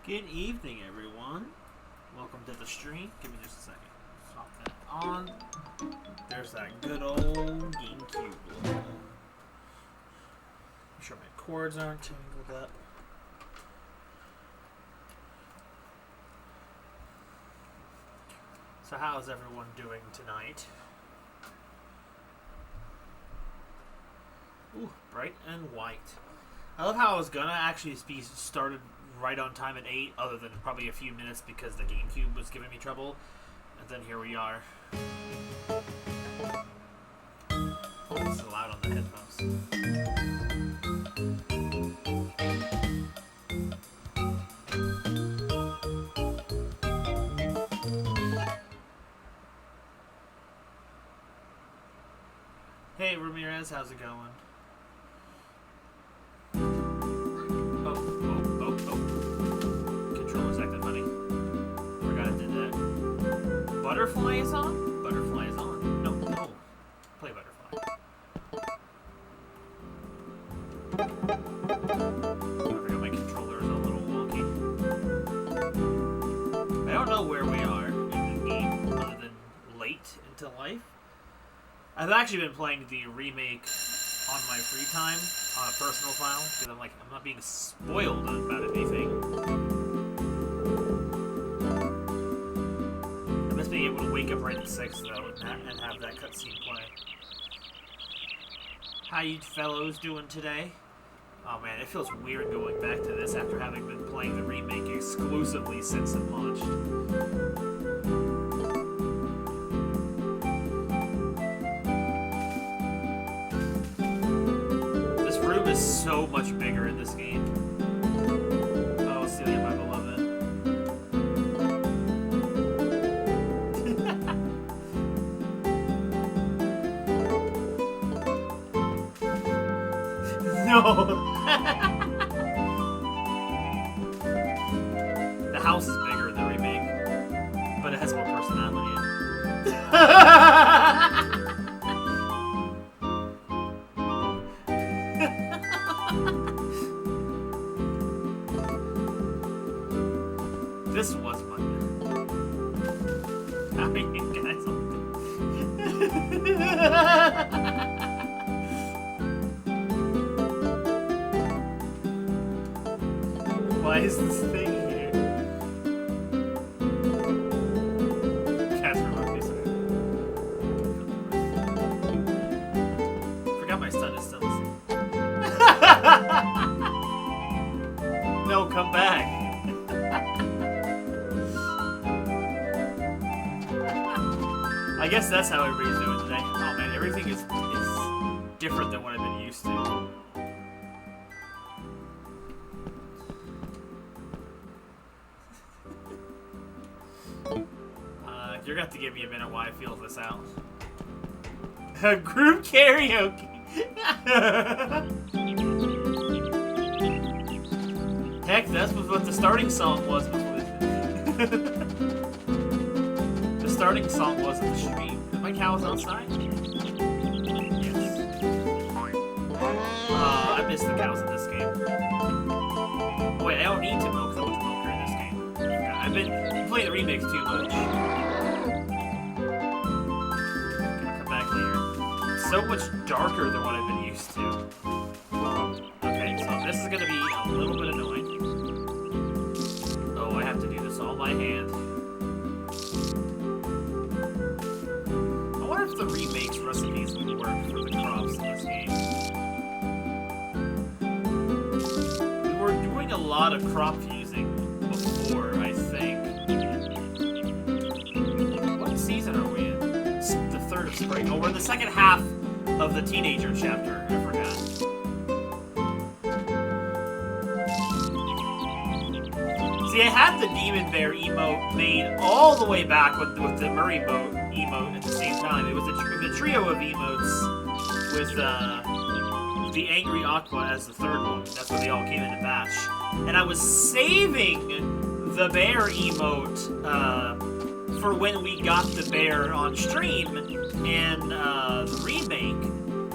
Good evening, everyone. Welcome to the stream. Give me just a second. Pop that on. There's that good old GameCube logo. Make sure my cords aren't tangled up. So how's everyone doing tonight? Ooh, bright and white. I love how I was gonna actually be started right on time at 8, other than probably a few minutes because the GameCube was giving me trouble. And then here we are. Oh, it's so loud on the headphones. Hey Ramirez, how's it going? Controller's acting funny. Forgot I did that. Butterfly is on? Butterfly is on. No. Play Butterfly. I forgot my controller is a little wonky. I don't know where we are in the game other than late into life. I've actually been playing the remake on my free time on a personal file because I'm not being spoiled about anything. I miss being able to wake up right at 6 though and have that cutscene play. How you fellows doing today? Oh man, it feels weird going back to this after having been playing the remake exclusively since it launched. Is so much bigger in this game. Oh, Celia, my beloved. No! The house is bigger in the remake, but it has more personality. This was my I mean, guys. Why is this thing here? Casper Murphy's forgot my son is still asleep. No, come back. I guess that's how everybody's doing today. Oh man, everything is different than what I've been used to. You're gonna have to give me a minute while I feel this out. Group karaoke! Heck, that's what the starting song was before the starting song was in the stream. Are my cows outside? Yes. I miss the cows in this game. Oh, wait, I don't need to milk so much milker in this game. Yeah, I've been playing the remakes too much. Gonna come back later. It's so much darker than what I've been used to. Okay, so this is gonna be a little bit annoying. Oh, I have to do this all by hand. I wonder if the remakes recipes would work for the crops in this game. We were doing a lot of crop fusing before, I think. What season are we in? It's the 3rd of spring. Oh, we're in the second half of the teenager chapter. I forgot. See, I had the Demon Bear emote made all the way back with the Murray emote at the same time. It was a trio of emotes with the Angry Aqua as the 3rd one. That's where they all came in a batch. And I was saving the bear emote for when we got the bear on stream and the remake.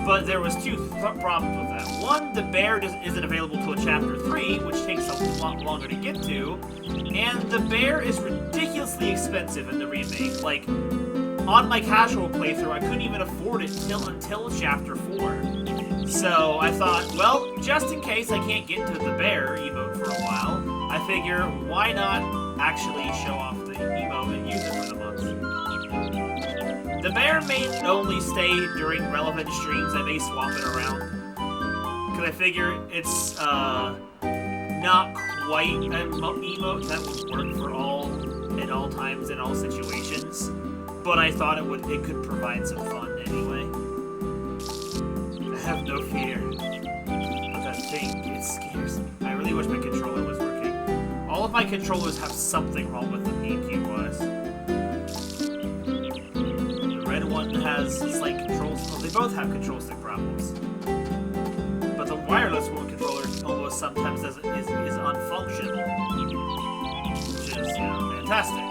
But there was two problems with that. One, the bear isn't available till Chapter 3, which takes a lot longer to get to. And the bear is ridiculously expensive in the remake. Like, on my casual playthrough, I couldn't even afford it until Chapter 4. So I thought, well, just in case I can't get to the bear emote for a while, I figure, why not actually show off the emote and use it for the month? The bear may only stay during relevant streams. I may swap it around. Because I figure it's not quite an emote that would work for at all times, in all situations. But I thought it could provide some fun anyway. I have no fear. But that thing, it scares me. I really wish my controller was working. All of my controllers have something wrong with them GameCube-wise. The red one has slight controls. Well, they both have control stick problems. But the wireless one controller almost sometimes is unfunctional. Which is, fantastic.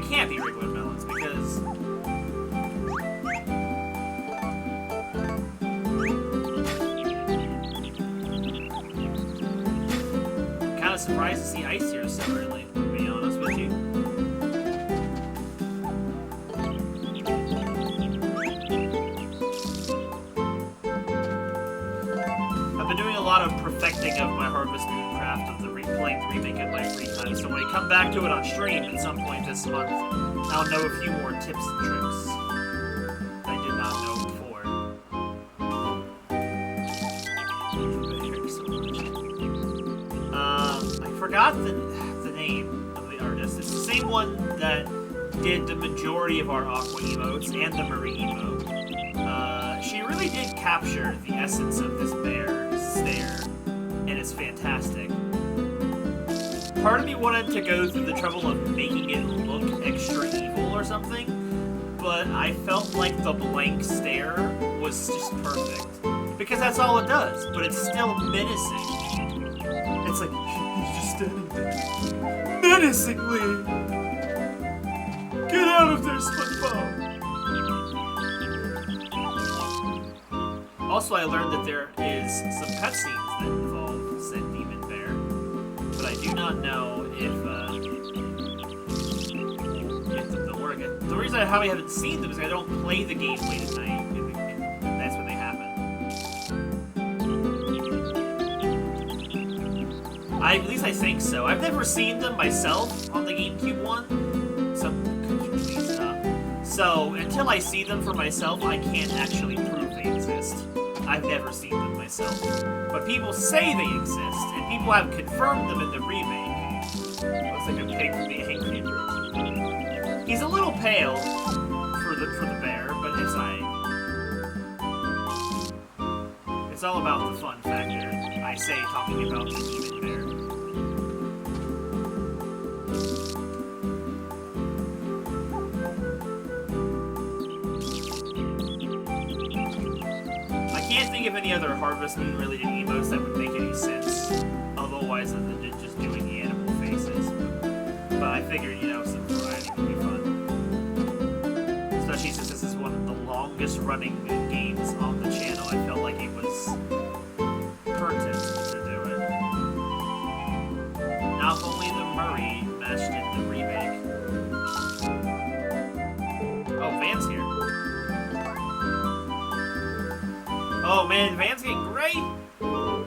Can't be regular melons because I'm kind of surprised to see ice here so early, to be honest with you. I've been doing a lot of perfecting of my Harvest Moon craft of playing the remake in my free time, so when I come back to it on stream at some point this month, I'll know a few more tips and tricks I did not know before. I forgot the name of the artist. It's the same one that did the majority of our Aqua emotes and the Marie emote. She really did capture the essence of this bear stare, and it's fantastic. Part of me wanted to go through the trouble of making it look extra evil or something, but I felt like the blank stare was just perfect. Because that's all it does, but it's still menacing. It's like, he's just standing there. Menacingly! Get out of there, SpongeBob! Also, I learned that there is some cutscenes that involve said demon bear, but I do not know if they'll work. The reason I probably haven't seen them is I don't play the game late at night, and that's when they happen. At least I think so. I've never seen them myself on the GameCube one, so could you please stop? So until I see them for myself, I can't actually prove they exist. I've never seen them myself. But people say they exist, and people have confirmed them in the remake. Looks like a pig from the Angry Birds. He's a little pale for the bear, but it's it's all about the fun factor, I say, talking about the demon bear. I can't think of any other Harvest Moon related emotes that would make any sense otherwise than just doing the animal faces. But I figured, some variety would be fun. Especially since this is one of the longest running games on the channel, I felt like it was pertinent to do it. Not only the Murray meshed in the remake. Oh, Van's here. Oh man, Van's getting great! Oh,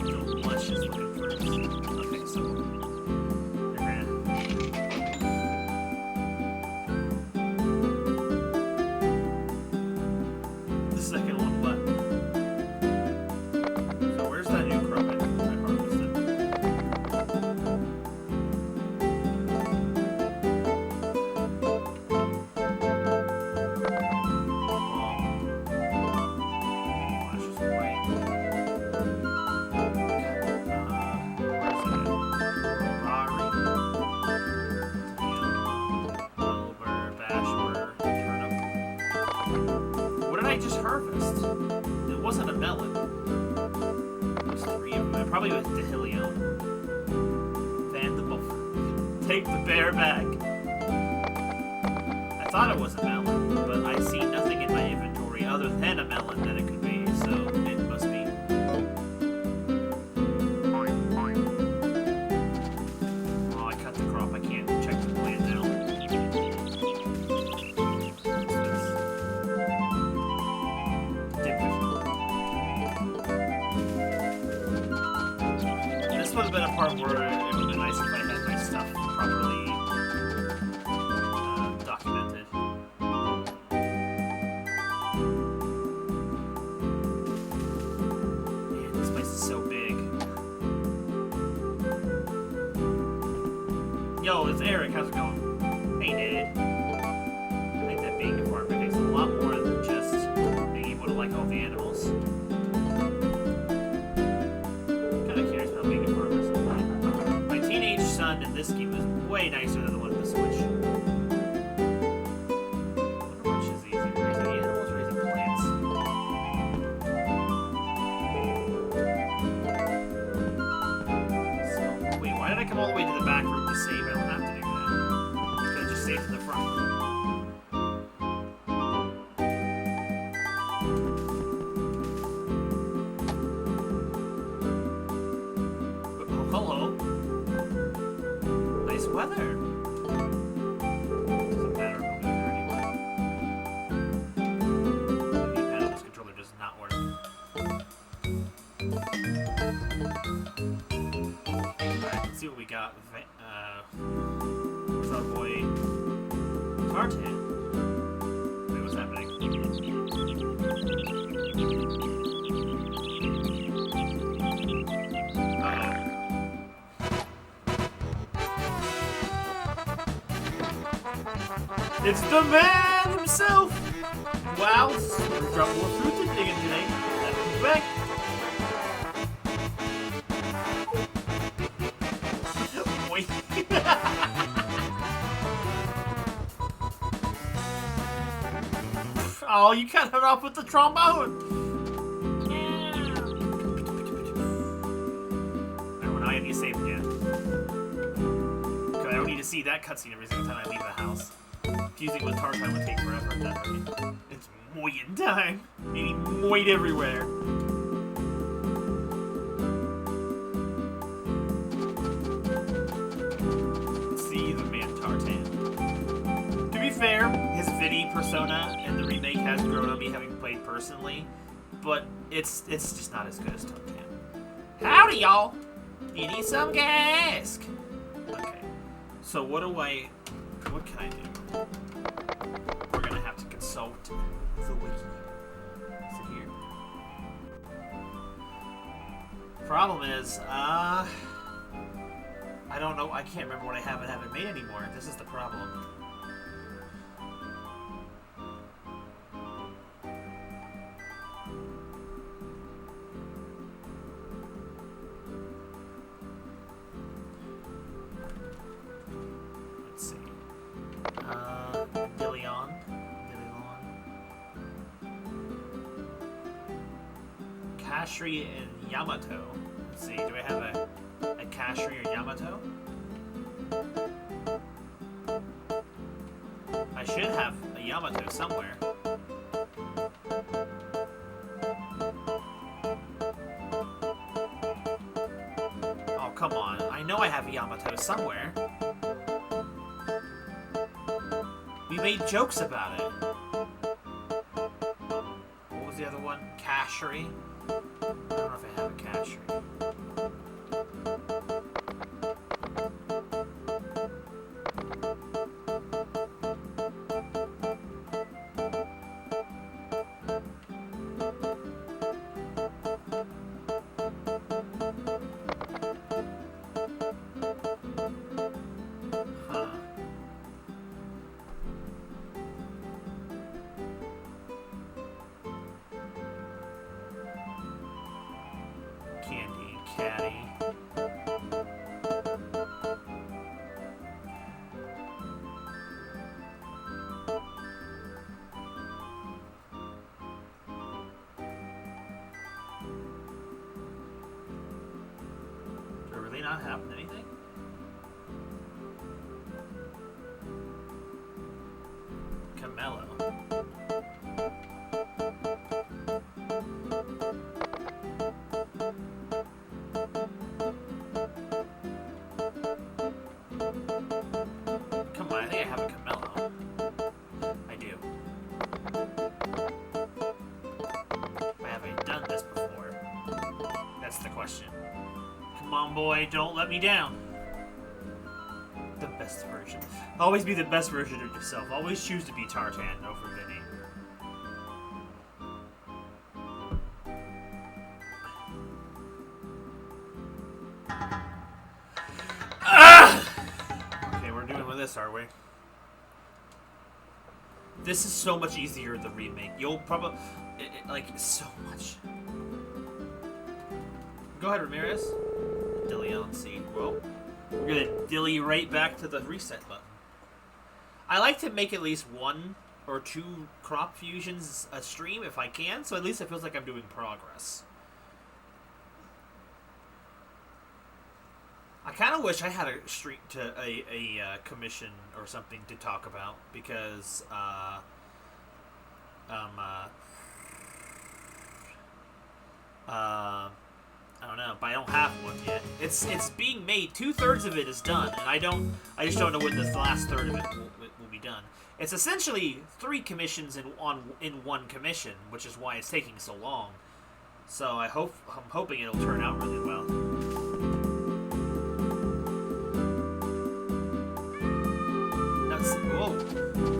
delicious looking fruits. Okay, so... The second one, what? So where's that new crop I harvested? I just harvest? It wasn't a melon. There's 3 of them. Probably with Dehillion. Van the Wolf. Take the bear back. I thought it was a melon, but I see nothing in my inventory other than a melon that it could be, so it must be. Oh, I cut the crop. I can't check the plant now. This would have been a part where it would have been nice if I had my stuff properly documented. Man, this place is so big. Yo, it's Eric. How's it going? Hey, Dad. I think that being a farmer takes a lot more than just being able to like all the animals. Kinda curious about being a farmer. My teenage son in this game is way nicer than the one in the Switch. I wonder which is easier, raising animals or raising plants. So, wait, why did I come all the way to the back room to save? I don't have to do that. I could have just saved in the front room. Oh, hello. Nice weather. Doesn't matter if I'm there anyway. The D-pad on this controller does not work. Alright, let's see what we got. Where's our boy Tartan? Wait, what's happening? Uh-oh. It's the man himself! Wow, we've got more fruit to dig in today. Let's be back. Wait. Oh, you cut it off with the trombone! Alright, well now I need to save again. Because I don't need to see that cutscene every single time I leave the house. Fusing with Tartan would take forever at that rate. It's moid time! Needing moid everywhere. Let's see the man Tartan. To be fair, his Vidi persona in the remake has grown on me having played personally, but it's just not as good as Tartan. Howdy, y'all! You need some gas? Okay, so what can I do? We're gonna have to consult the wiki. Is it here? Problem is, I don't know. I can't remember what I have and haven't made anymore. This is the problem. Let's see. Dehillion. Kashri and Yamato. Let's see, do I have a Kashri or Yamato? I should have a Yamato somewhere. Oh, come on. I know I have a Yamato somewhere. We made jokes about it. What was the other one? Kashri? I don't know if I have a Kashri. Candy and Caddy. not happen anything? Camello. Come on, I think I have a Camello. I do. Have I done this before? That's the question. Come on, boy, don't let me down. The best version. Always be the best version of yourself. Always choose to be Tartan over Vinny. Okay, we're doing with this, are we? This is so much easier than Remake. You'll probably... like, so much. Go ahead, Ramirez. Dilly on C. Well, we're gonna dilly right back to the reset button. I like to make at least 1 or 2 crop fusions a stream if I can, so at least it feels like I'm doing progress. I kind of wish I had a stream to a commission or something to talk about because I don't know, but I don't have one yet. It's being made. 2/3 of it is done, and I just don't know when the last third of it will be done. It's essentially 3 commissions in 1 commission, which is why it's taking so long. So I'm hoping it'll turn out really well. Whoa.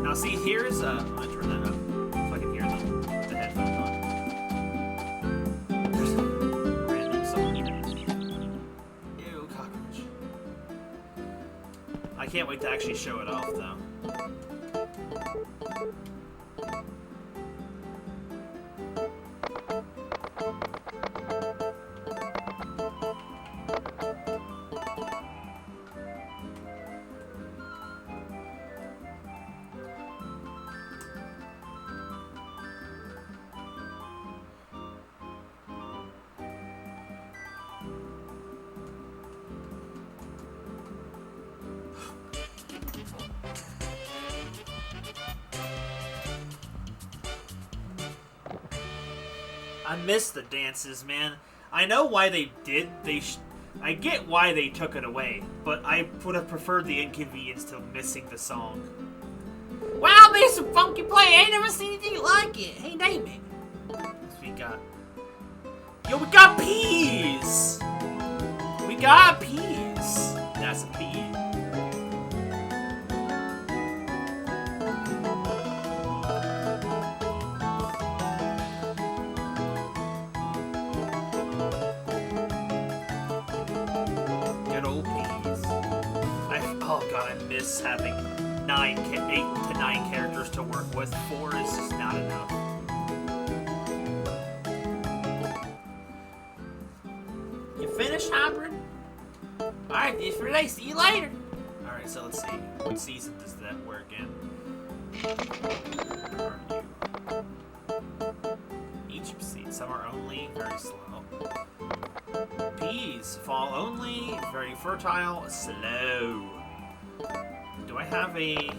Now see, here's I'm gonna turn that up so I can hear the headphones on. There's a random song. Ew, cockroach. I can't wait to actually show it off though. I miss the dances, man. I know why they did. I get why they took it away, but I would have preferred the inconvenience to missing the song. Wow, man, some funky play. I ain't never seen anything like it. Hey, Damon. What we got? Yo, we got peas. We got peas. That's a pea. Oh god, I miss having 8 to 9 characters to work with. 4 is just not enough. You finished, Hybrid? Alright, this for today. See you later. Alright, so let's see. What season does that work in? Each season. Summer only, very slow. Peas, fall only, very fertile, slow. Do I have a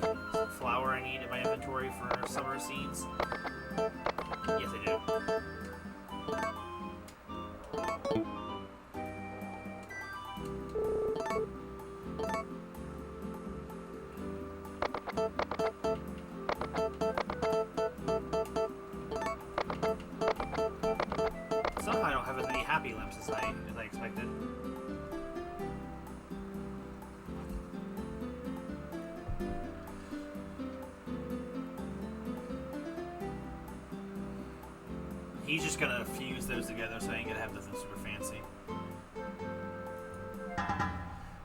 flower I need in my inventory for summer seeds? Yes, I do. Somehow I don't have as many happy lamps as I expected. He's just gonna fuse those together, so I ain't gonna have nothing super fancy.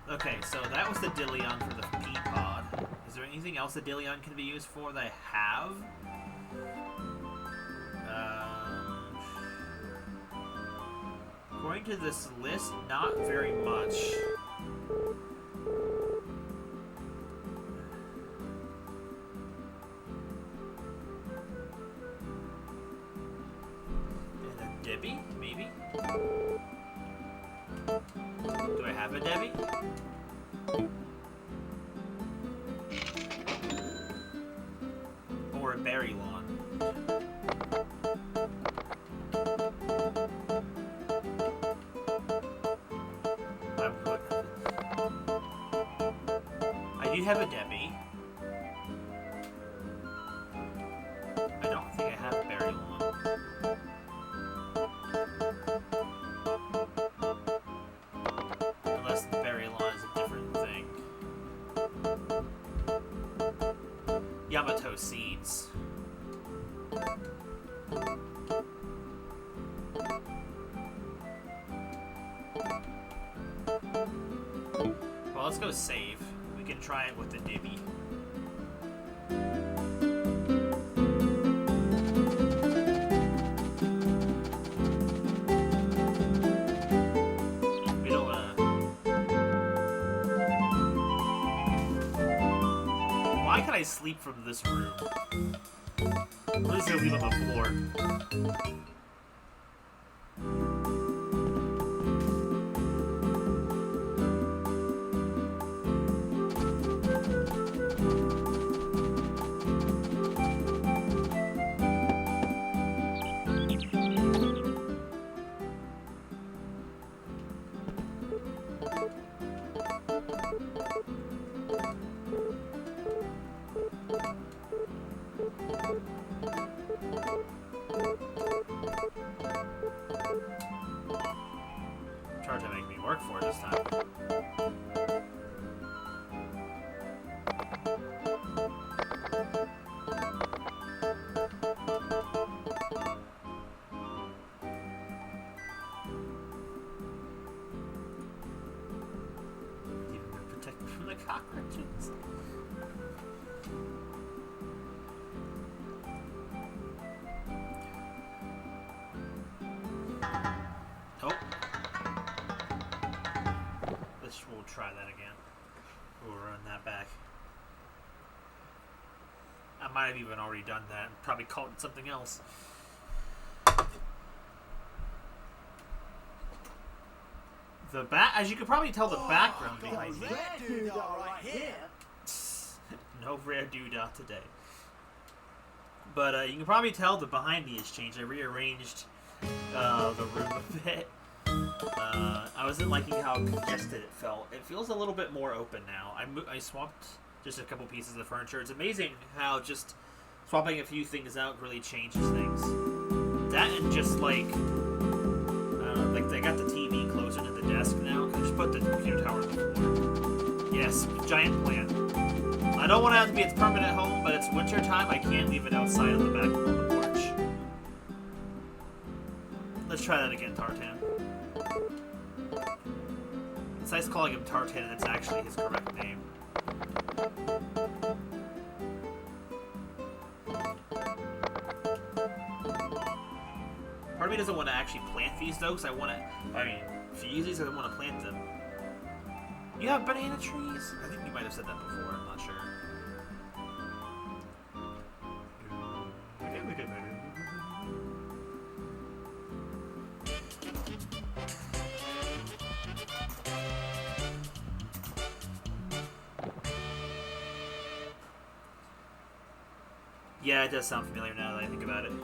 Okay, so that was the Dillion for the pea pod. Is there anything else the Dillion can be used for that I have? According to this list, not very much. And a Debbie, maybe? Do I have have a Debbie? Or a berry lawn? I do have a Debbie. I don't think I have a berry lawn. Unless the berry lawn is a different thing. Yamato seeds. Well, let's go save. We can try it with the Dibby. We don't wanna... Why can I sleep from this room? I'm just gonna leave on the floor. Try to make me work for it this time. Even protect me from the cockroaches. Oh. We'll try that again. We'll run that back. I might have even already done that and probably called it something else. The as you can probably tell, the background behind me. No rare doodah today. But you can probably tell the behind me has changed. I rearranged the room a bit. I wasn't liking how congested it felt. It feels a little bit more open now. I swapped just a couple pieces of furniture. It's amazing how just swapping a few things out really changes things. That and just like, I don't know, like they got the TV closer to the desk now. I just put the computer tower on the floor. Yes, giant plan. I don't want to have to be its permanent home, but it's winter time. I can't leave it outside on the back on the porch. Let's try that again, Tartan. It's nice calling him Tartan, and it's actually his correct name. Part of me doesn't want to actually plant these, though, because if you use these, I don't want to plant them. You have banana trees? I think you might have said that before, I'm not sure. Yeah, it does sound familiar now that I think about it. So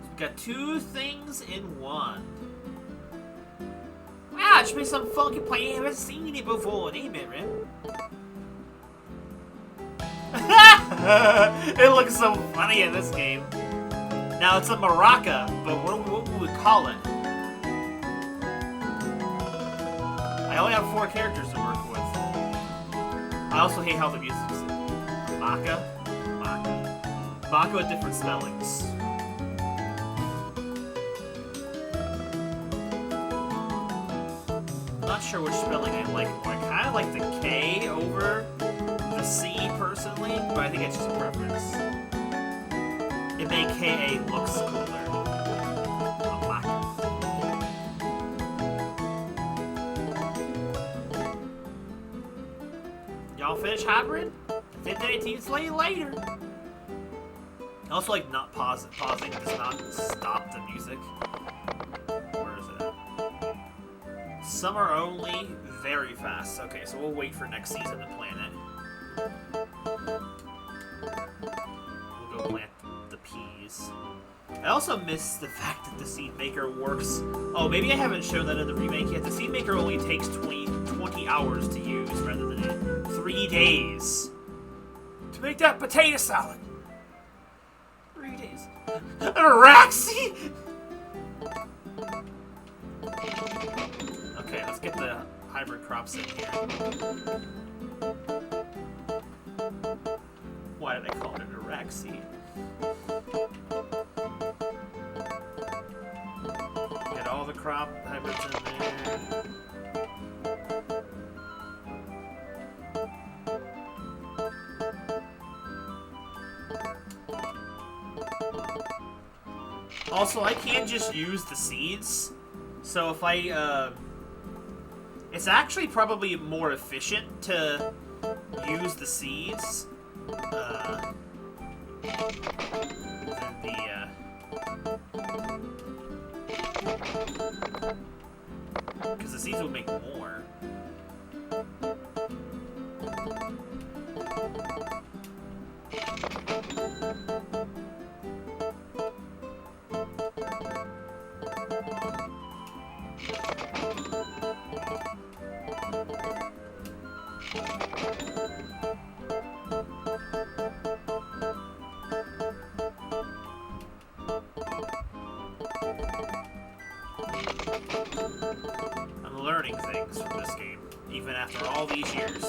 we've got two things in one. Wow, it's been some funky play. I haven't seen it before, ain't it, Rim? It looks so funny in this game. Now it's a maraca, but what would we call it? I only have 4 characters to work with. I also hate how the music's Maka? Maka with different spellings. I'm not sure which spelling I like more. I kind of like the K over the C personally, but I think it's just a preference. It made KA looks cooler. Maka. Y'all finish hybrid? 15-18 slay later. I also like not pausing does not stop the music. Where is it at? Summer only, very fast. Okay, so we'll wait for next season to plant it. We'll go plant the peas. I also miss the fact that the seed maker works. Oh, maybe I haven't shown that in the remake yet. The seed maker only takes 20 hours to use rather than 3 days to make that potato salad. 3 days. Araxi! Okay, let's get the hybrid crops in here. Why did I call it an Araxi? Get all the crop hybrids in there. Also, I can't just use the seeds. So if I, it's actually probably more efficient to use the seeds, than because the seeds will make more. I'm learning things from this game, even after all these years.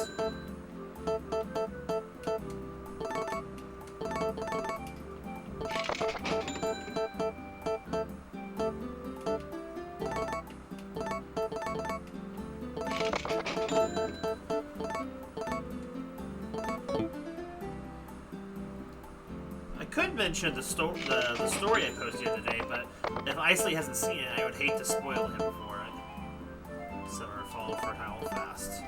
I could mention the story I posted today, but if Isley hasn't seen it, I would hate to spoil him for it. Summer, fall, fertile, fast.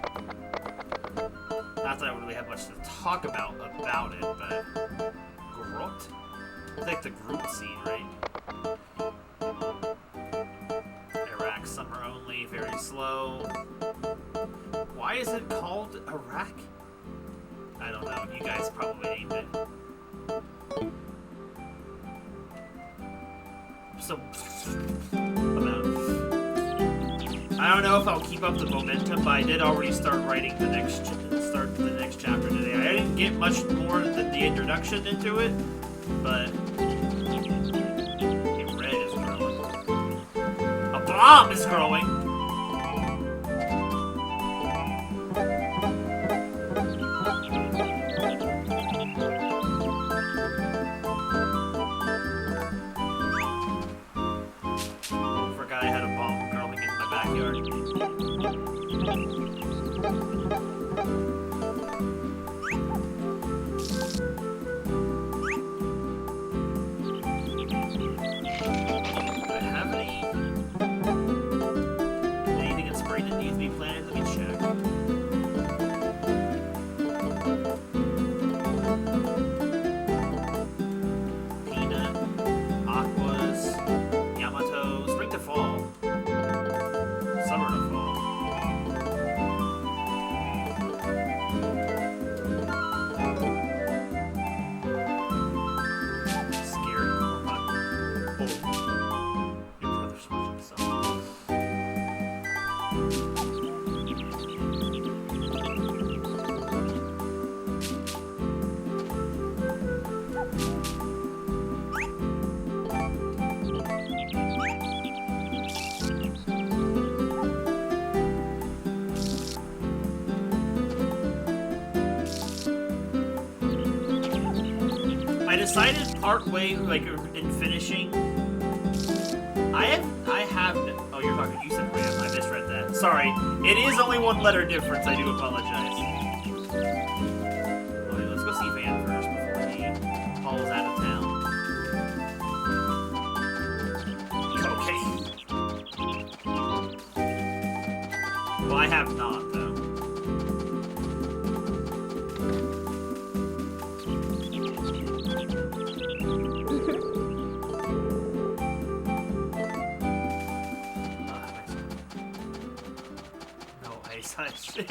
Not that I would really have much to talk about it, but Groot? It's like the Groot scene, right? Iraq, summer only, very slow. Why is it called Iraq? I don't know. You guys probably named it. So, I don't know if I'll keep up the momentum, but I did already start writing the next chapter today. I didn't get much more than the introduction into it, but okay, red is growing. A bomb is growing. Forgot I had a bomb growing in my backyard. Anything in spring that needs to be planted? Let me check. Peanut, aquas, Yamato, spring to fall, summer to fall. Scary robot. Oh, your brother's watching something. I decided partway, like in finishing. I have. Oh, you're talking. You said Ram. I misread that. Sorry. It is only one letter difference. I do apologize. Okay, let's go see Van first before he falls out of town. Okay. Well, I have not though. wish. Have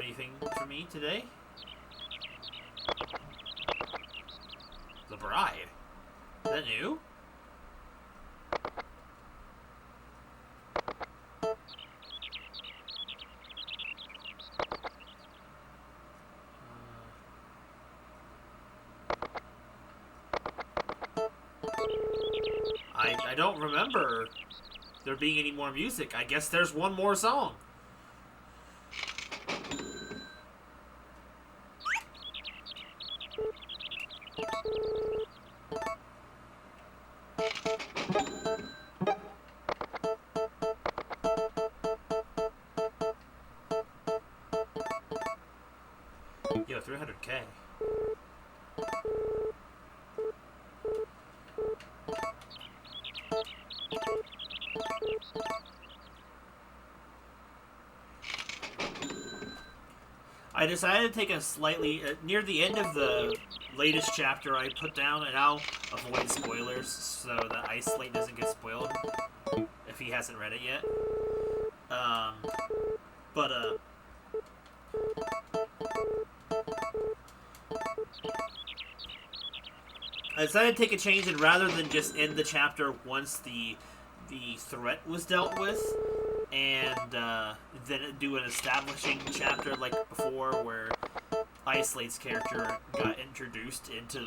anything for me today? The Bride. Is that new? I don't remember there being any more music. I guess there's one more song. Yo, 300K. I decided to take a slightly... near the end of the latest chapter I put down, and I'll avoid spoilers so that Isolate doesn't get spoiled if he hasn't read it yet. I decided to take a change, and rather than just end the chapter once the threat was dealt with, and then do an establishing chapter like before, where Isolate's character got introduced into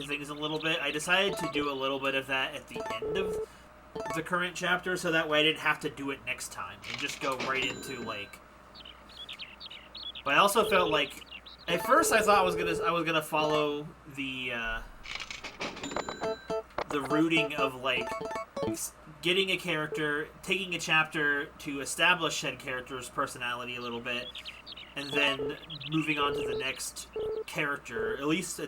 things a little bit. I decided to do a little bit of that at the end of the current chapter, so that way I didn't have to do it next time and just go right into like. But I also felt like, at first I thought I was gonna follow the routing of like getting a character, taking a chapter to establish said character's personality a little bit, and then moving on to the next character, at least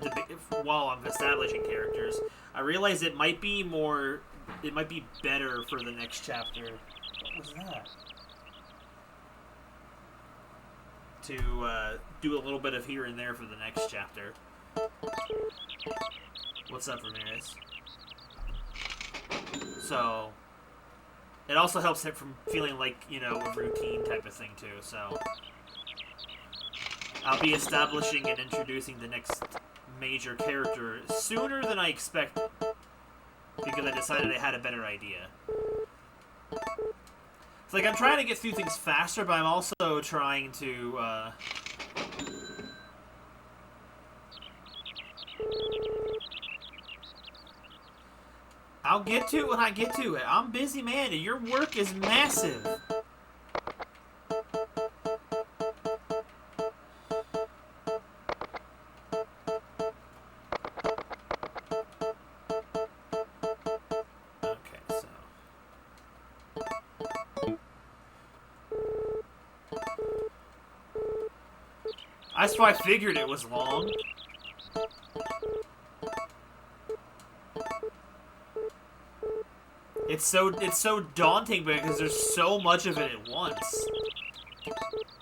while I'm establishing characters. I realized it might be better for the next chapter. What was that? To do a little bit of here and there for the next chapter. What's up, Ramirez? So, it also helps it from feeling like, you know, a routine type of thing, too, so. I'll be establishing and introducing the next major character sooner than I expected, because I decided I had a better idea. It's like I'm trying to get through things faster, but I'm also trying to, I'll get to it when I get to it. I'm busy, man, and your work is massive. That's why I figured it was long. It's so daunting because there's so much of it at once.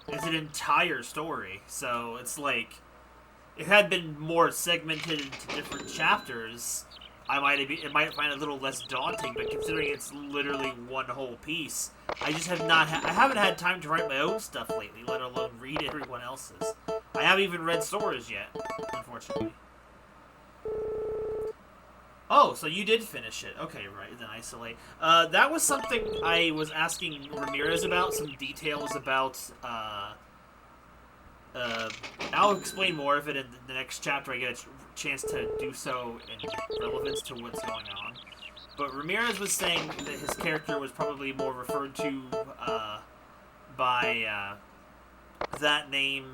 It's an entire story, so it's like, if it had been more segmented into different chapters, it might find it a little less daunting. But considering it's literally one whole piece, I just have not. I haven't had time to write my own stuff lately, let alone read everyone else's. I haven't even read Sora's yet, unfortunately. Oh, so you did finish it. Okay, right, then Isolate. That was something I was asking Ramirez about, some details about, I'll explain more of it in the next chapter. I get a chance to do so in relevance to what's going on. But Ramirez was saying that his character was probably more referred to, by, that name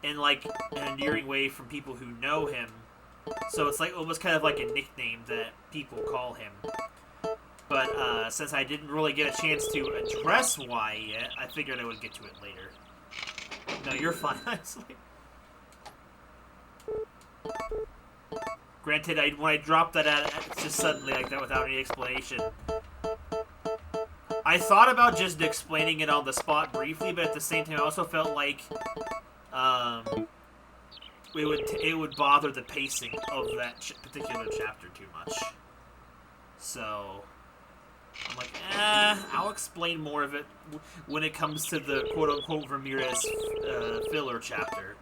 in, like, an endearing way from people who know him. So it's like almost kind of like a nickname that people call him. But since I didn't really get a chance to address why yet, I figured I would get to it later. No, you're fine, honestly. Granted, when I dropped that out, it's just suddenly like that without any explanation. I thought about just explaining it on the spot briefly, but at the same time I also felt like, it would bother the pacing of that particular chapter too much. So I'm like, I'll explain more of it when it comes to the quote-unquote Ramirez filler chapter.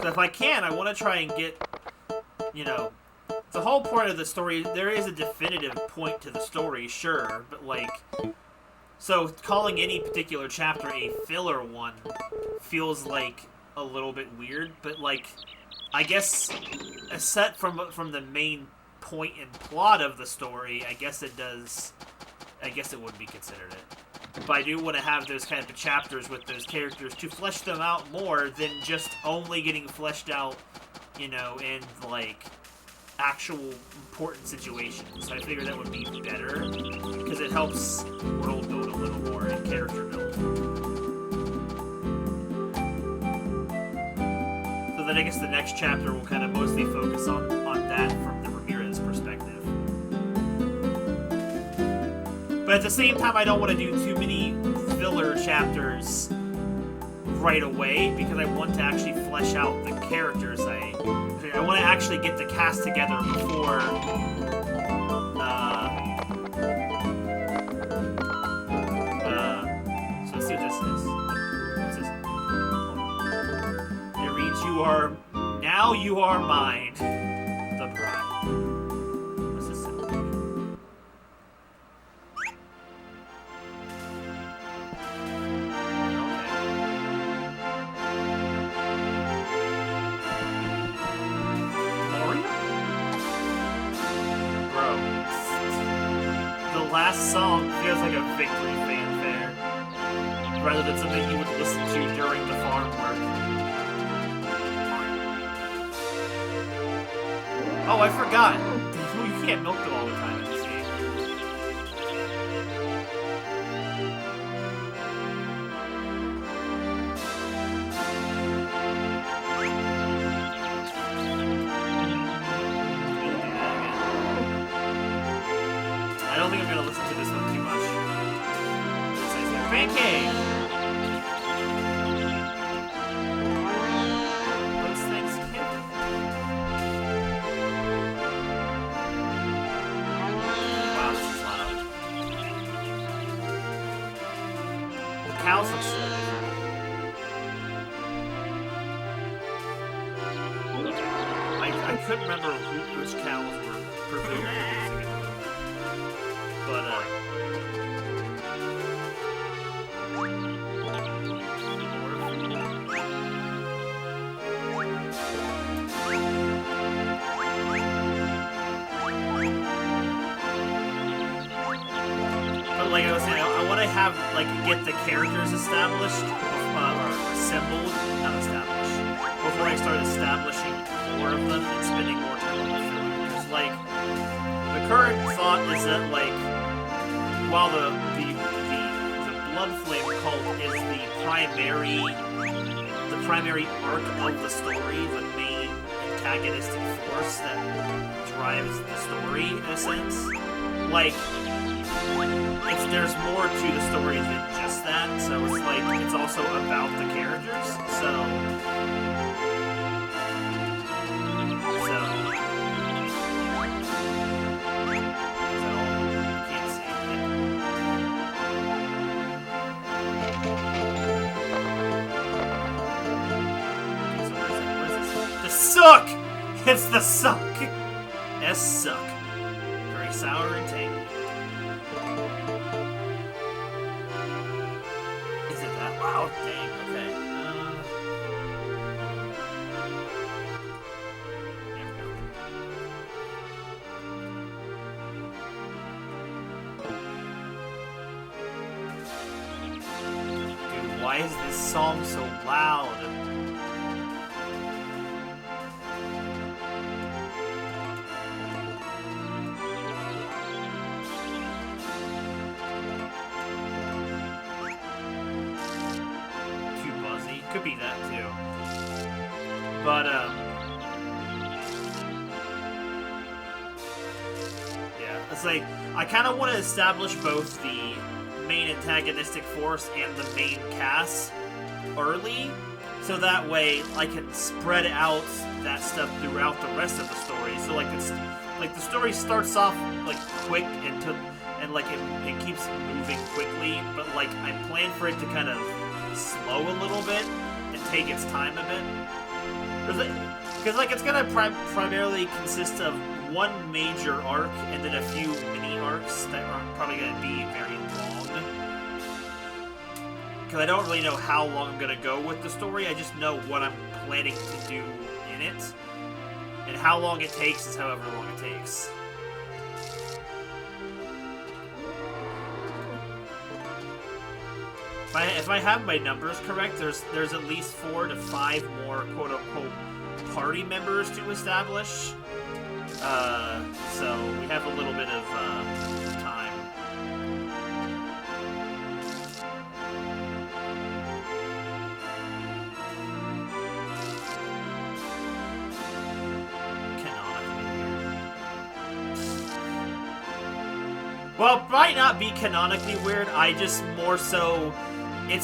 So if I can, I want to try and get, you know, the whole point of the story, there is a definitive point to the story, sure, but, like, so calling any particular chapter a filler one feels like a little bit weird, but, like, I guess, aside from the main point and plot of the story, I guess it would be considered it. But I do want to have those kind of chapters with those characters to flesh them out more than just only getting fleshed out, you know, in, like, actual important situations. So I figured that would be better, because it helps world build a little more and character build. So then I guess the next chapter will kind of mostly focus on that from the Ramirez perspective. But at the same time, I don't want to do too many filler chapters right away, because I want to actually flesh out the characters. I want to actually get the cast together before so let's see what this is. What's this? It reads, now you are mine, the bride. What's this sound like? Last song feels like a victory fanfare, rather than something you would listen to during the farm work. Oh, I forgot. You can't milk them all the time in this game. I don't think I'm going to listen to this one too much. It says here, Remake! What's Thanksgiving? Wow, this is loud. The cows look so different. I couldn't remember which cows were producing it. But, like I was saying, I want to have, like, get the characters established, or assembled, not established, before I start establishing more of them and spending more time on the filler. Because, like, the current thought is that, like, while the Blood Flame cult is the primary arc of the story, the main antagonistic force that drives the story, in a sense, like, there's more to the story than just that, so it's like, it's also about the characters, so suck! It's the suck! S-suck. Very sour and tangy. Is it that loud? Dang, okay. There we go. Dude, why is this song so loud? Could be that too. But yeah, it's like I kind of want to establish both the main antagonistic force and the main cast early, so that way I can spread out that stuff throughout the rest of the story. So like it's like the story starts off like quick and like it keeps moving quickly, but like I plan for it to kind of slow a little bit and take its time a bit. Because like it's gonna primarily consist of one major arc and then a few mini arcs that aren't probably gonna be very long. Because I don't really know how long I'm gonna go with the story. I just know what I'm planning to do in it, and how long it takes is however long it takes. If I have my numbers correct, there's at least 4 to 5 more quote-unquote party members to establish. So we have a little bit of time. Well, it might not be canonically weird. I just more so, it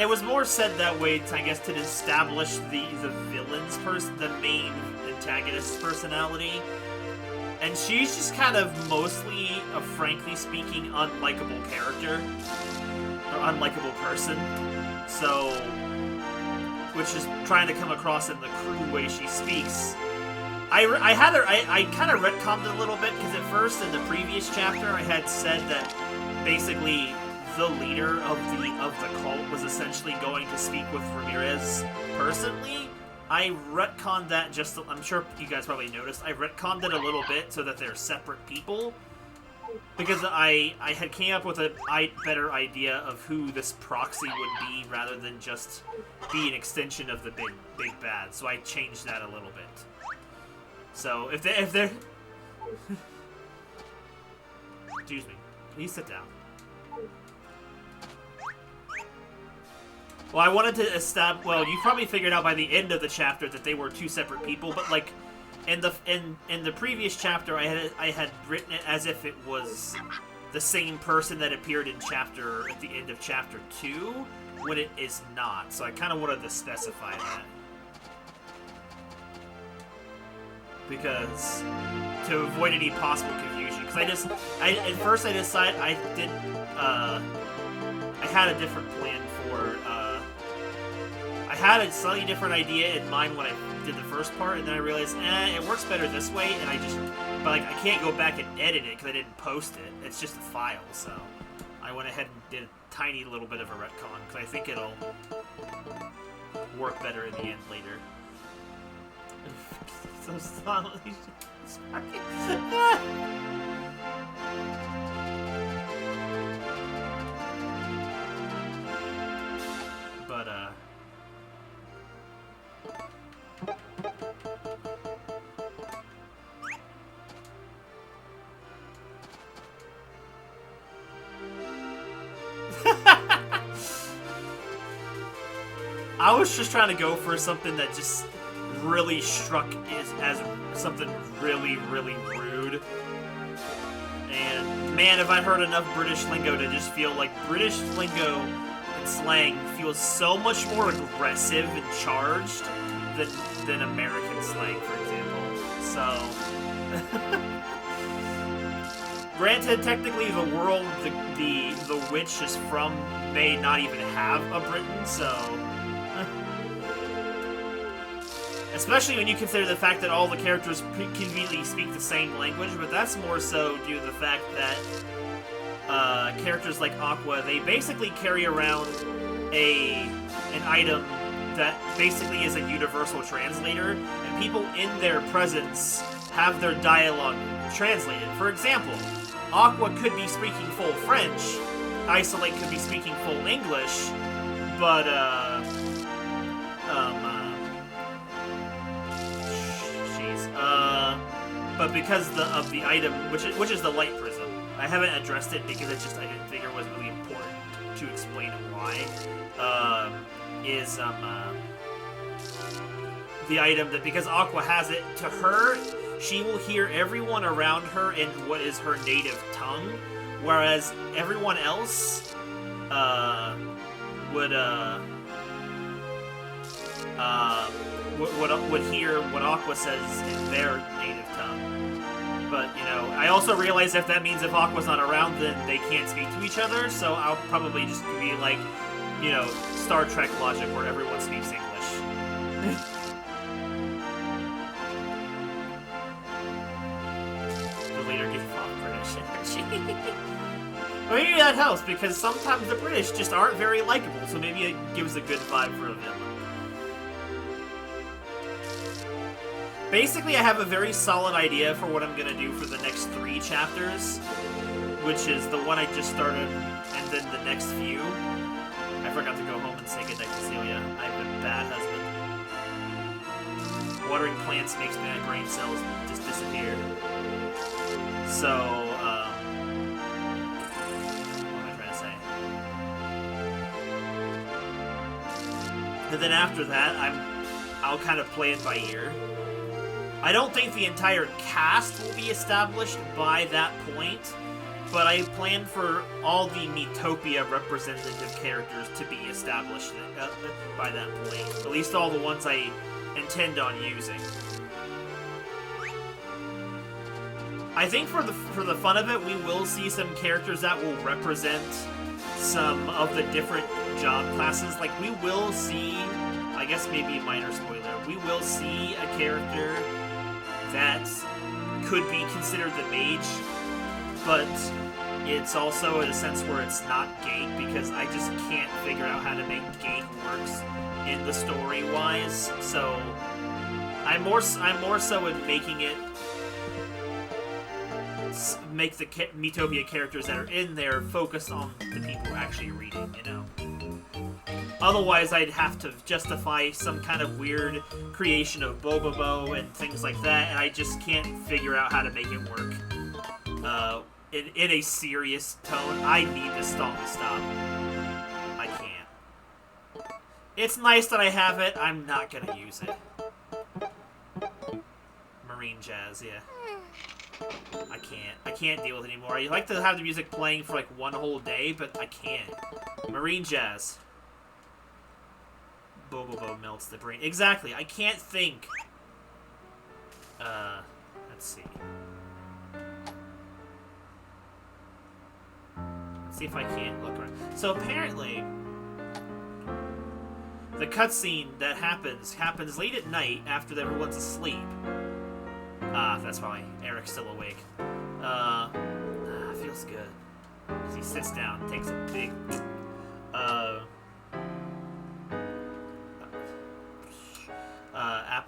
was more said that way, I guess, to establish the villain's the main antagonist's personality, and she's just kind of mostly a, frankly speaking, unlikable character or unlikable person. So, which is trying to come across in the crude way she speaks. I kind of retconned it a little bit, because at first in the previous chapter I had said that basically the leader of the cult was essentially going to speak with Ramirez personally. I retconned that just, I'm sure you guys probably noticed, I retconned it a little bit so that they're separate people, because I had came up with a better idea of who this proxy would be rather than just be an extension of the big bad. So I changed that a little bit. So if they're excuse me, please sit down. Well, I wanted to establish. Well, you probably figured out by the end of the chapter that they were 2 separate people, but like in the previous chapter, I had written it as if it was the same person that appeared at the end of chapter 2, when it is not. So I kind of wanted to specify that. Because to avoid any possible confusion, because at first I decided I had a different plan for I had a slightly different idea in mind when I did the first part, and then I realized it works better this way, and but like I can't go back and edit it because I didn't post it. It's just a file, so I went ahead and did a tiny little bit of a retcon because I think it'll work better in the end later. So solidly sorry. But I was just trying to go for something that just really struck as something really, really rude. And man, have I heard enough British lingo to just feel like British lingo and slang feels so much more aggressive and charged than American slang, for example. So, granted, technically the world the witch is from may not even have a Britain, so. Especially when you consider the fact that all the characters conveniently speak the same language, but that's more so due to the fact that characters like Aqua, they basically carry around an item that basically is a universal translator, and people in their presence have their dialogue translated. For example, Aqua could be speaking full French, Isolate could be speaking full English, but but because of the item, which is the light prism, I haven't addressed it because I didn't think it was really important to explain why. The item that, because Aqua has it, to her, she will hear everyone around her in what is her native tongue, whereas everyone else would would hear what Aqua says in their native tongue. But, you know, I also realize if that means if Aqua's not around, then they can't speak to each other, so I'll probably just be like, you know, Star Trek logic where everyone speaks English. The leader gave off British energy. Maybe that helps, because sometimes the British just aren't very likable, so maybe it gives a good vibe for a villain. Basically, I have a very solid idea for what I'm going to do for the next 3 chapters, which is the one I just started, and then the next few. I forgot to go home and say goodnight to Celia. I'm a bad husband. Watering plants makes my brain cells just disappear. So, what am I trying to say? And then after that, I'll kind of play it by ear. I don't think the entire cast will be established by that point, but I plan for all the Miitopia representative characters to be established by that point. At least all the ones I intend on using. I think for the fun of it, we will see some characters that will represent some of the different job classes. Like, we will see, I guess maybe a minor spoiler, we will see a character that could be considered the mage, but it's also in a sense where it's not Gate, because I just can't figure out how to make Gate works in the story-wise. So I'm more so in making it make the Miitopia characters that are in there focused on the people actually reading, you know. Otherwise, I'd have to justify some kind of weird creation of Bobobo and things like that, and I just can't figure out how to make it work. In a serious tone, I need this song to stop. I can't. It's nice that I have it, I'm not gonna use it. Marine jazz, yeah. I can't deal with it anymore. I like to have the music playing for like one whole day, but I can't. Marine jazz. Bobobo melts the brain. Exactly. I can't think. Let's see. Let's see if I can't look around. So apparently, the cutscene that happens late at night after everyone's asleep. That's why Eric's still awake. Feels good. As he sits down, takes a big,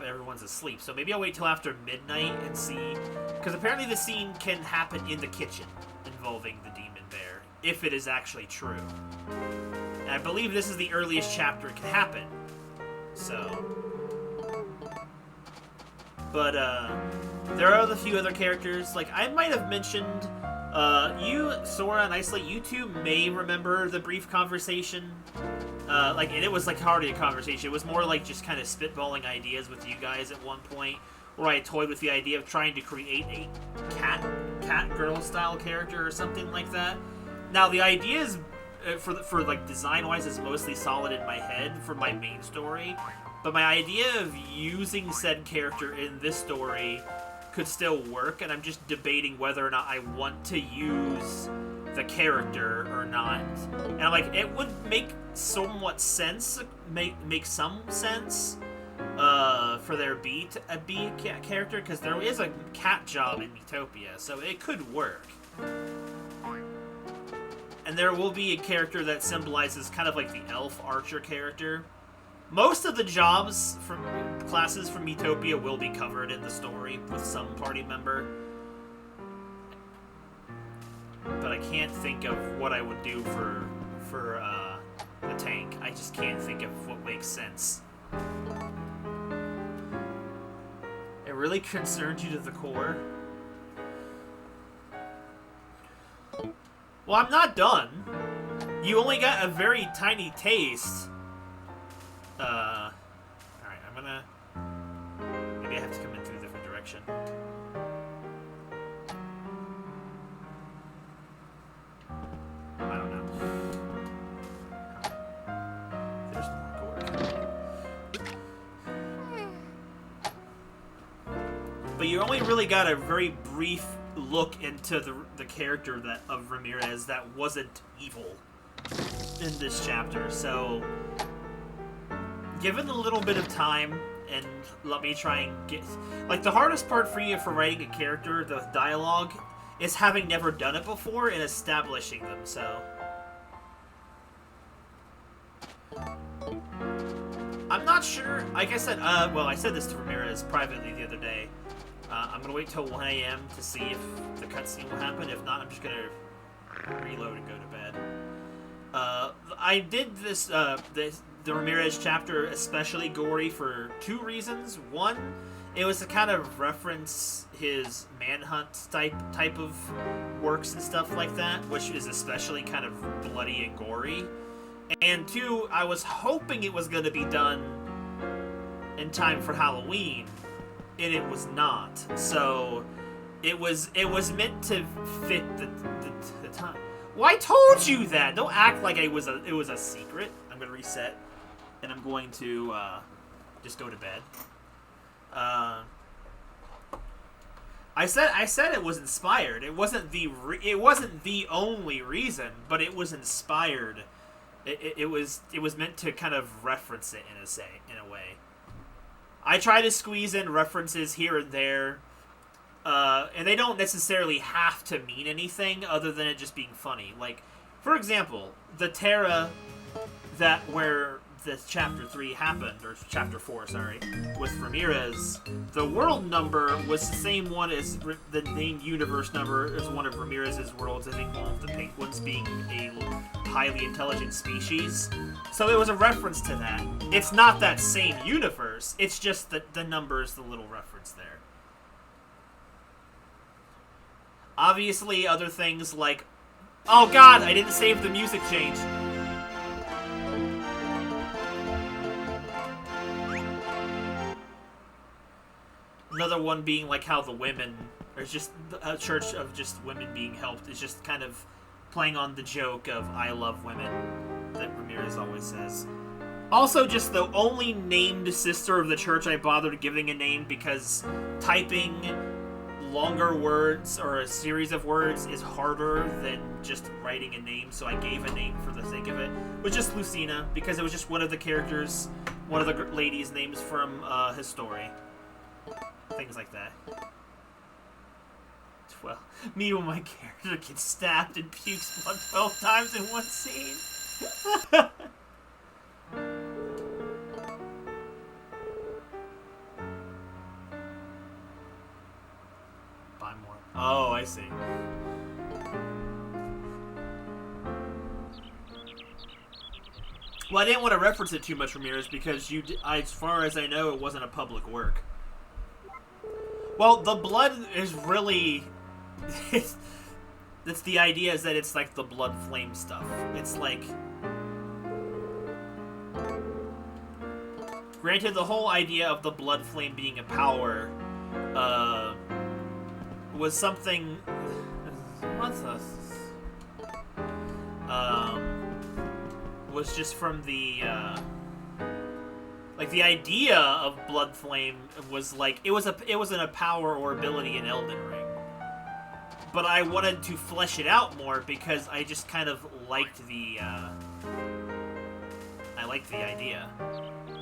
everyone's asleep. So maybe I'll wait till after midnight and see, because apparently the scene can happen in the kitchen involving the demon bear, if it is actually true. And I believe this is the earliest chapter it can happen. So, but there are a few other characters. Like, I might have mentioned, you, Sora, and Isolate, you two may remember the brief conversation. And it was like hardly a conversation. It was more like just kind of spitballing ideas with you guys at one point, where I toyed with the idea of trying to create a cat girl style character or something like that. Now the idea is, for like design wise, is mostly solid in my head for my main story, but my idea of using said character in this story could still work, and I'm just debating whether or not I want to use the character or not. And I'm like, it would make somewhat sense, make some sense, for there be a cat character, because there is a cat job in Miitopia, so it could work. And there will be a character that symbolizes kind of like the elf archer character. Most of the jobs from classes from Miitopia will be covered in the story with some party member. But I can't think of what I would do for the tank. I just can't think of what makes sense. It really concerns you to the core. Well, I'm not done. You only got a very tiny taste. Alright, I'm gonna... Maybe I have to come in through a different direction. I don't know. There's more gourd. you only really got a very brief look into the character of Ramirez that wasn't evil in this chapter. So, given a little bit of time, and let me try and get... Like, the hardest part for you for writing a character, the dialogue, is having never done it before and establishing them, so... I'm not sure. Like I said, well, I said this to Ramirez privately the other day. I'm gonna wait till 1 a.m. to see if the cutscene will happen. If not, I'm just gonna reload and go to bed. I did this, the Ramirez chapter especially gory for 2 reasons. One, it was to kind of reference his manhunt type of works and stuff like that, which is especially kind of bloody and gory. And 2, I was hoping it was going to be done in time for Halloween, and it was not. So it was meant to fit the time. Well, I told you that. Don't act like it was a secret. I'm going to reset, and I'm going to just go to bed. I said it was inspired. It wasn't the only reason, but it was inspired. It was meant to kind of reference it in a way. I try to squeeze in references here and there, and they don't necessarily have to mean anything other than it just being funny. Like, for example, the Terra where this chapter 3 happened, or chapter 4, sorry, with Ramirez, the world number was the same one as the named universe number as one of Ramirez's worlds. I think one of the penguins being a highly intelligent species. So it was a reference to that. It's not that same universe, it's just that the number is the little reference there. Obviously, other things like... Oh god, I didn't save the music change. Another one being like how the women, or just a church of just women being helped, is just kind of playing on the joke of I love women that Ramirez always says. Also, just the only named sister of the church I bothered giving a name because typing longer words or a series of words is harder than just writing a name, so I gave a name for the sake of it. It was just Lucina, because it was just one of the characters, one of the ladies' names from his story. Things like that. Well, me when my character gets stabbed and pukes blood 12 times in one scene. Buy more. Oh, I see. Well, I didn't want to reference it too much, Ramirez, because as far as I know, it wasn't a public work. Well, the blood is really... It's the idea is that it's like the blood flame stuff. It's like... Granted, the whole idea of the blood flame being a power was something... What's this? Was just from the... Like, the idea of Blood Flame was like, it wasn't a power or ability in Elden Ring. But I wanted to flesh it out more because I just kind of liked the idea.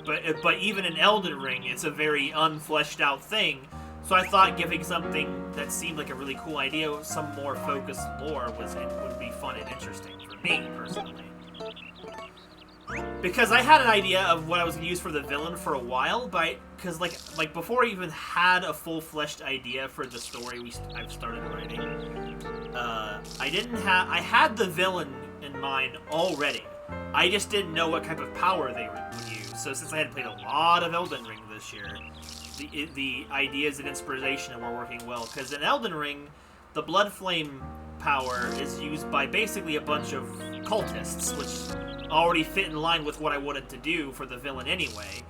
But even in Elden Ring, it's a very unfleshed out thing. So I thought giving something that seemed like a really cool idea, some more focused lore, would be fun and interesting for me, personally. Because I had an idea of what I was going to use for the villain for a while, because like before I even had a full-fleshed idea for the story I've started writing, I had the villain in mind already. I just didn't know what type of power they would use. So since I had played a lot of Elden Ring this year, the ideas and inspiration were working well. Because in Elden Ring, the Blood Flame power is used by basically a bunch of cultists, which already fit in line with what I wanted to do for the villain anyway.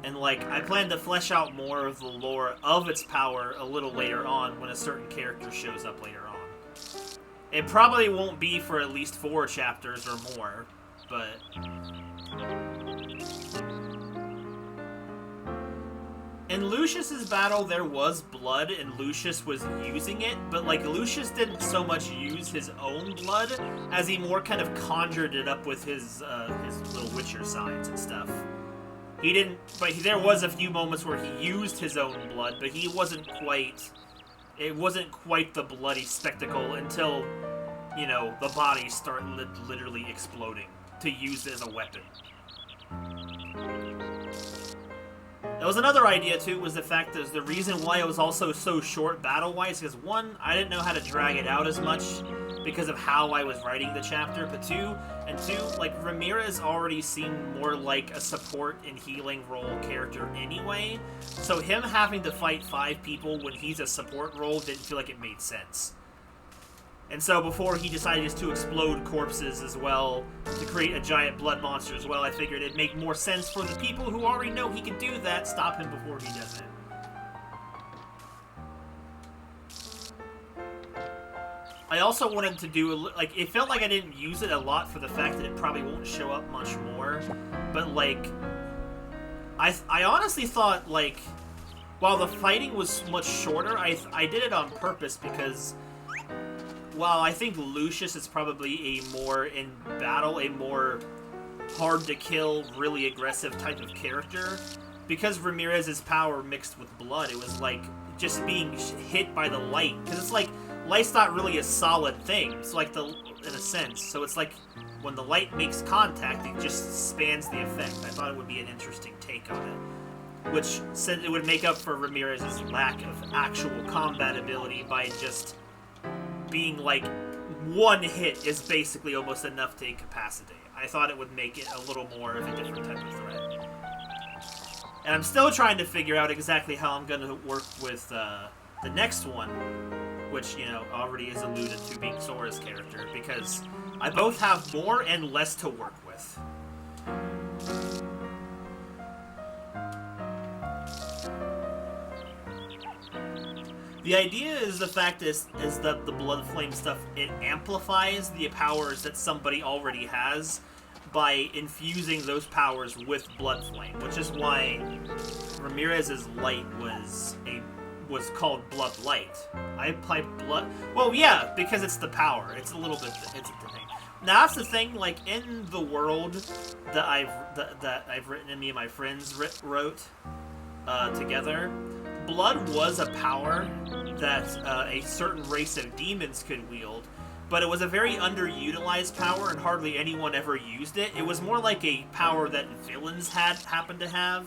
And like, I plan to flesh out more of the lore of its power a little later on when a certain character shows up later on. It probably won't be for at least 4 chapters or more, but... in Lucius's battle, there was blood, and Lucius was using it, but, like, Lucius didn't so much use his own blood, as he more kind of conjured it up with his little Witcher signs and stuff. He didn't, but there was a few moments where he used his own blood, but he wasn't quite, it wasn't quite the bloody spectacle until, you know, the bodies start literally exploding to use it as a weapon. There was another idea, too, was the fact that the reason why it was also so short battle-wise, because one, I didn't know how to drag it out as much because of how I was writing the chapter, but two, like, Ramirez already seemed more like a support and healing role character anyway, so him having to fight 5 people when he's a support role didn't feel like it made sense. And so before he decided just to explode corpses as well, to create a giant blood monster as well, I figured it'd make more sense for the people who already know he can do that, stop him before he does it. I also wanted to do, like, it felt like I didn't use it a lot for the fact that it probably won't show up much more, but, like, I honestly thought, like, while the fighting was much shorter, I did it on purpose because... while I think Lucius is probably a more, in battle, a more hard-to-kill, really aggressive type of character, because Ramirez's power mixed with blood, it was like just being hit by the light. Because it's like, light's not really a solid thing, it's like in a sense. So it's like, when the light makes contact, it just spans the effect. I thought it would be an interesting take on it. Which said it would make up for Ramirez's lack of actual combat ability by just... being like, one hit is basically almost enough to incapacitate. I thought it would make it a little more of a different type of threat. And I'm still trying to figure out exactly how I'm going to work with the next one, which, you know, already is alluded to being Sora's character, because I both have more and less to work with. The idea is the fact is that the Blood Flame stuff, it amplifies the powers that somebody already has by infusing those powers with Blood Flame, which is why Ramirez's light was called Blood Light. I applied blood... well, yeah, because it's the power. It's a little bit... it's the thing. Now, that's the thing, like, in the world that I've written and me and my friends wrote together... blood was a power that a certain race of demons could wield, but it was a very underutilized power and hardly anyone ever used it. It was more like a power that villains happened to have,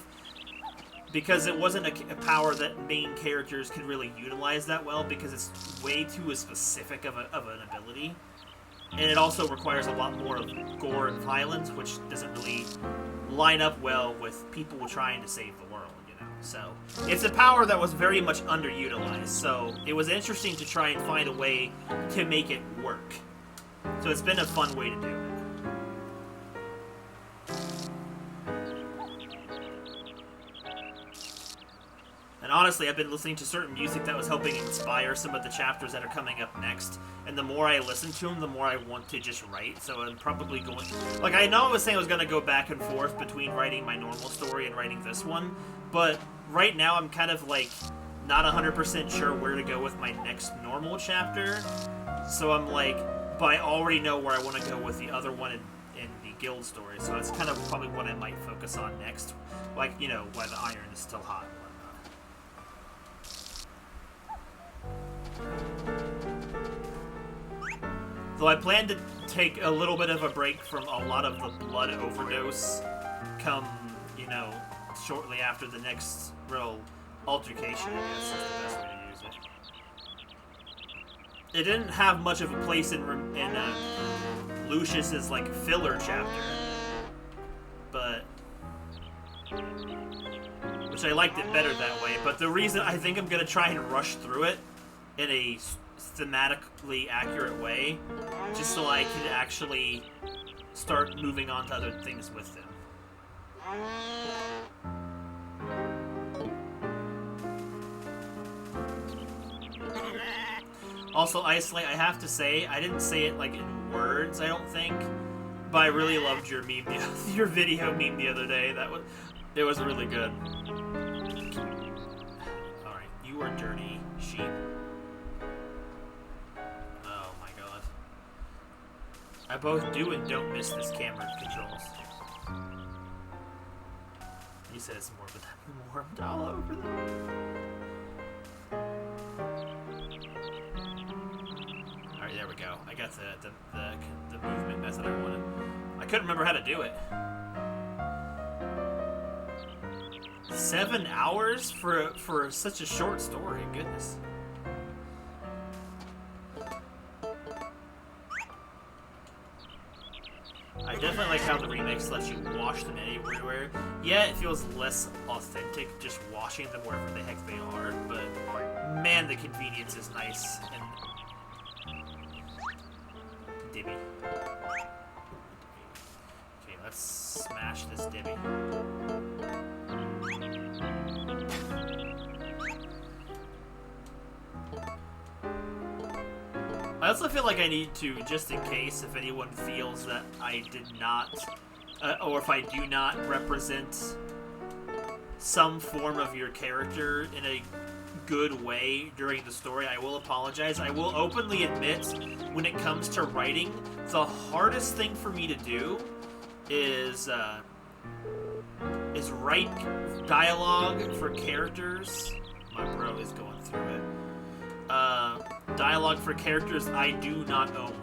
because it wasn't a power that main characters could really utilize that well, because it's way too specific of an ability. And it also requires a lot more of gore and violence, which doesn't really line up well with people trying to save the world. So, it's a power that was very much underutilized, so it was interesting to try and find a way to make it work. So it's been a fun way to do it. And honestly, I've been listening to certain music that was helping inspire some of the chapters that are coming up next, and the more I listen to them, the more I want to just write, so I'm probably going... like, I know I was saying I was going to go back and forth between writing my normal story and writing this one, but right now I'm kind of, like, not 100% sure where to go with my next normal chapter, so I'm like, but I already know where I want to go with the other one in the guild story, so that's kind of probably what I might focus on next, like, you know, why the iron is still hot. Though I plan to take a little bit of a break from a lot of the blood overdose come, you know, shortly after the next real altercation, I guess is the best way to use it. It didn't have much of a place in Lucius's, like, filler chapter, but... which I liked it better that way, but the reason I think I'm going to try and rush through it in a thematically accurate way, just so I can actually start moving on to other things with them. Also, Isolate, I have to say, I didn't say it, like, in words, I don't think, but I really loved your meme, your video meme the other day. It was really good. I both do and don't miss this camera controls. He says more, but I'm warmed all over them. Alright, there we go. I got the movement method I wanted. I couldn't remember how to do it. 7 hours for such a short story, goodness. I definitely like how the remakes lets you wash them everywhere. Yeah, it feels less authentic just washing them wherever the heck they are, but man, the convenience is nice. And Dibby. Okay, let's smash this Dibby. I also feel like I need to, just in case, if anyone feels that I did not, or if I do not represent some form of your character in a good way during the story, I will apologize. I will openly admit, when it comes to writing, the hardest thing for me to do is write dialogue for characters. My bro is going through it. Dialogue for characters I do not own.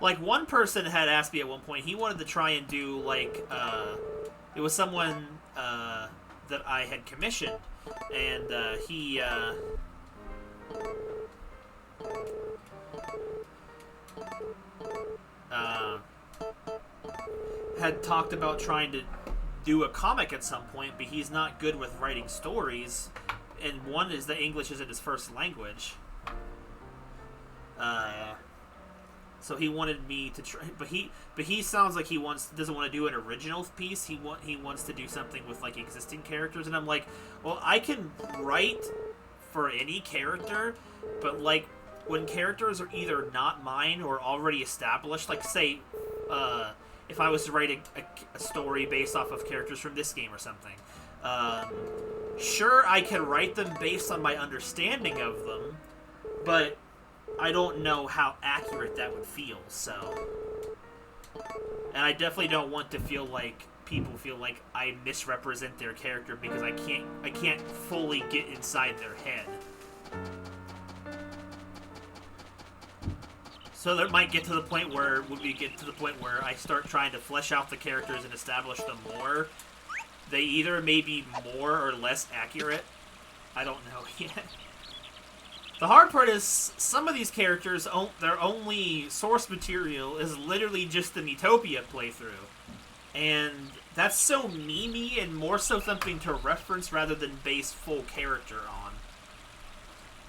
Like, one person had asked me at one point, he wanted to try and do, like, it was someone that I had commissioned, and he had talked about trying to do a comic at some point, but he's not good with writing stories, and one is that English isn't his first language. So he wanted me to try, but he sounds like he doesn't want to do an original piece. He wants to do something with like existing characters, and I'm like, well, I can write for any character, but like when characters are either not mine or already established, like say, if I was to write a story based off of characters from this game or something, sure, I can write them based on my understanding of them, but I don't know how accurate that would feel, so... And I definitely don't want to feel like people feel like I misrepresent their character because I can't fully get inside their head. So that might get to the point where, when we get to the point where I start trying to flesh out the characters and establish them more, they either may be more or less accurate. I don't know yet. The hard part is, some of these characters, their only source material is literally just the Miitopia playthrough. And that's so memey and more so something to reference rather than base full character on.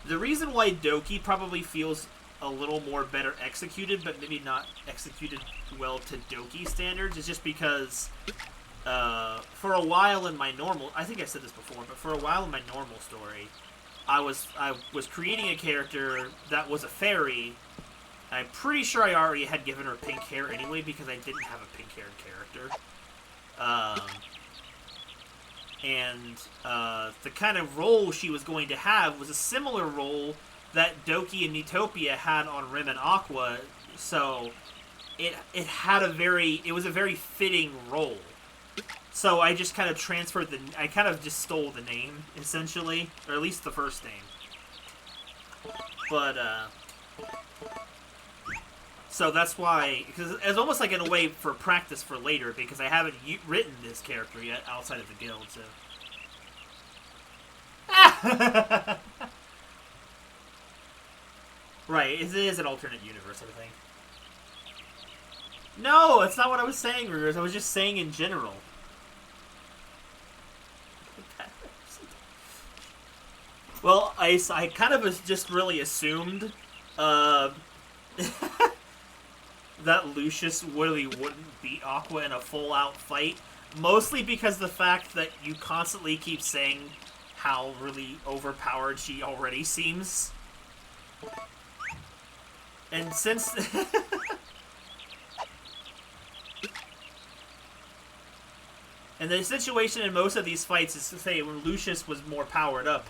The reason why Doki probably feels a little more better executed, but maybe not executed well to Doki standards, is just because for a while in my normal... I think I said this before, but for a while in my normal story, I was creating a character that was a fairy. I'm pretty sure I already had given her pink hair anyway because I didn't have a pink-haired character. The kind of role she was going to have was a similar role that Doki and Miitopia had on Rim and Aqua, so it was a very fitting role. So I just kind of I kind of just stole the name, essentially. Or at least the first name. But, so that's why, because it's almost like in a way for practice for later, because I haven't written this character yet outside of the guild, so. Right, it is an alternate universe, I think. No, that's not what I was saying, Rivers. I was just saying in general. Well, I kind of just really assumed that Lucius really wouldn't beat Aqua in a full-out fight, mostly because the fact that you constantly keep saying how really overpowered she already seems. And since... And the situation in most of these fights is to say when Lucius was more powered up,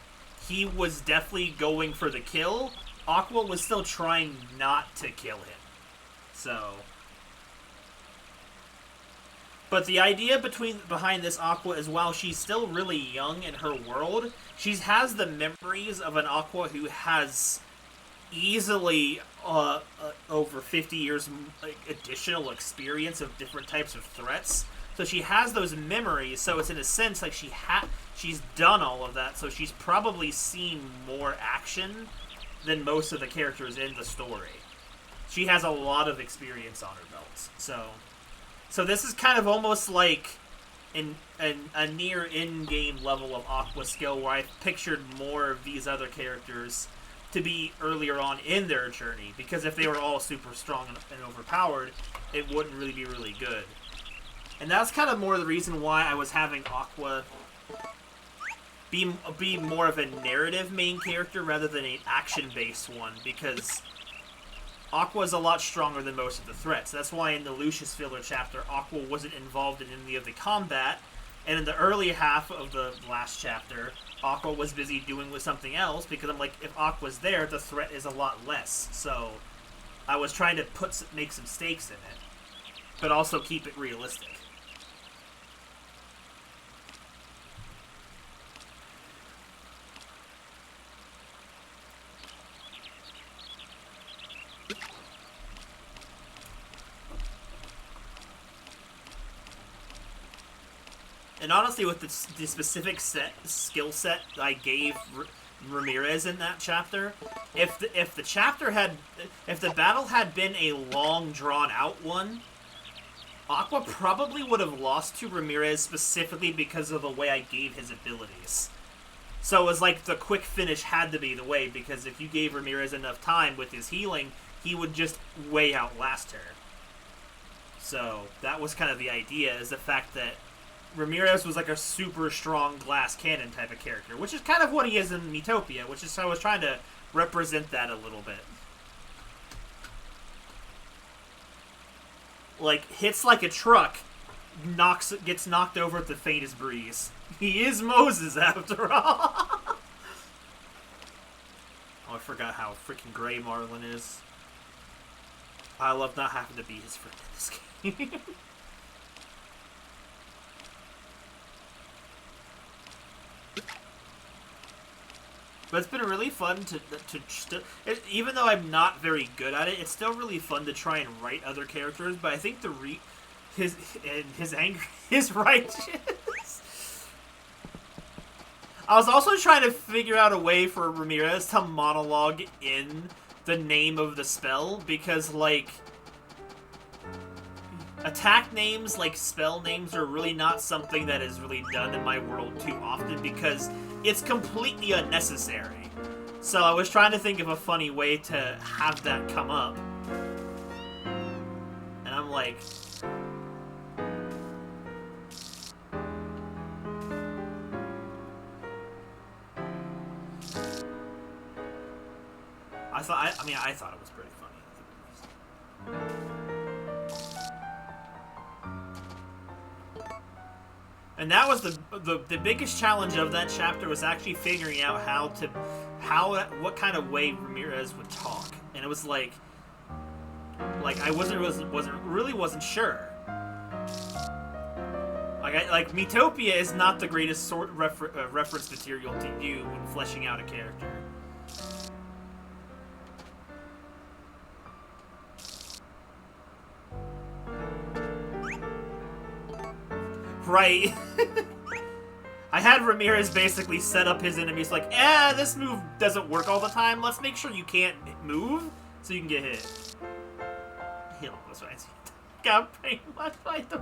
he was definitely going for the kill, Aqua was still trying not to kill him. So, but the idea behind this Aqua is while she's still really young in her world, she has the memories of an Aqua who has easily over 50 years additional experience of different types of threats. So she has those memories. So it's in a sense like she's done all of that. So she's probably seen more action than most of the characters in the story. She has a lot of experience on her belt. So this is kind of almost like a near in-game level of Aqua skill where I pictured more of these other characters to be earlier on in their journey, because if they were all super strong and overpowered, it wouldn't really be really good. And that's kind of more the reason why I was having Aqua be more of a narrative main character rather than an action-based one, because Aqua is a lot stronger than most of the threats. That's why in the Lucius filler chapter, Aqua wasn't involved in any of the combat, and in the early half of the last chapter, Aqua was busy doing with something else, because I'm like, if Aqua's there, the threat is a lot less. So I was trying to make some stakes in it, but also keep it realistic. And honestly, with the specific skill set I gave Ramirez in that chapter, if the battle had been a long drawn out one, Aqua probably would have lost to Ramirez specifically because of the way I gave his abilities. So it was like the quick finish had to be the way, because if you gave Ramirez enough time with his healing, he would just way outlast her. So that was kind of the idea, is the fact that Ramirez was like a super strong glass cannon type of character, which is kind of what he is in Miitopia, which is, I was trying to represent that a little bit. Like, hits like a truck, gets knocked over at the faintest breeze. He is Moses, after all. Oh, I forgot how freaking gray Marlin is. I love not having to be his friend in this game. But it's been really fun even though I'm not very good at it, it's still really fun to try and write other characters. But I think his anger is righteous. I was also trying to figure out a way for Ramirez to monologue in the name of the spell, because like attack names, like spell names, are really not something that is really done in my world too often, because it's completely unnecessary. So I was trying to think of a funny way to have that come up. And I'm like, I thought it was pretty funny. And that was the biggest challenge of that chapter, was actually figuring out what kind of way Ramirez would talk. And it was like I wasn't sure. Like Miitopia is not the greatest reference material to do when fleshing out a character. Right. I had Ramirez basically set up his enemies like, this move doesn't work all the time. Let's make sure you can't move so you can get hit. Heal. That's what I see. Got pretty much like the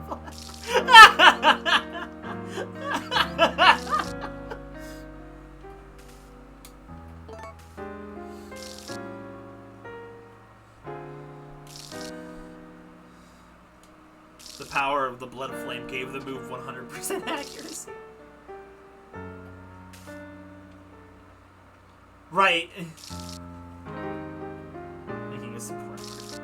The power of the Blood of Flame gave the move 100% accuracy. Right. Making a surprise.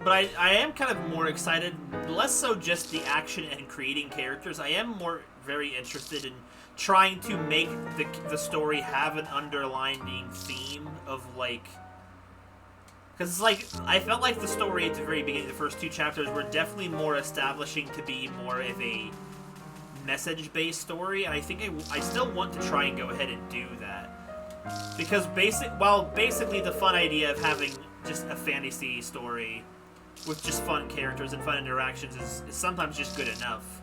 But I am kind of more excited, less so just the action and creating characters. I am very interested in trying to make the story have an underlining theme of, like... Because it's like, I felt like the story at the very beginning, the first 2 chapters, were definitely more establishing to be more of a message-based story, and I think I still want to try and go ahead and do that. Because basically the fun idea of having just a fantasy story with just fun characters and fun interactions is sometimes just good enough.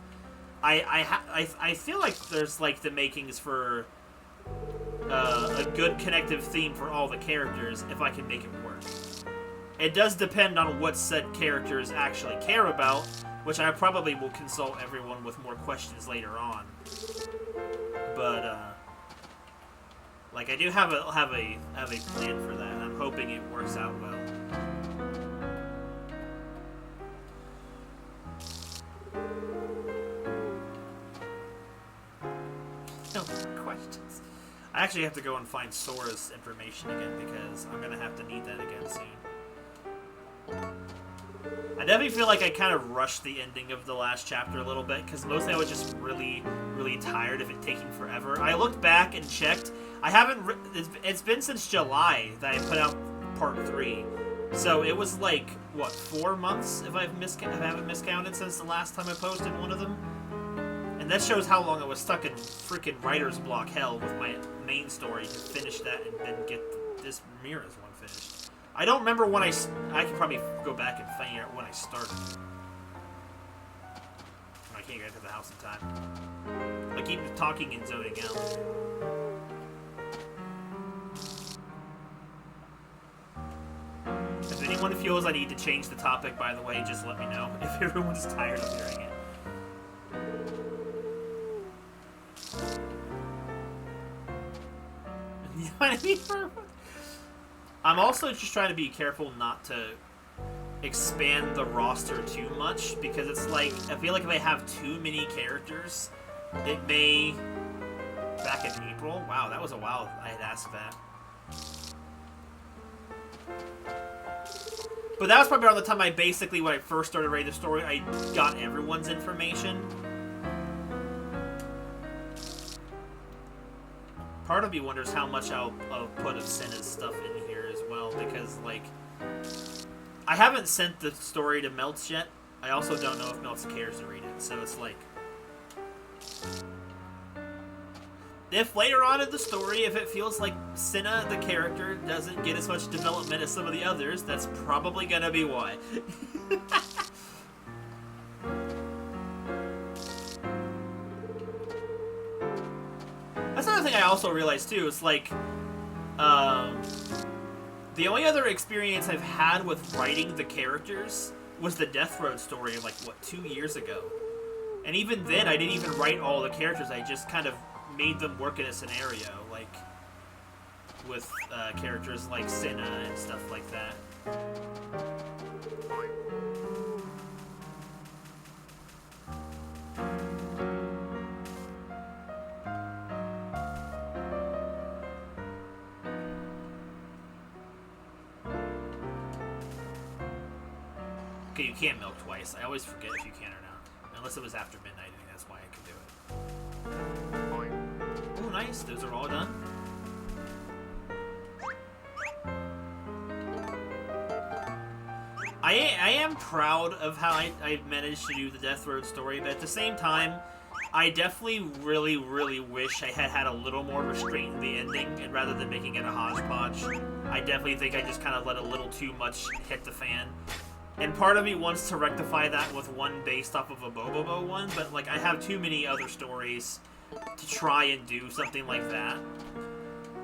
I feel like there's like the makings for a good connective theme for all the characters if I can make it work. It does depend on what said characters actually care about, which I probably will consult everyone with more questions later on. But like I do have a plan for that, and I'm hoping it works out well. No more questions. I actually have to go and find Sora's information again because I'm gonna have to need that again soon. I definitely feel like I kind of rushed the ending of the last chapter a little bit, because mostly I was just really, really tired of it taking forever. I looked back and checked. I haven't... It's been since July that I put out Part 3. So it was like, what, 4 months, if I haven't miscounted, since the last time I posted one of them? And that shows how long I was stuck in freaking writer's block hell with my main story to finish that and then get this Ramirez one finished. I don't remember when I could probably go back and find out when I started. I can't get to the house in time. I keep talking and zoning out. If anyone feels I need to change the topic, by the way, just let me know. If everyone's tired of hearing it. You know what I mean? I'm also just trying to be careful not to expand the roster too much, because it's like, I feel like if I have too many characters, it may... Back in April? Wow, that was a while I had asked that. But that was probably around the time when I first started writing the story, I got everyone's information. Part of me wonders how much I'll put of Senna's stuff in here as well, because, like, I haven't sent the story to Meltz yet. I also don't know if Meltz cares to read it, so it's like... If later on in the story, if it feels like Senna, the character, doesn't get as much development as some of the others, that's probably gonna be why. That's another thing I also realized, too. It's like, the only other experience I've had with writing the characters was the Death Road story of, like, what, 2 years ago? And even then, I didn't even write all the characters. I just kind of made them work in a scenario, like, with characters like Senna and stuff like that. Okay, you can't milk twice. I always forget if you can or not. Unless it was after midnight, I think that's why I could do it. Oh, nice. Those are all done. I am proud of how I managed to do the Death Road story, but at the same time, I definitely really, really wish I had had a little more restraint in the ending, and rather than making it a hodgepodge. I definitely think I just kind of let a little too much hit the fan. And part of me wants to rectify that with one based off of a Bobobo one, but, like, I have too many other stories to try and do something like that.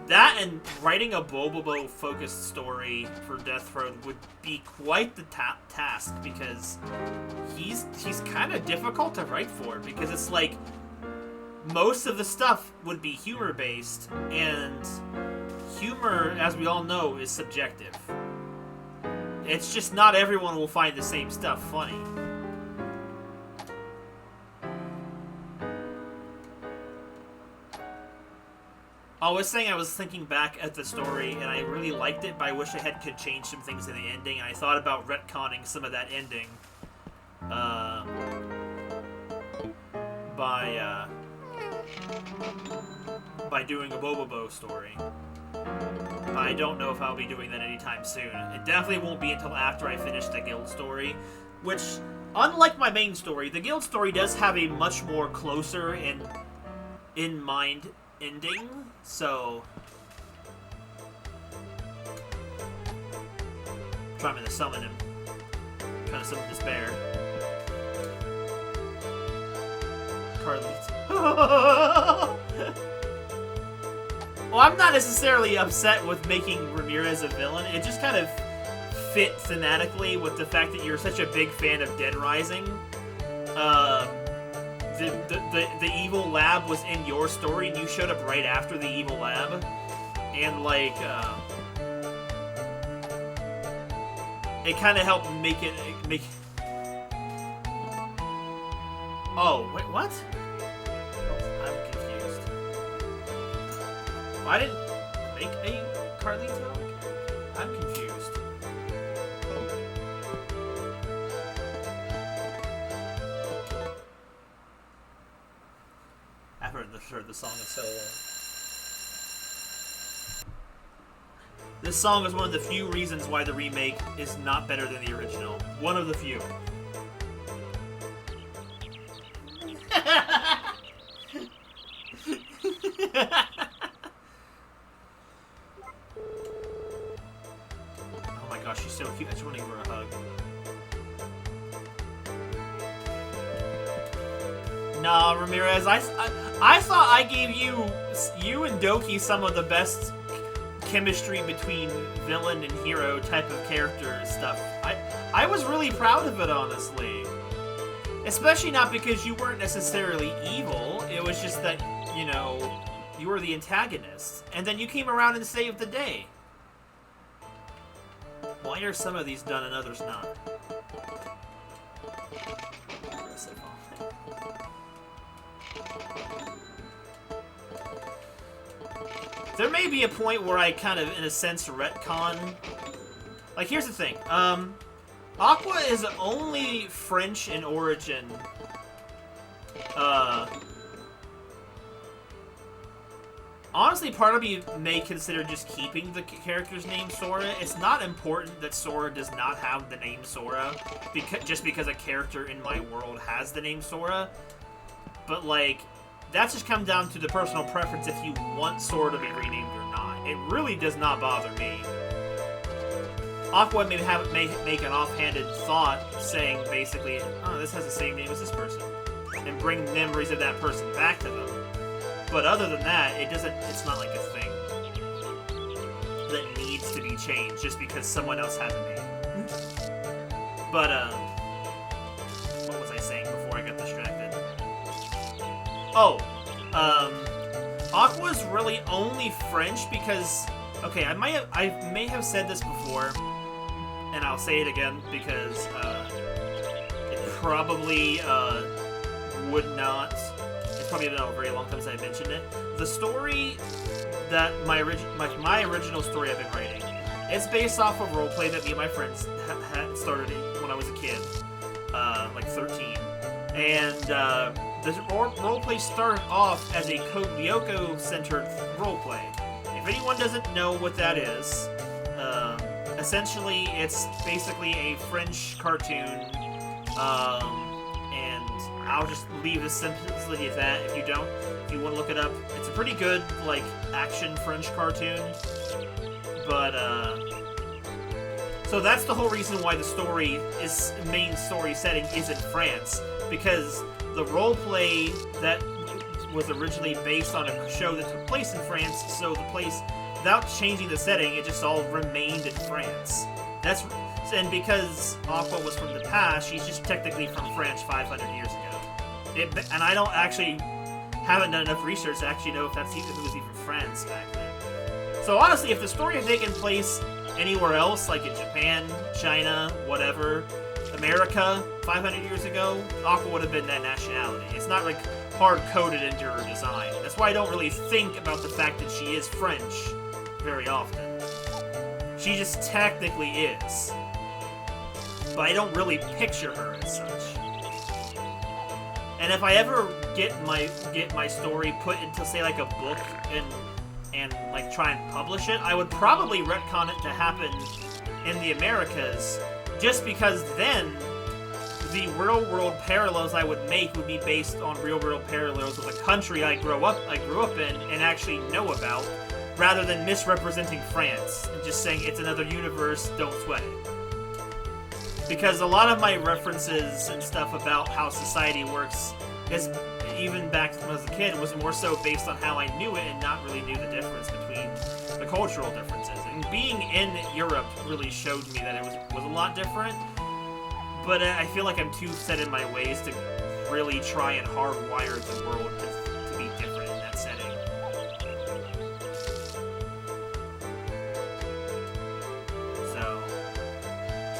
That and writing a Bobobo-focused story for Death Road would be quite the task, because he's kind of difficult to write for, because it's like, most of the stuff would be humor-based, and humor, as we all know, is subjective. It's just not everyone will find the same stuff funny. I was saying I was thinking back at the story, and I really liked it, but I wish I could change some things in the ending, and I thought about retconning some of that ending. By doing a Bobobo story. I don't know if I'll be doing that anytime soon. It definitely won't be until after I finish the guild story, which, unlike my main story, the guild story does have a much more closer and in-mind ending, so... I'm trying to summon him. I'm trying to summon Despair. Carlito. Well, I'm not necessarily upset with making Ramirez a villain. It just kind of fit thematically with the fact that you're such a big fan of Dead Rising. The evil lab was in your story, and you showed up right after the evil lab. And, like, it kind of helped make it... Oh, wait, what? I'm confused. I didn't make a Carlito? I'm confused. I've heard the song is so long. This song is one of the few reasons why the remake is not better than the original. One of the few. Oh my gosh, she's so cute. I just want to give her a hug. Nah, Ramirez, I thought I gave you and Doki some of the best chemistry between villain and hero type of character stuff. I was really proud of it, honestly. Especially not because you weren't necessarily evil, it was just that, you know, you were the antagonist. And then you came around and saved the day. Why are some of these done and others not? There may be a point where I kind of, in a sense, retcon. Like, here's the thing. Aqua is only French in origin. Honestly, part of me may consider just keeping the character's name Sora. It's not important that Sora does not have the name Sora, just because a character in my world has the name Sora. But, like, that's just come down to the personal preference if you want Sora to be renamed or not. It really does not bother me. Aqua may make an offhanded thought saying, basically, oh, this has the same name as this person, and bring memories of that person back to them. But other than that, it's not like a thing that needs to be changed just because someone else has a name. But, what was I saying before I got distracted? Oh, Aqua's really only French because, okay, I may have said this before, and I'll say it again because it probably would not. It's probably been a very long time since I mentioned it. The story that my original story I've been writing, it's based off of roleplay that me and my friends had started when I was a kid, like 13, and the roleplay started off as a Code Lyoko-centered roleplay. If anyone doesn't know what that is, essentially it's basically a French cartoon, and I'll just leave the simplicity of that. If you want to look it up, it's a pretty good, like, action French cartoon. But, so that's the whole reason why the main story setting is in France, because the roleplay that was originally based on a show that took place in France, so the place, without changing the setting, it just all remained in France. And because Aqua was from the past, she's just technically from France 500 years ago. And I haven't done enough research to actually know if it was even France back then. So honestly, if the story had taken place anywhere else, like in Japan, China, whatever, America, 500 years ago, Aqua would have been that nationality. It's not like hard-coded into her design. That's why I don't really think about the fact that she is French very often. She just technically is. But I don't really picture her as such. And if I ever get my story put into, say, like a book and like try and publish it, I would probably retcon it to happen in the Americas, just because then the real-world parallels I would make would be based on real-world parallels of the country I grew up in and actually know about, rather than misrepresenting France and just saying it's another universe, don't sweat it. Because a lot of my references and stuff about how society works, is even back when I was a kid, was more so based on how I knew it and not really knew the difference between the cultural differences. And being in Europe really showed me that it was a lot different. But I feel like I'm too set in my ways to really try and hardwire the world to be different in that setting. So,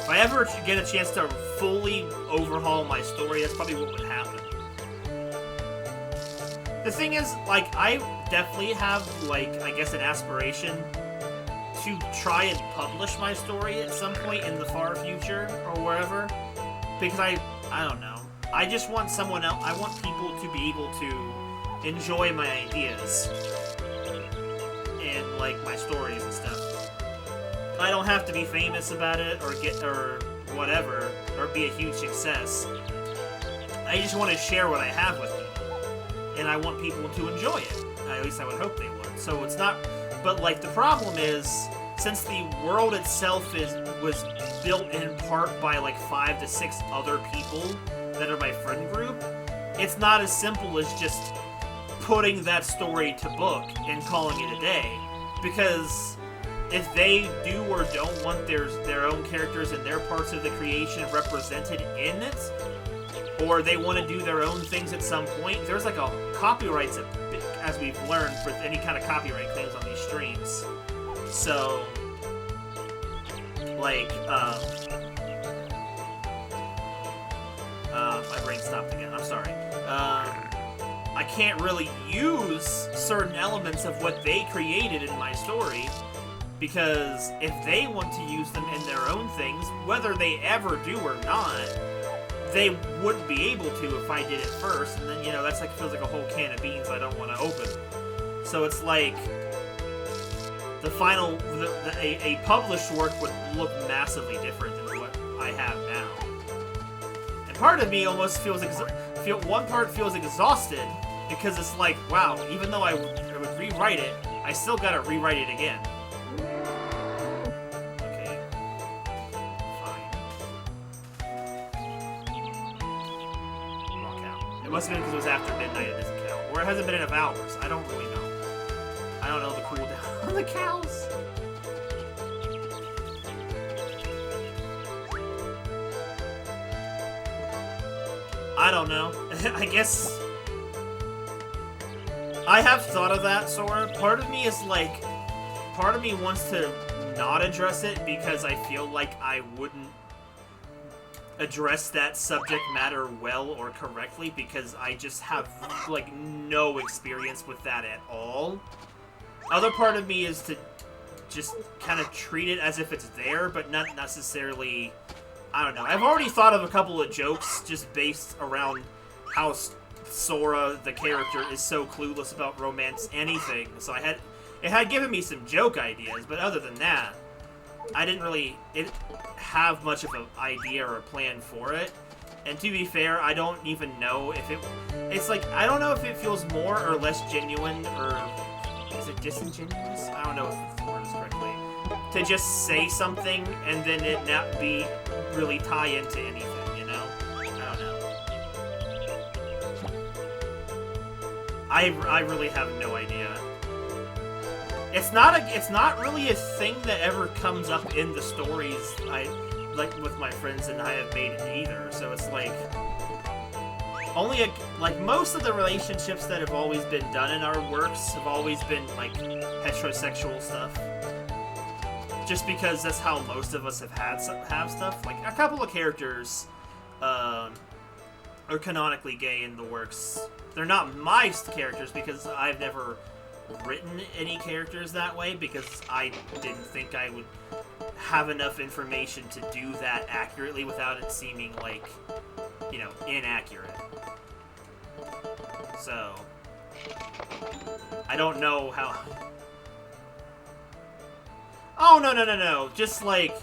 if I ever get a chance to fully overhaul my story, that's probably what would happen. The thing is, like, I definitely have, like, I guess an aspiration to try and publish my story at some point in the far future, or wherever. Because I don't know. I just want someone else, I want people to be able to enjoy my ideas and, like, my stories and stuff. I don't have to be famous about it or whatever, or be a huge success. I just want to share what I have with people. And I want people to enjoy it. At least I would hope they would. So it's not, but, like, the problem is, since the world itself was built in part by like 5 to 6 other people that are my friend group, it's not as simple as just putting that story to book and calling it a day. Because if they do or don't want their own characters and their parts of the creation represented in it, or they want to do their own things at some point, there's like a copyrights, as we've learned, for any kind of copyright claims on these streams. So, like, my brain stopped again, I'm sorry. I can't really use certain elements of what they created in my story, because if they want to use them in their own things, whether they ever do or not, they wouldn't be able to if I did it first, and then, you know, that's like, feels like a whole can of beans I don't want to open. So it's like, the final, a published work would look massively different than what I have now. And part of me almost one part feels exhausted, because it's like, wow, even though I would rewrite it, I still gotta rewrite it again. Okay. Fine. Wrong count. It must have been because it was after midnight, it doesn't count. Or it hasn't been enough hours. I don't really know. I don't know the cooldown on the cows. I don't know. I guess I have thought of that, Sora. Part of me is like, part of me wants to not address it because I feel like I wouldn't address that subject matter well or correctly, because I just have, like, no experience with that at all. Other part of me is to just kind of treat it as if it's there, but not necessarily, I don't know. I've already thought of a couple of jokes just based around how Sora, the character, is so clueless about romance anything. So it had given me some joke ideas, but other than that, I didn't really have much of an idea or a plan for it. And to be fair, I don't even know if it's like, I don't know if it feels more or less genuine, or is it disingenuous? I don't know if the word is correctly. To just say something and then it not be really tie into anything, you know? I don't know. I really have no idea. It's not really a thing that ever comes up in the stories like with my friends and I have made either. So it's like, like most of the relationships that have always been done in our works have always been like heterosexual stuff. Just because that's how most of us have stuff. Like a couple of characters or canonically gay in the works. They're not my characters because I've never written any characters that way because I didn't think I would have enough information to do that accurately without it seeming like, you know, inaccurate. So, I don't know how... Oh, no. Just like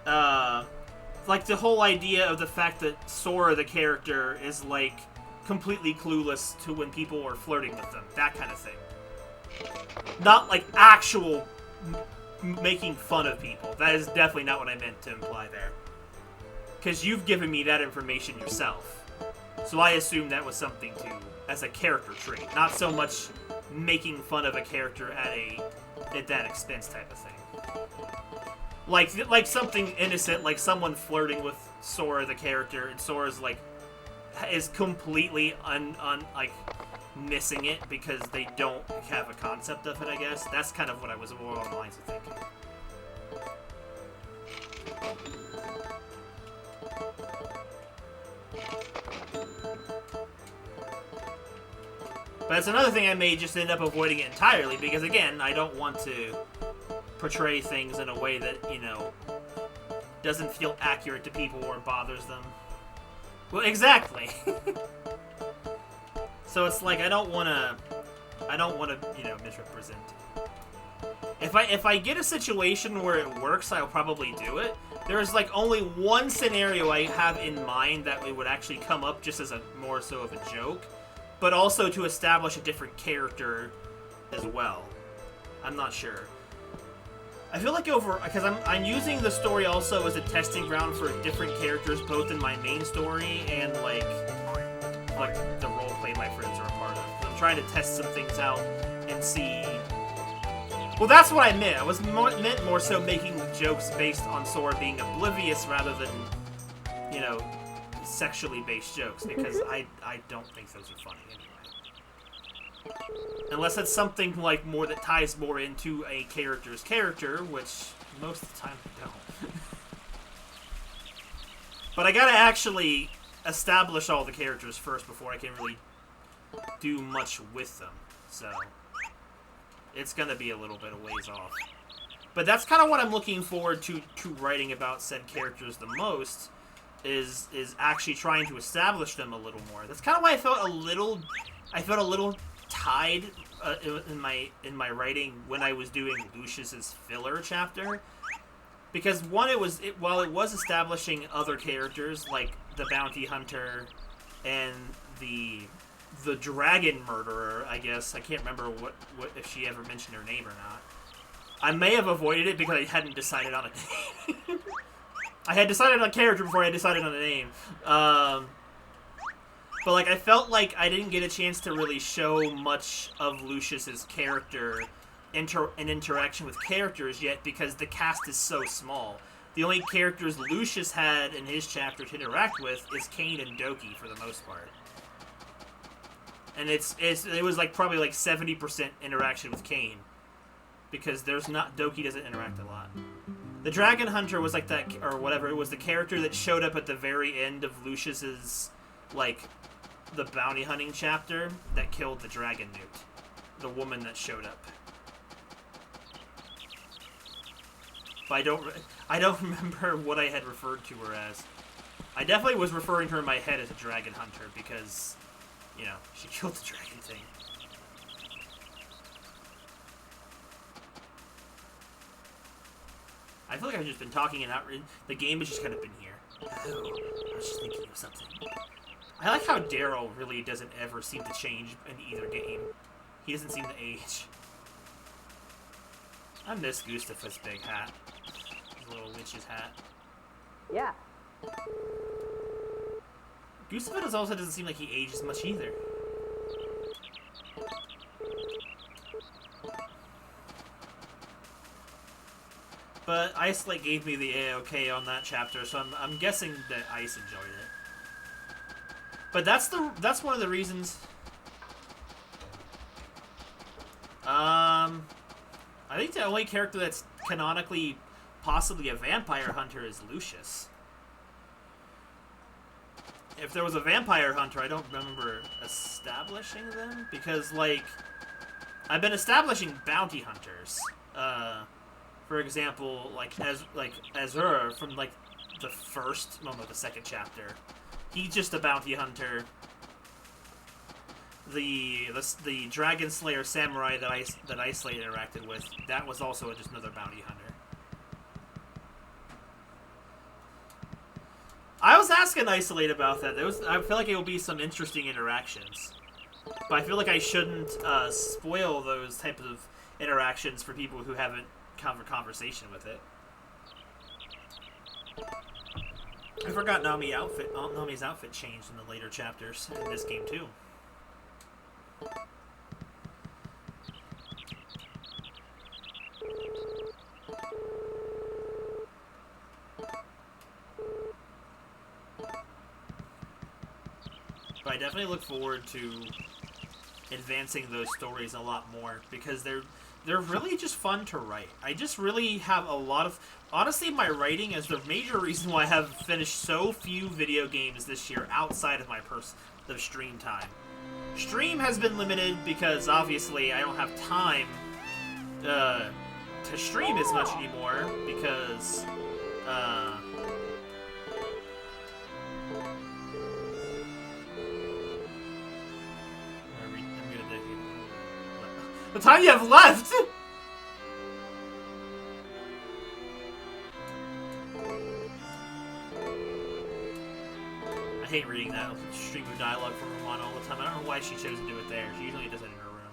the whole idea of the fact that Sora, the character, is, like, completely clueless to when people are flirting with them. That kind of thing. Not, like, actual making fun of people. That is definitely not what I meant to imply there. Because you've given me that information yourself. So I assume that was something to, as a character trait. Not so much making fun of a character at that expense type of thing. Like something innocent, like someone flirting with Sora the character, and Sora's like is completely like missing it because they don't have a concept of it. I guess that's kind of what I was more on the lines of thinking. But it's another thing I may just end up avoiding it entirely because again, I don't want to portray things in a way that, you know, doesn't feel accurate to people or bothers them. Well, exactly. So it's like I don't want to, you know, misrepresent. If I get a situation where it works, I'll probably do it. There's like only one scenario I have in mind that it would actually come up just as a more so of a joke, but also to establish a different character as well. I'm not sure. I feel like because I'm using the story also as a testing ground for different characters, both in my main story and like the roleplay my friends are a part of. I'm trying to test some things out and see. Well, that's what I meant. I was meant more so making jokes based on Sora being oblivious rather than, you know, sexually based jokes because I don't think those are funny anyway. Unless it's something like more that ties more into a character's character, which most of the time I don't. But I gotta actually establish all the characters first before I can really do much with them. So it's gonna be a little bit of ways off. But that's kind of what I'm looking forward to writing about said characters the most, is actually trying to establish them a little more. That's kind of why I felt a little tied in my writing when I was doing Lucius's filler chapter, because one, while it was establishing other characters like the bounty hunter and the dragon murderer, I guess I can't remember what if she ever mentioned her name or not. I may have avoided it because I hadn't decided on a name. I had decided on a character before I had decided on a name. But, like, I felt like I didn't get a chance to really show much of Lucius's character and interaction with characters yet because the cast is so small. The only characters Lucius had in his chapter to interact with is Kane and Doki for the most part. And it was, like, probably, like, 70% interaction with Kane. Because Doki doesn't interact a lot. The Dragon Hunter was, like, that, or whatever, it was the character that showed up at the very end of Lucius's, like, the bounty hunting chapter that killed the dragon newt. The woman that showed up. But I don't remember what I had referred to her as. I definitely was referring to her in my head as a dragon hunter because, you know, she killed the dragon thing. I feel like I've just been talking and the game has just kind of been here. Oh, I was just thinking of something. I like how Daryl really doesn't ever seem to change in either game. He doesn't seem to age. I miss Gustafa's big hat. His little witch's hat. Yeah. Gustafa also doesn't seem like he ages much either. But Ice like gave me the A-OK on that chapter, so I'm guessing that Ice enjoyed it. But that's one of the reasons. I think the only character that's canonically possibly a vampire hunter is Lucius. if there was a vampire hunter, I don't remember establishing them because, like, I've been establishing bounty hunters. For example, Azura from like the second chapter. He's just a bounty hunter. The Dragon Slayer samurai that Ice Slate interacted with, that was also just another bounty hunter. I was asking Isolate about that. I feel like it will be some interesting interactions. But I feel like I shouldn't spoil those types of interactions for people who haven't come for conversation with it. I forgot Nami's outfit changed in the later chapters in this game too. But I definitely look forward to advancing those stories a lot more because they're really just fun to write. I just really have a lot of... Honestly, my writing is the major reason why I have finished so few video games this year outside of my the stream time. Stream has been limited because obviously I don't have time to stream as much anymore because the time you have left! I hate reading that stream of dialogue from Ramona all the time. I don't know why she chose to do it there. She usually does it in her room.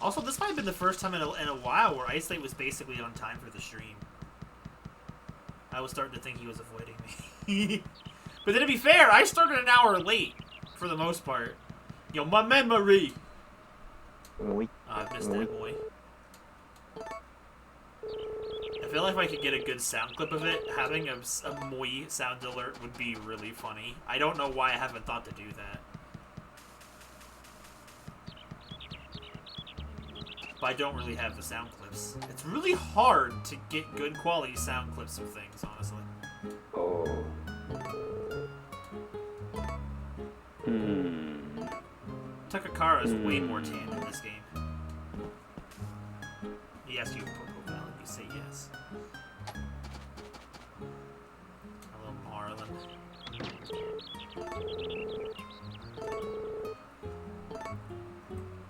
Also, this might have been the first time in a while where Ice Late was basically on time for the stream. I was starting to think he was avoiding me. But then to be fair, I started an hour late, for the most part. Yo, my memory! Oui. I missed that, boy. I feel like if I could get a good sound clip of it, having a Moi sound alert would be really funny. I don't know why I haven't thought to do that. But I don't really have the sound clips. It's really hard to get good quality sound clips of things, honestly. Oh. Takakara is way more tan in this game. He asks you Poco Valley, you say yes. Hello, Marlon.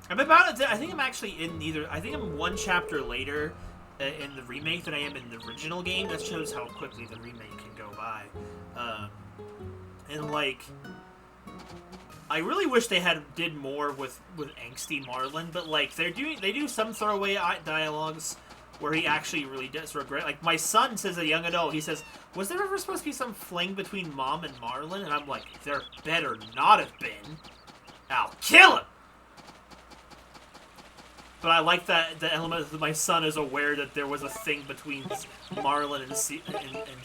I'm about it. I think I'm actually in either. I think I'm one chapter later in the remake than I am in the original game. That shows how quickly the remake can go by. And like, I really wish they did more with angsty Marlon, but like they do some throwaway dialogues where he actually really does regret. Like my son says, a young adult, he says, "Was there ever supposed to be some fling between Mom and Marlon?" And I'm like, there better not have been. I'll kill him. But I like that the element that my son is aware that there was a thing between Marlon and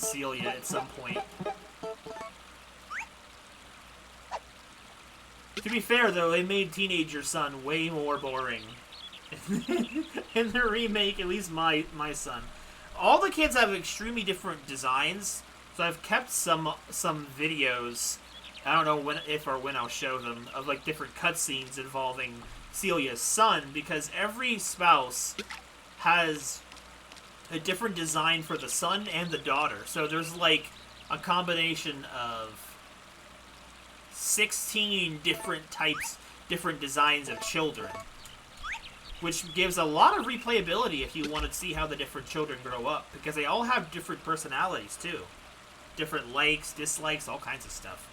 Celia at some point. To be fair, though, they made teenager son way more boring. In the remake, at least my son. All the kids have extremely different designs, so I've kept some videos, I don't know if or when I'll show them, of like different cutscenes involving Celia's son, because every spouse has a different design for the son and the daughter. So there's like a combination of 16 different designs of children, which gives a lot of replayability if you want to see how the different children grow up, because they all have different personalities too. Different likes, dislikes, all kinds of stuff.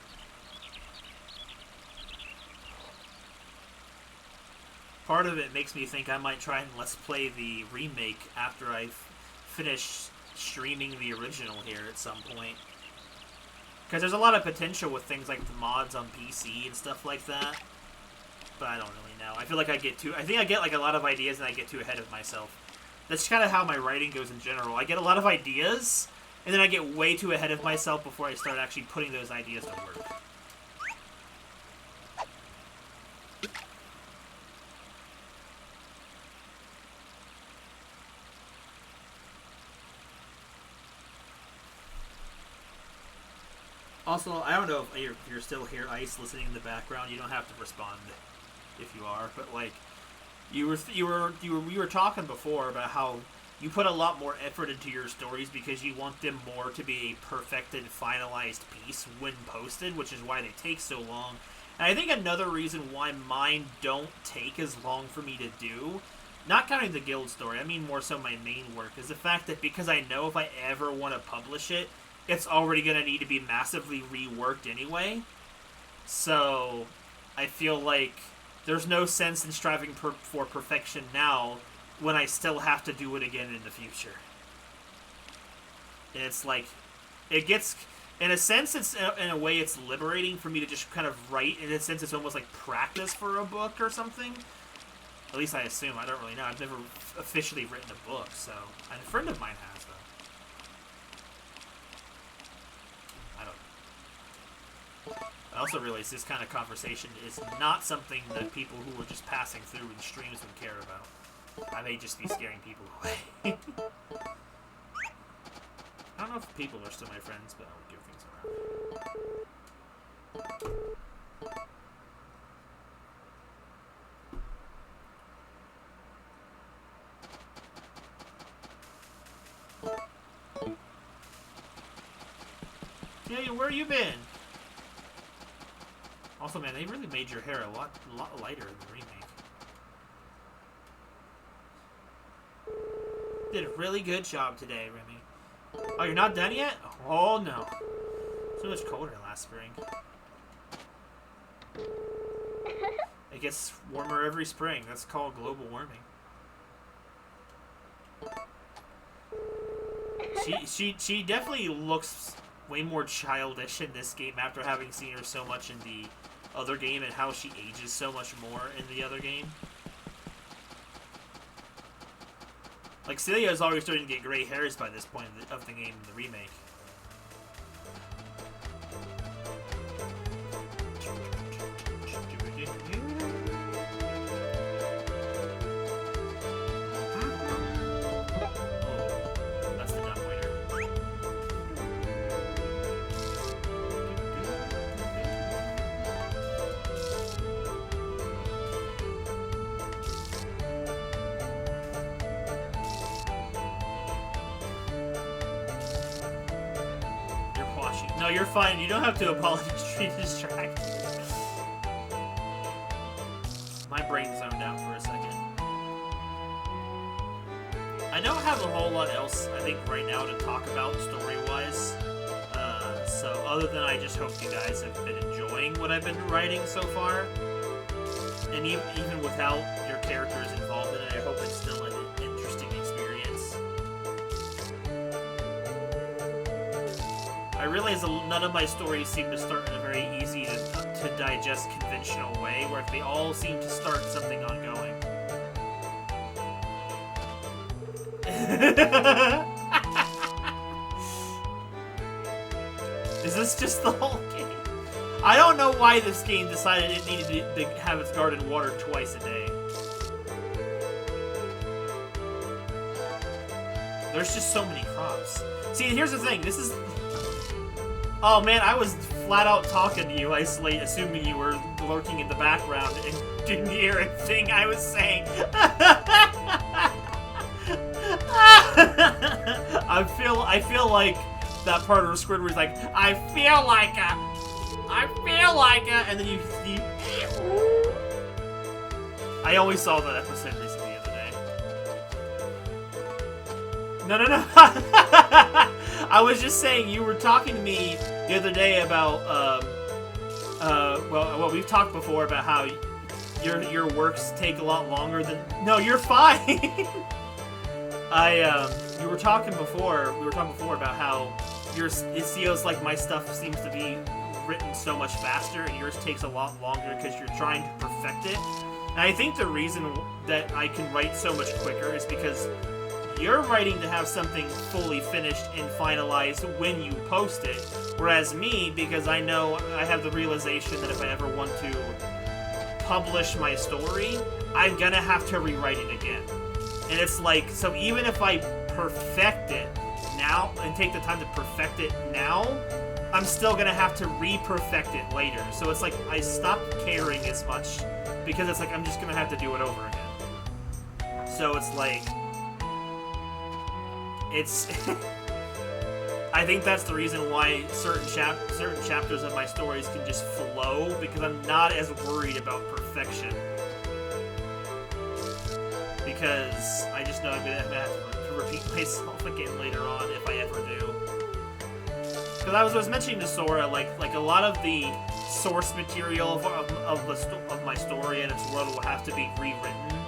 Part of it makes me think I might try and let's play the remake after I finish streaming the original here at some point. Because there's a lot of potential with things like the mods on PC and stuff like that. But I don't really know. I feel like I think I get like a lot of ideas and I get too ahead of myself. That's kind of how my writing goes in general. I get a lot of ideas, and then I get way too ahead of myself before I start actually putting those ideas to work. Also, I don't know if you're still here, Ice, listening in the background. You don't have to respond if you are, but like you were talking before about how you put a lot more effort into your stories because you want them more to be a perfected, finalized piece when posted, which is why they take so long. And I think another reason why mine don't take as long for me to do, not counting the guild story, I mean more so my main work, is the fact that because I know if I ever want to publish it, it's already going to need to be massively reworked anyway. So I feel like there's no sense in striving for perfection now when I still have to do it again in the future. And it's like, it gets, in a sense, it's in a way it's liberating for me to just kind of write. In a sense, it's almost like practice for a book or something. At least I assume. I don't really know. I've never officially written a book, so a friend of mine has, though. I also realize this kind of conversation is not something that people who are just passing through in streams would care about. I may just be scaring people away. I don't know if people are still my friends, but I'll give things around. Yeah, where you been? Also, man, they really made your hair a lot lighter in the remake. Did a really good job today, Remy. Oh, you're not done yet? Oh, no. So much colder than last spring. It gets warmer every spring. That's called global warming. She definitely looks way more childish in this game after having seen her so much in the other game and how she ages so much more in the other game. Like, Celia is already starting to get gray hairs by this point of the game in the remake. Oh, that's the dumbwaiter. No, you're fine. You don't have to apologize for distract. My brain zoned out for a second. I don't have a whole lot else, I think, right now to talk about story-wise. So other than I just hope you guys have been enjoying what I've been writing so far. And even without your characters involved in it, I hope it's still an interesting experience. I realize none of my stories seem to start in a very easy to digest conventional way, where they all seem to start something ongoing. Is this just the whole game? I don't know why this game decided it needed to have its garden watered twice a day. There's just so many crops. See, here's the thing. This is... Oh man, I was flat out talking to you, Isolate, assuming you were lurking in the background and didn't hear a thing I was saying. I feel like that part of Squidward's like, I feel like and then you I always saw that episode recently the other day. No. I was just saying, you were talking to me the other day about, well, we've talked before about how your works take a lot longer than... No, you're fine! We were talking before about how it feels like my stuff seems to be written so much faster and yours takes a lot longer because you're trying to perfect it. And I think the reason that I can write so much quicker is because you're writing to have something fully finished and finalized when you post it, whereas me, because I know I have the realization that if I ever want to publish my story, I'm gonna have to rewrite it again. And it's like, so even if I perfect it now and take the time to perfect it now, I'm still gonna have to re-perfect it later. So it's like I stopped caring as much because it's like I'm just gonna have to do it over again. So it's like it's. I think that's the reason why certain chapters of my stories can just flow, because I'm not as worried about perfection. Because I just know I'm gonna have to repeat myself again later on if I ever do. Because I was mentioning to Sora, like a lot of the source material of my story and its world will have to be rewritten,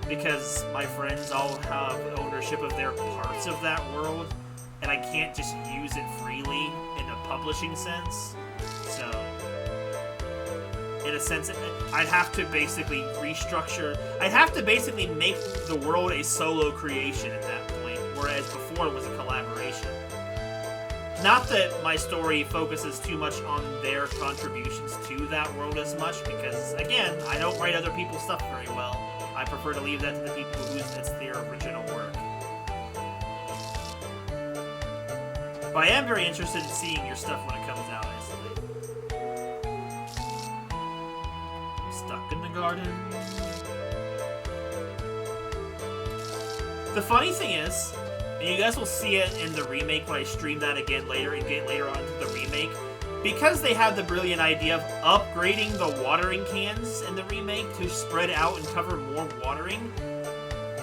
because my friends all have ownership of their parts of that world, and I can't just use it freely in a publishing sense. So, in a sense, I'd have to basically restructure. I'd have to basically make the world a solo creation at that point, whereas before it was a collaboration. Not that my story focuses too much on their contributions to that world as much, because, again, I don't write other people's stuff very well. I prefer to leave that to the people whose it's their original work. But I am very interested in seeing your stuff when it comes out, I'm stuck in the garden. The funny thing is, and you guys will see it in the remake when I stream that again later and get later on to the remake, because they have the brilliant idea of upgrading the watering cans in the remake to spread out and cover more watering.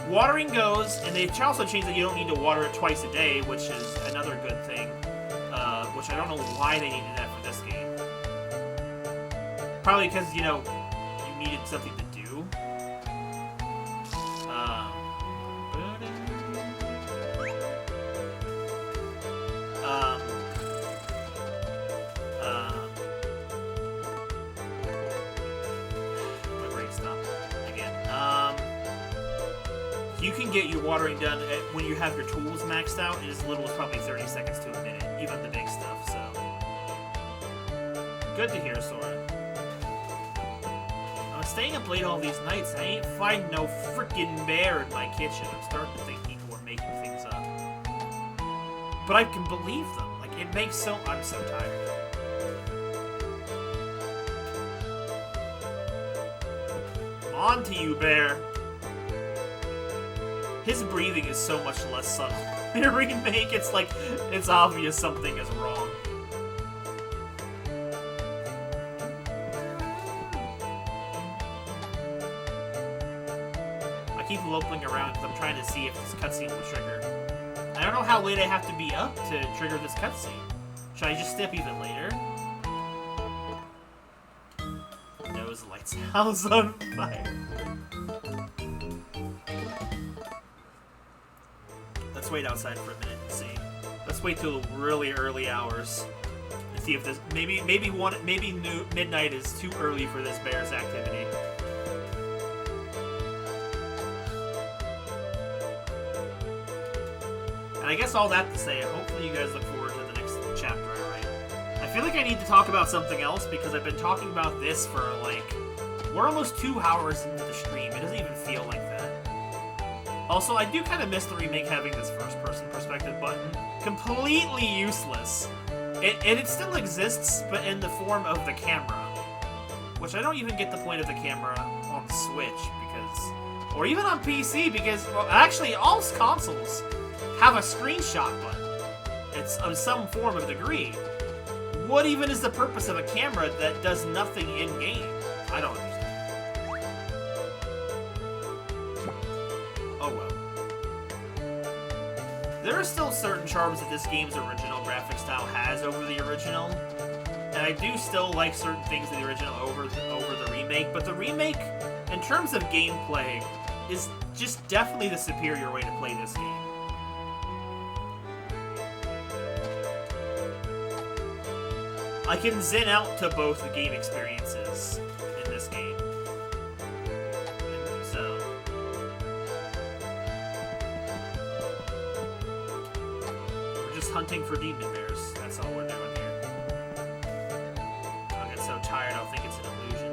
Watering goes, and they also changed that you don't need to water it twice a day, which is another good thing. Which I don't know why they needed that for this game. Probably because, you needed something to do. My brain stopped again. You can get your watering done when you have your tools maxed out in as little as probably 30 seconds to a minute, even the big stuff, so. Good to hear, Sora. I'm staying up late all these nights, and I ain't finding no frickin' bear in my kitchen. I'm starting to think people are making things up. But I can believe them. Like, it makes so... I'm so tired. On to you, bear. His breathing is so much less subtle. In a remake, it's like, it's obvious something is wrong. I keep loping around because I'm trying to see if this cutscene will trigger. I don't know how late I have to be up to trigger this cutscene. Should I just step even later? Nose lights house on fire. Let's wait outside for a minute and see. Let's wait till really early hours and see if this maybe midnight is too early for this bear's activity. And I guess all that to say, hopefully you guys look forward to the next chapter I write. I feel like I need to talk about something else because I've been talking about this for we're almost 2 hours into the stream. It doesn't even feel like that. Also, I do kind of miss the remake having this first-person perspective button. Completely useless. It still exists, but in the form of the camera. Which I don't even get the point of the camera on Switch, because... Or even on PC, because... Well, actually, all consoles have a screenshot button. It's of some form of degree. What even is the purpose of a camera that does nothing in-game? I don't understand. Oh well. There are still certain charms that this game's original graphic style has over the original, and I do still like certain things in the original over the remake, but the remake, in terms of gameplay, is just definitely the superior way to play this game. I can zen out to both the game experiences in this game. So... hunting for demon bears. That's all we're doing here. I'll get so tired I'll think it's an illusion.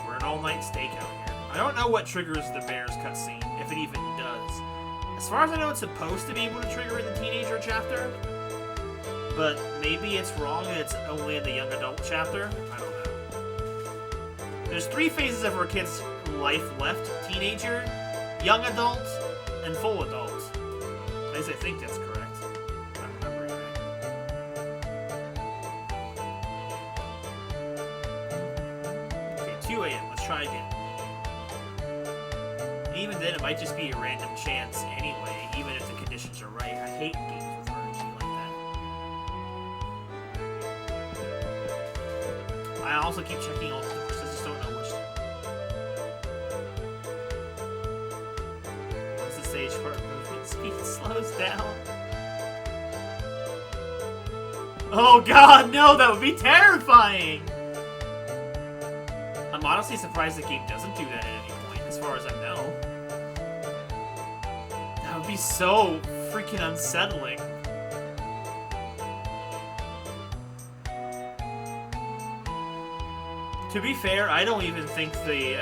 We're an all-night stakeout here. I don't know what triggers the bears cutscene, if it even does. As far as I know, it's supposed to be able to trigger in the teenager chapter, but maybe it's wrong and it's only in the young adult chapter. I don't know. There's 3 phases of our kid's life left: teenager, young adult, and full adult. At least I think that's correct. If I'm remembering right. Okay, 2 a.m. Let's try again. Even then, it might just be a random chance anyway, even if the conditions are right. I hate games with RNG like that. I also keep checking all the doors, I just don't know which. Once the stage for movement speed slows down. Oh god, no, that would be terrifying! I'm honestly surprised the game doesn't do that at any point, as far as I know. That would be so freaking unsettling. To be fair, I don't even think the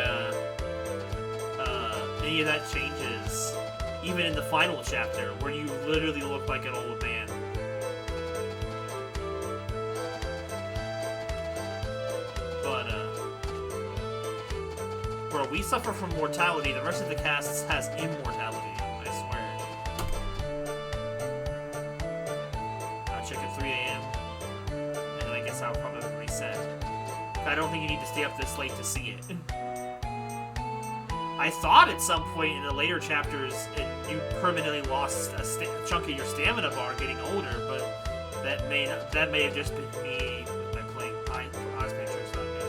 any of that changes, even in the final chapter, where you literally look like an old man. But bro, we suffer from mortality. The rest of the cast has immortality. I swear. I'll check at 3 a.m. and then I guess I'll probably reset. I don't think you need to stay up this late to see it. I thought at some point in the later chapters you permanently lost a chunk of your stamina bar getting older, but that may have just been me with my playing. I was playing tricks on me.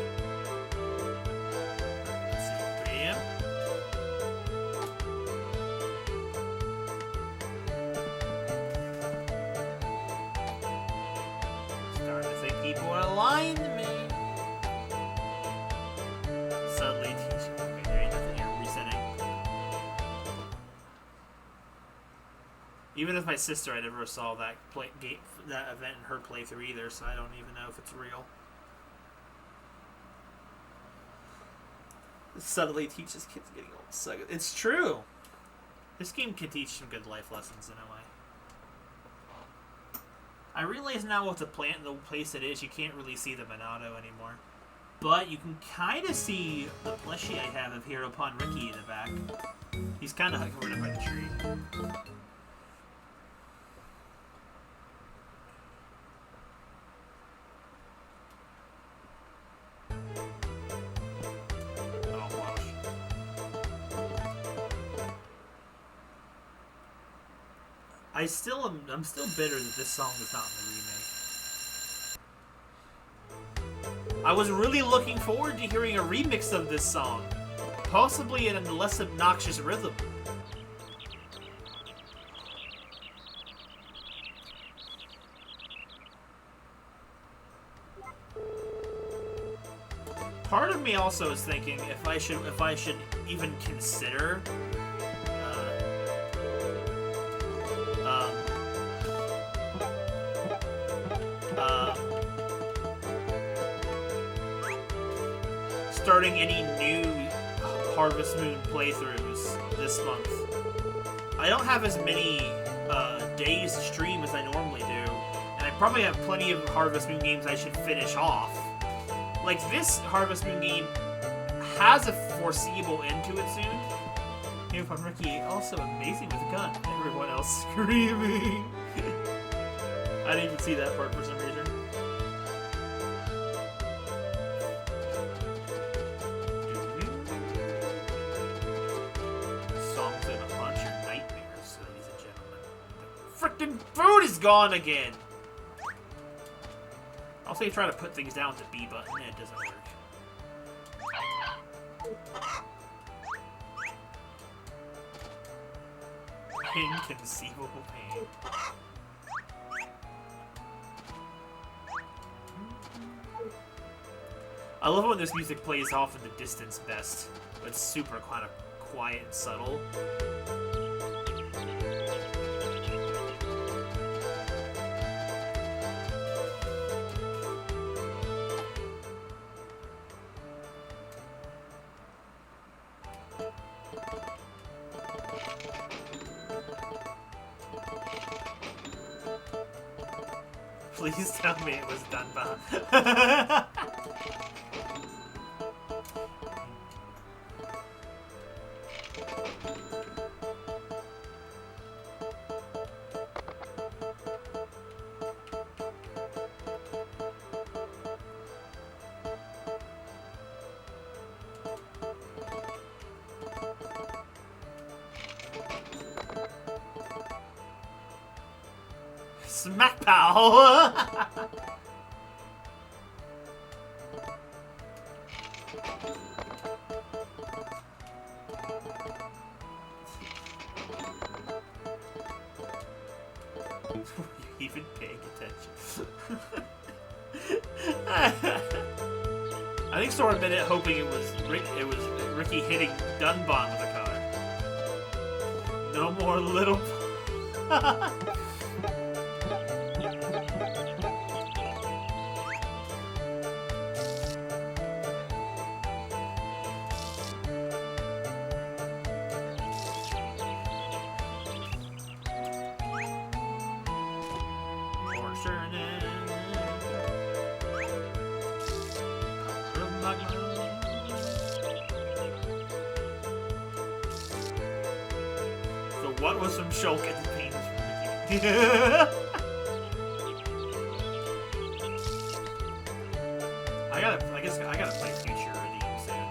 Let's see, 3 a.m. Starting to think people are lying to me. Suddenly teaching. Okay, there ain't nothing here. Resetting. Even with my sister, I never saw that that event in her playthrough either, so I don't even know if it's real. It subtly teaches kids getting old. So it's true. This game can teach some good life lessons in a way. I realize now with the place it is, you can't really see the Monado anymore. But you can kind of see the plushie I have of Hero Pond Ricky in the back. He's kind of covered up by the tree. Oh gosh. I'm still bitter that this song was not in the remake. I was really looking forward to hearing a remix of this song, possibly in a less obnoxious rhythm. Part of me also is thinking if I should even consider starting any new Harvest Moon playthroughs this month. I don't have as many days to stream as I normally do, and I probably have plenty of Harvest Moon games I should finish off. Like, this Harvest Moon game has a foreseeable end to it soon. Hero Pond Ricky, also amazing with a gun. Everyone else screaming. I didn't even see that part for some reason. Songs that'll haunt your nightmares, ladies and gentlemen. The frickin' food is gone again! I'll say try to put things down with the B button, and it doesn't work. Inconceivable pain. I love when this music plays off in the distance best. It's super kind of quiet and subtle. Please tell me it was done by. Smack pow! You even paying attention? I think Sora admitted hoping it was Ricky hitting Dunbon with a car. No more little. So what was some shulk at the penis from Ricky? I gotta play Future Redeem soon.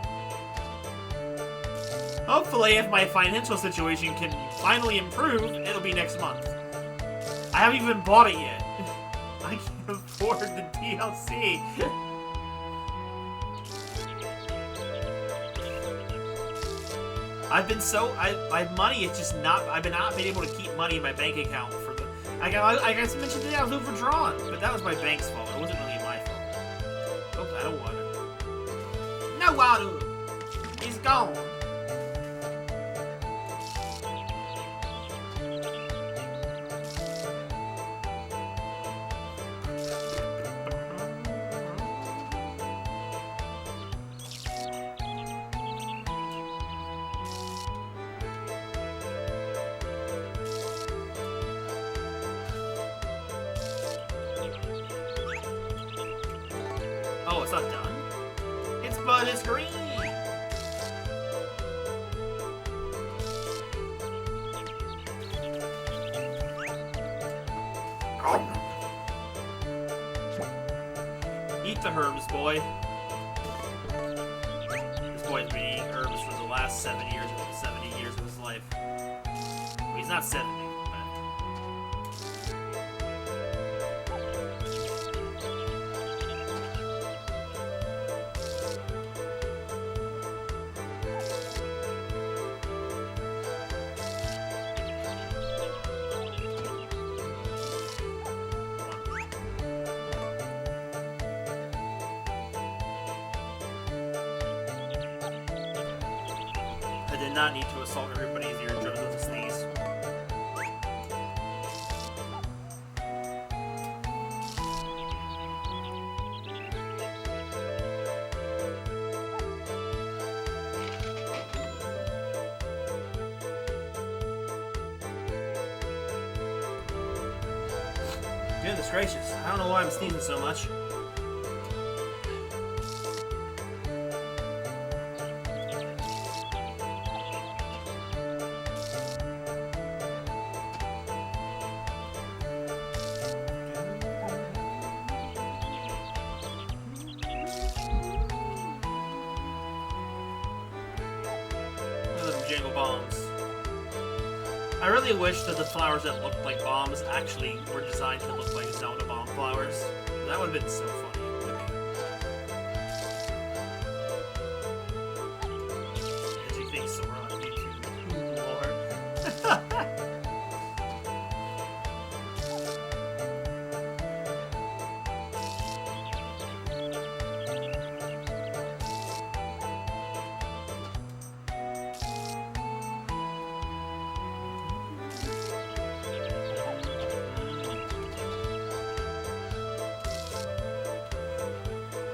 Hopefully, if my financial situation can finally improve, it'll be next month. I haven't even bought it yet. I can't afford the DLC. I've been so my money is just not. I've not been able to keep money in my bank account for the. I mentioned today I was overdrawn, but that was my bank's fault. It wasn't really my fault. Oops, I don't want it. No water. He's gone. Oh, it's not done? But it's green! Eat the herbs, boy. This boy's been eating herbs for the last 70 years of his life. Well, he's not 70. I did not need to assault everybody's eardrums with a sneeze. Goodness gracious, I don't know why I'm sneezing so much. Jangle bombs. I really wish that the flowers that looked like bombs actually were designed to look like Zelda bomb flowers. That would have been so funny. As you think Sora on YouTube. Lord.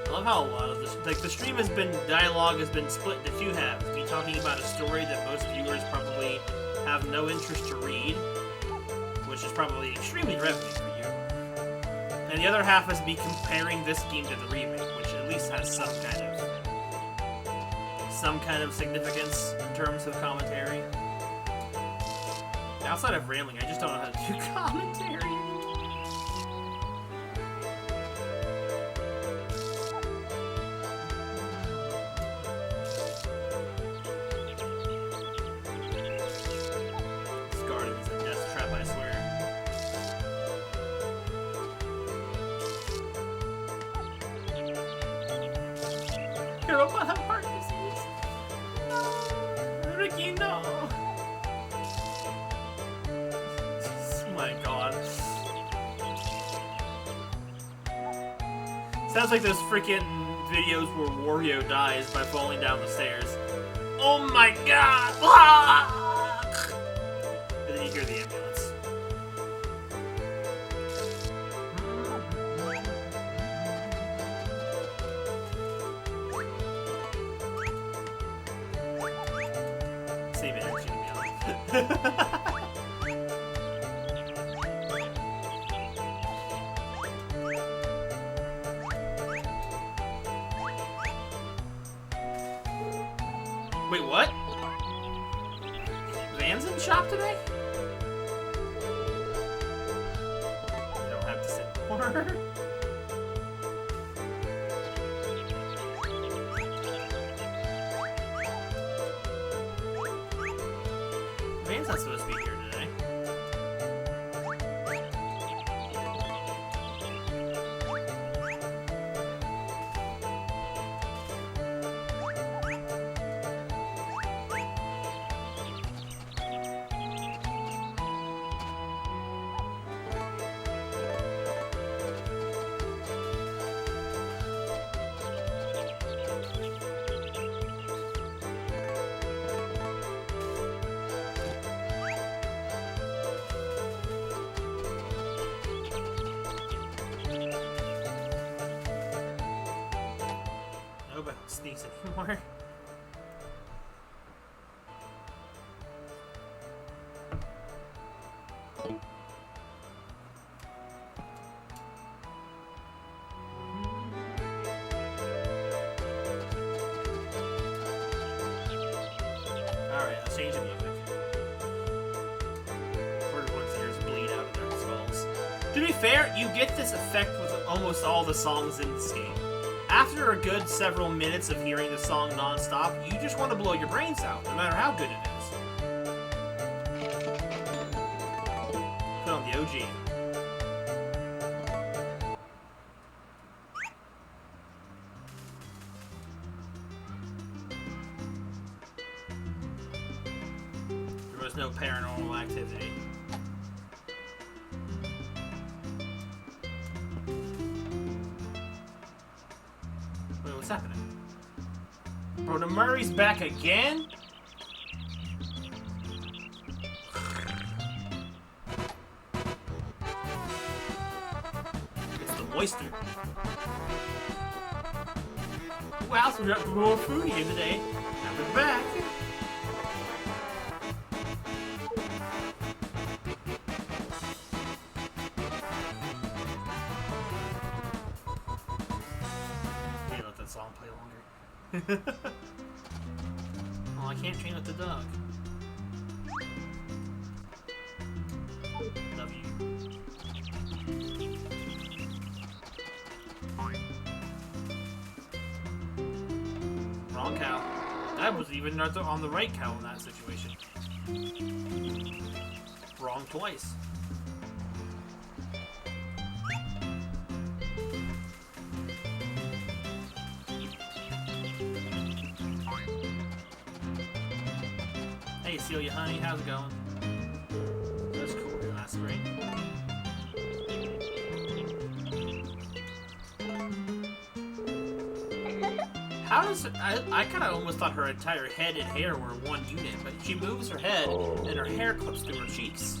I love how a lot of this, like the stream has been, dialogue has been split into two halves. Me talking about a story that most viewers probably have no interest to read, which is probably extremely riveting for you. And the other half is me comparing this game to the remake, which at least has some kind of significance in terms of commentary. Outside of rambling, I just don't know how to do commentary. This garden is a death trap, I swear. You're up on heart disease. No, Ricky, no. Oh my god. Sounds like those freaking videos where Wario dies by falling down the stairs. Oh my god! And then you hear the ambulance. Save energy to be honest. Wait, what? Van's in the shop today? You don't have to sit more. Van's not supposed to be here today. Nobody sneaks anymore. Alright, let's change the music. Everyone's ears bleed out of their skulls. To be fair, you get this effect with almost all the songs in this game. After a good several minutes of hearing the song non-stop, you just want to blow your brains out, no matter how good it is. Put on the OG. There was no paranormal activity. Wait, what's happening? Bro, the Murray's back again? It's the moisture. Wow, so we got more food here today. Now we're back. Can't let that song play longer. Oh, I can't train with the dog. Love you. Wrong cow. That was even not on the right cow in that situation. Wrong twice. Hey Celia, honey, how's it going? That's cool, your last spring. How does I kind of almost thought her entire head and hair were one unit, but she moves her head and her hair clips through her cheeks.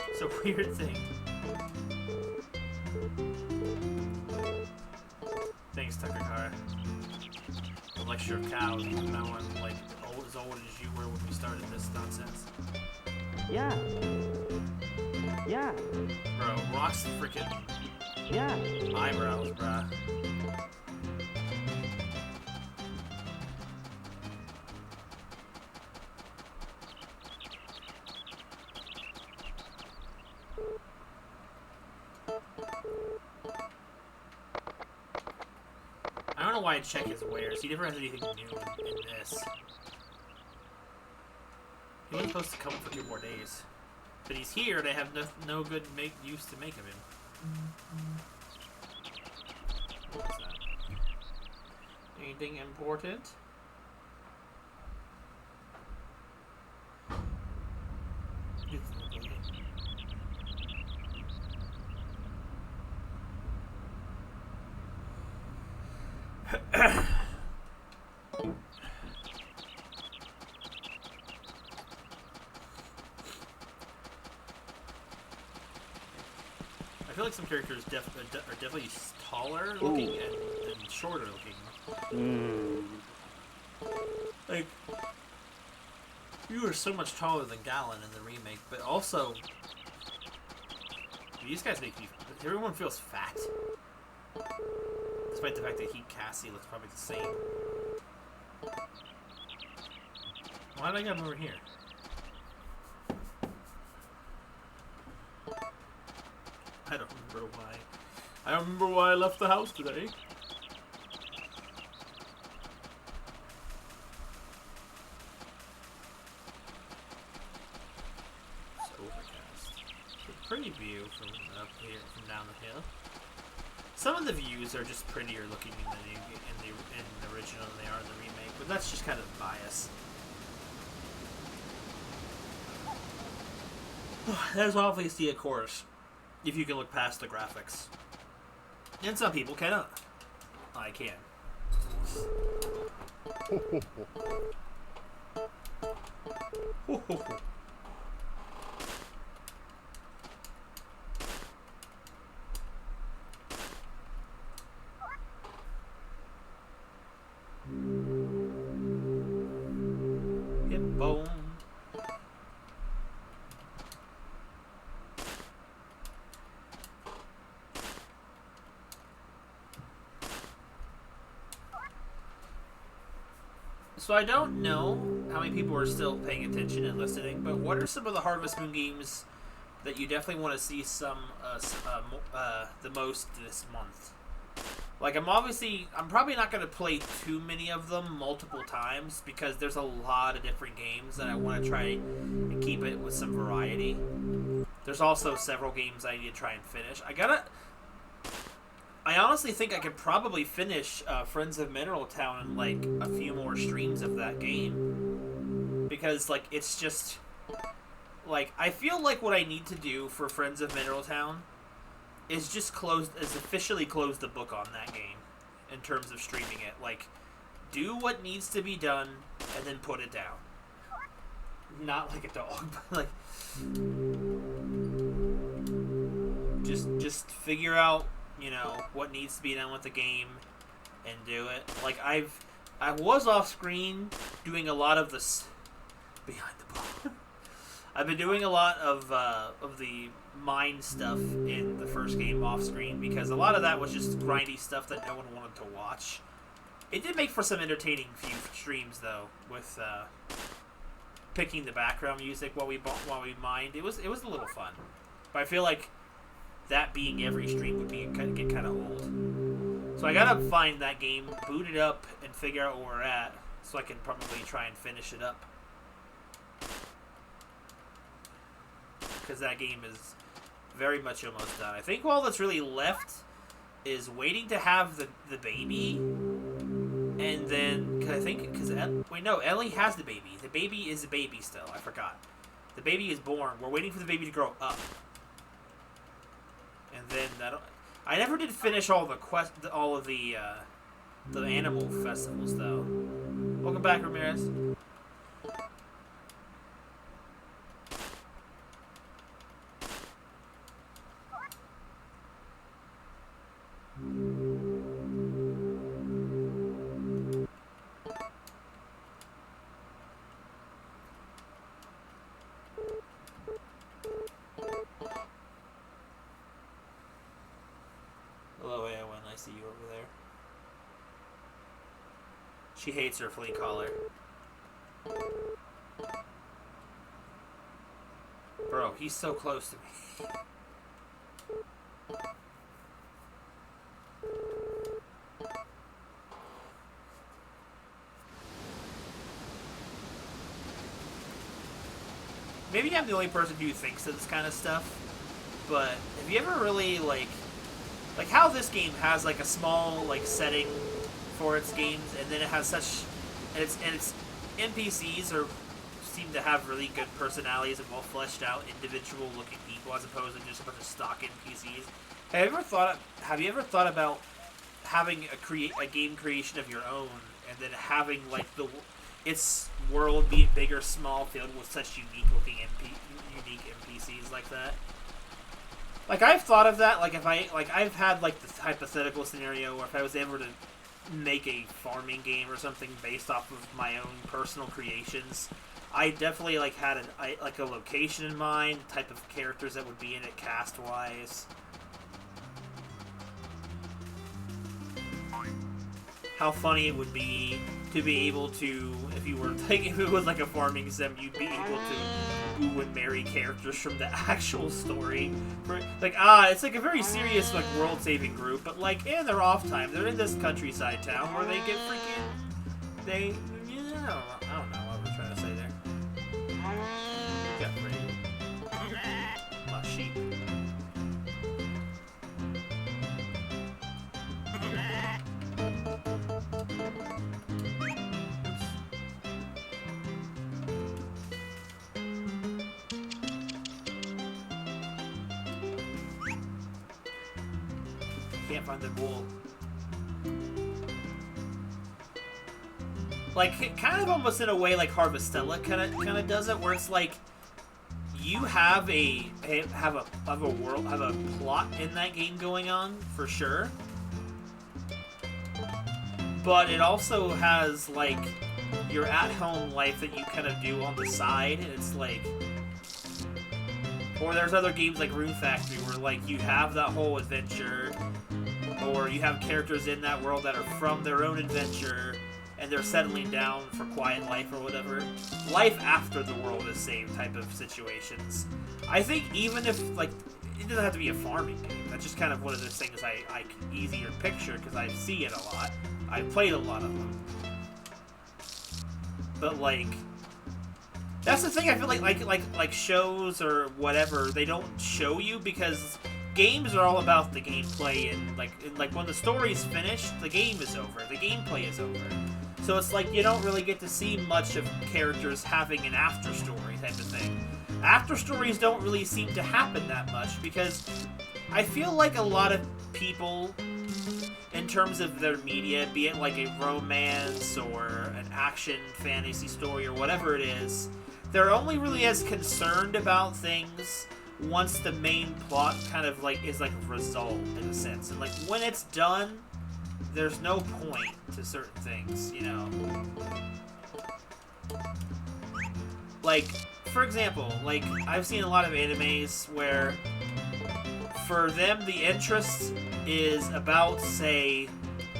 It's a weird thing. Thanks, Tucker Car. A lecture of cows, even though I'm like as old as you were when we started this nonsense. Yeah. Yeah. Bro, Rock's freaking Yeah. eyebrows, bruh. I don't know why I check his wares. He never has anything new in this. He wasn't supposed to come for 2 more days. But he's here, and I have no good use to make of him. What was that? Anything important? I feel like some characters are definitely taller looking and shorter looking. Like, you are so much taller than Galen in the remake, but also these guys make me. Everyone feels fat, despite the fact that Cassie looks probably the same. Why did I get him over here? I don't remember why. I don't remember why I left the house today. It's overcast. It's a pretty view from up here, from down the hill. Some of the views are just prettier looking in the original than they are in the remake, but that's just kind of bias. There's obviously a course, if you can look past the graphics. And some people cannot. I can. Hip bone. So I don't know how many people are still paying attention and listening, but what are some of the Harvest Moon games that you definitely want to see the most this month? Like, I'm probably not going to play too many of them multiple times because there's a lot of different games that I want to try and keep it with some variety. There's also several games I need to try and finish. I honestly think I could probably finish Friends of Mineral Town in, like, a few more streams of that game. Because, like, it's just... Like, I feel like what I need to do for Friends of Mineral Town is officially close the book on that game in terms of streaming it. Like, do what needs to be done and then put it down. Not like a dog, but, like... Just figure out, you know, what needs to be done with the game and do it. Like, I was off screen doing a lot of this behind the ball. I've been doing a lot of the mine stuff in the first game off screen because a lot of that was just grindy stuff that no one wanted to watch. It did make for some entertaining few streams though, with picking the background music while we mined. It was a little fun, but I feel like that being every stream would get kind of old. So I gotta find that game, boot it up, and figure out where we're at, so I can probably try and finish it up. Because that game is very much almost done. I think all that's really left is waiting to have the baby, and then Ellie has the baby. The baby is a baby still. I forgot. The baby is born. We're waiting for the baby to grow up. And then I never did finish all of the animal festivals though. Welcome back, Ramirez. She hates her flea collar. Bro, he's so close to me. Maybe I'm the only person who thinks of this kind of stuff, but have you ever really, like how this game has, like, a small, like, setting for its games, and then it has such, and its NPCs seem to have really good personalities and well fleshed out individual looking people as opposed to just a bunch of stock NPCs. Have you ever thought about having a game creation of your own, and then having, like, its world be big or small, filled with such unique NPCs like that? Like, I've thought of that. Like, I've had, like, this hypothetical scenario where if I was able to make a farming game or something based off of my own personal creations, I definitely, like, had a location in mind, type of characters that would be in it cast wise. How funny it would be to be able to, if you were, like, if it was like a farming sim, you'd be able to woo and marry characters from the actual story. Like, it's like a very serious, like, world-saving group, but, like, in their off time, they're in this countryside town where they get freaking, I don't know what we're trying to say there. Got pretty. My sheep. Can't find the wool. Like, kind of almost in a way like Harvestella kind of does it, where it's like you have a plot in that game going on for sure, but it also has, like, your at-home life that you kind of do on the side, and it's like, or there's other games like Rune Factory where, like, you have that whole adventure, or you have characters in that world that are from their own adventure, and they're settling down for quiet life or whatever. Life after the world is saved type of situations. I think even if, like, it doesn't have to be a farming game. That's just kind of one of those things I can easier picture because I see it a lot. I've played a lot of them. But, like, that's the thing I feel like shows or whatever, they don't show you because games are all about the gameplay, and like when the story's finished, the game is over. The gameplay is over. So it's like you don't really get to see much of characters having an after story type of thing. After stories don't really seem to happen that much because I feel like a lot of people, in terms of their media, be it like a romance or an action fantasy story or whatever it is, they're only really as concerned about things once the main plot kind of like is like resolved in a sense, and like when it's done, there's no point to certain things, you know. Like, for example, like I've seen a lot of animes where for them the interest is about, say,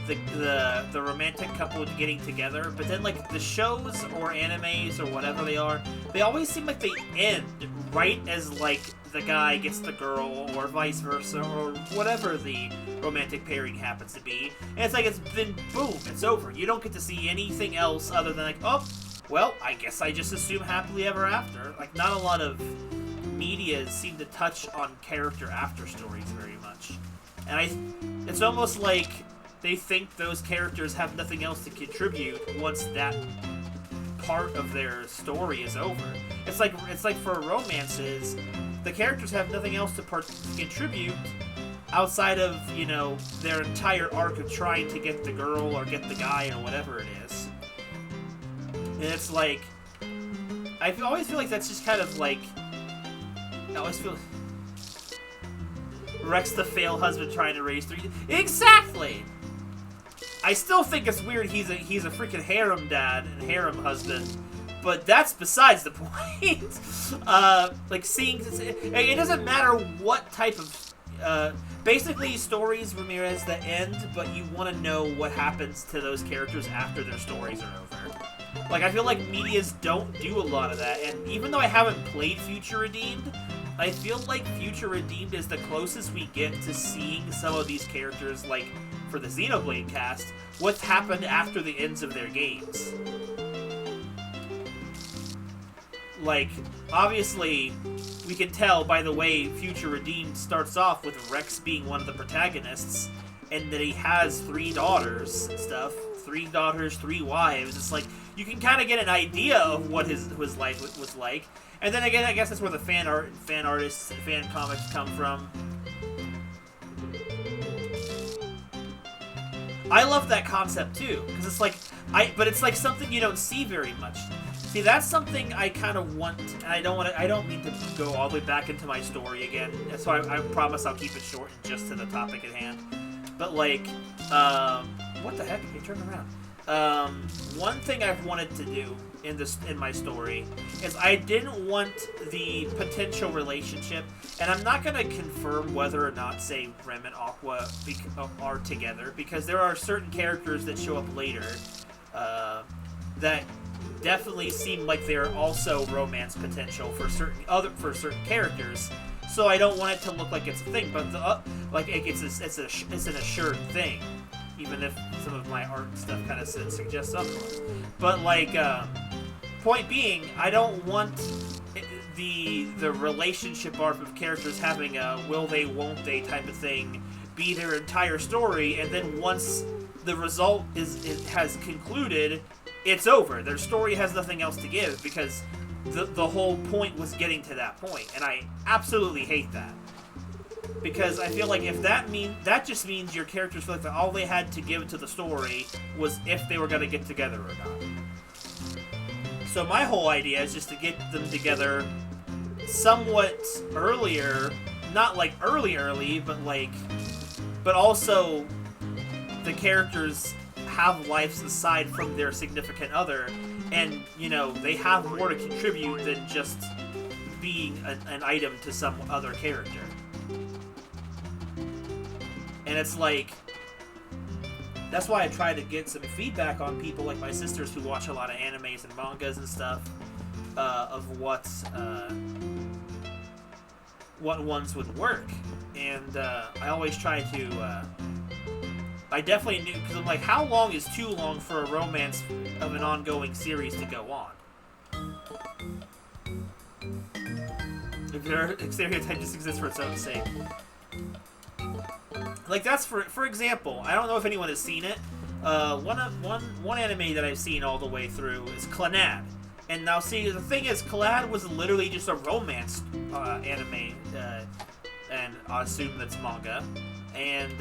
the romantic couple getting together, but then like the shows or animes or whatever they are, they always seem like they end right as like the guy gets the girl or vice versa or whatever the romantic pairing happens to be, and it's like it's been boom, it's over. You don't get to see anything else other than like, oh, well, I guess I just assume happily ever after. Like, not a lot of media seem to touch on character after stories very much, and it's almost like they think those characters have nothing else to contribute once that part of their story is over. It's like for romances, the characters have nothing else to contribute outside of, you know, their entire arc of trying to get the girl or get the guy or whatever it is. And it's like, I always feel like that's just kind of like, I always feel Rex the failed husband trying to raise three. Exactly. I still think it's weird he's a freaking harem dad and harem husband, but that's besides the point. Like, seeing, it doesn't matter what type of basically stories, Ramirez, that end, but you want to know what happens to those characters after their stories are over. Like, I feel like medias don't do a lot of that, and even though I haven't played Future Redeemed, I feel like Future Redeemed is the closest we get to seeing some of these characters, like, for the Xenoblade cast, what's happened after the ends of their games. Like, obviously, we can tell by the way Future Redeemed starts off with Rex being one of the protagonists, and that he has 3 daughters and stuff. 3 daughters, 3 wives. It's like, you can kind of get an idea of what his life was like. And then again, I guess that's where the fan artists, and fan comics come from. I love that concept too, because it's like, but it's like something you don't see very much. See, that's something I kind of want, and I don't mean to go all the way back into my story again, so I promise I'll keep it short and just to the topic at hand. But like, what the heck? Hey, turn around. One thing I've wanted to do in my story is I didn't want the potential relationship, and I'm not going to confirm whether or not, say, Rem and Aqua are together, because there are certain characters that show up later that definitely seem like they're also romance potential for certain characters. So I don't want it to look like it's a thing, but it's an assured thing, even if some of my art and stuff kind of suggests otherwise. But like, point being, I don't want the relationship arc of characters having a will they, won't they type of thing be their entire story, and then once the result has concluded, it's over. Their story has nothing else to give, because the whole point was getting to that point, and I absolutely hate that. Because I feel like if that just means your characters feel like that all they had to give to the story was if they were going to get together or not. So my whole idea is just to get them together somewhat earlier, not like early, but also the characters have lives aside from their significant other, and, you know, they have more to contribute than just being an item to some other character. And it's like, that's why I try to get some feedback on people like my sisters who watch a lot of animes and mangas and stuff, of what ones would work. And I always try to, I definitely knew, because I'm like, how long is too long for a romance of an ongoing series to go on? If their stereotype just exists for its own sake. Like, that's for example, I don't know if anyone has seen it. One anime that I've seen all the way through is Clannad. And now, see, the thing is, Clannad was literally just a romance anime, and I assume that's manga. And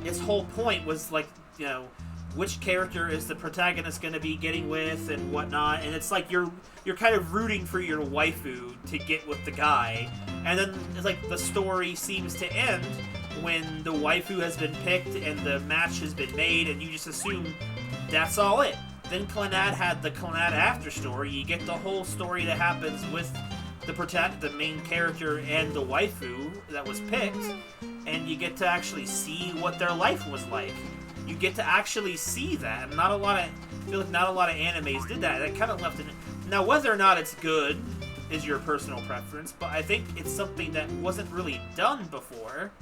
its whole point was, like, you know, which character is the protagonist going to be getting with and whatnot. And it's like you're kind of rooting for your waifu to get with the guy. And then it's like the story seems to end when the waifu has been picked and the match has been made, and you just assume that's all it. Then Clannad had the Clannad after story. You get the whole story that happens with the main character and the waifu that was picked, and you get to actually see what their life was like. You get to actually see that, and I feel like not a lot of animes did that. That kind of left it. Now, whether or not it's good is your personal preference, but I think it's something that wasn't really done before,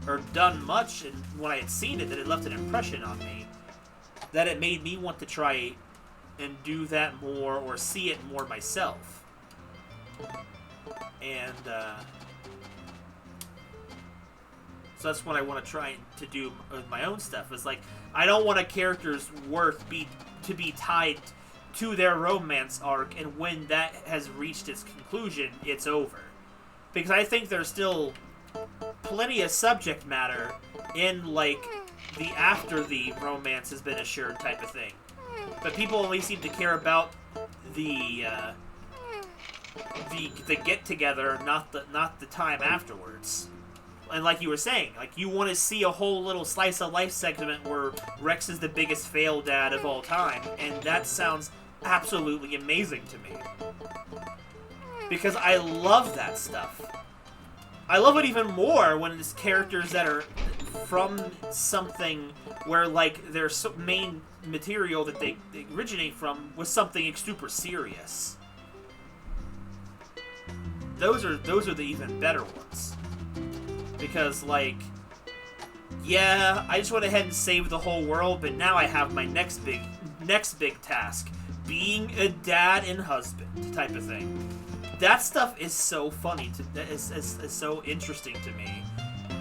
or done much, and when I had seen it, that it left an impression on me, that it made me want to try and do that more, or see it more myself. And so that's what I want to try to do with my own stuff. Is like, I don't want a character's worth to be tied to their romance arc, and when that has reached its conclusion, it's over. Because I think there's still plenty of subject matter in, like, the after the romance has been assured type of thing. But people only seem to care about the get together, not the time afterwards. And like you were saying, like, you want to see a whole little slice of life segment where Rex is the biggest fail dad of all time, and that sounds absolutely amazing to me. Because I love that stuff. I love it even more when it's characters that are from something where, like, their main material that they originate from was something super serious. Those are the even better ones. Because, like, yeah, I just went ahead and saved the whole world, but now I have my next big task. Being a dad and husband type of thing. That stuff is so funny, is so interesting to me.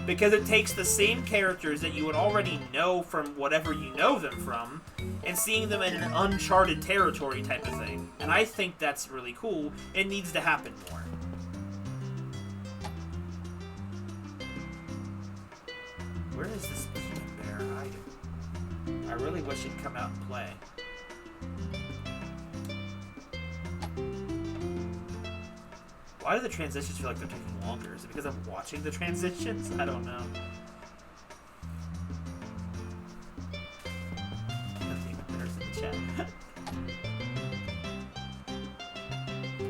Because it takes the same characters that you would already know from whatever you know them from, and seeing them in an uncharted territory type of thing. And I think that's really cool. It needs to happen more. Where is this demon bear hiding? I really wish he'd come out and play. Why do the transitions feel like they're taking longer? Is it because I'm watching the transitions? I don't know. There's in the chat.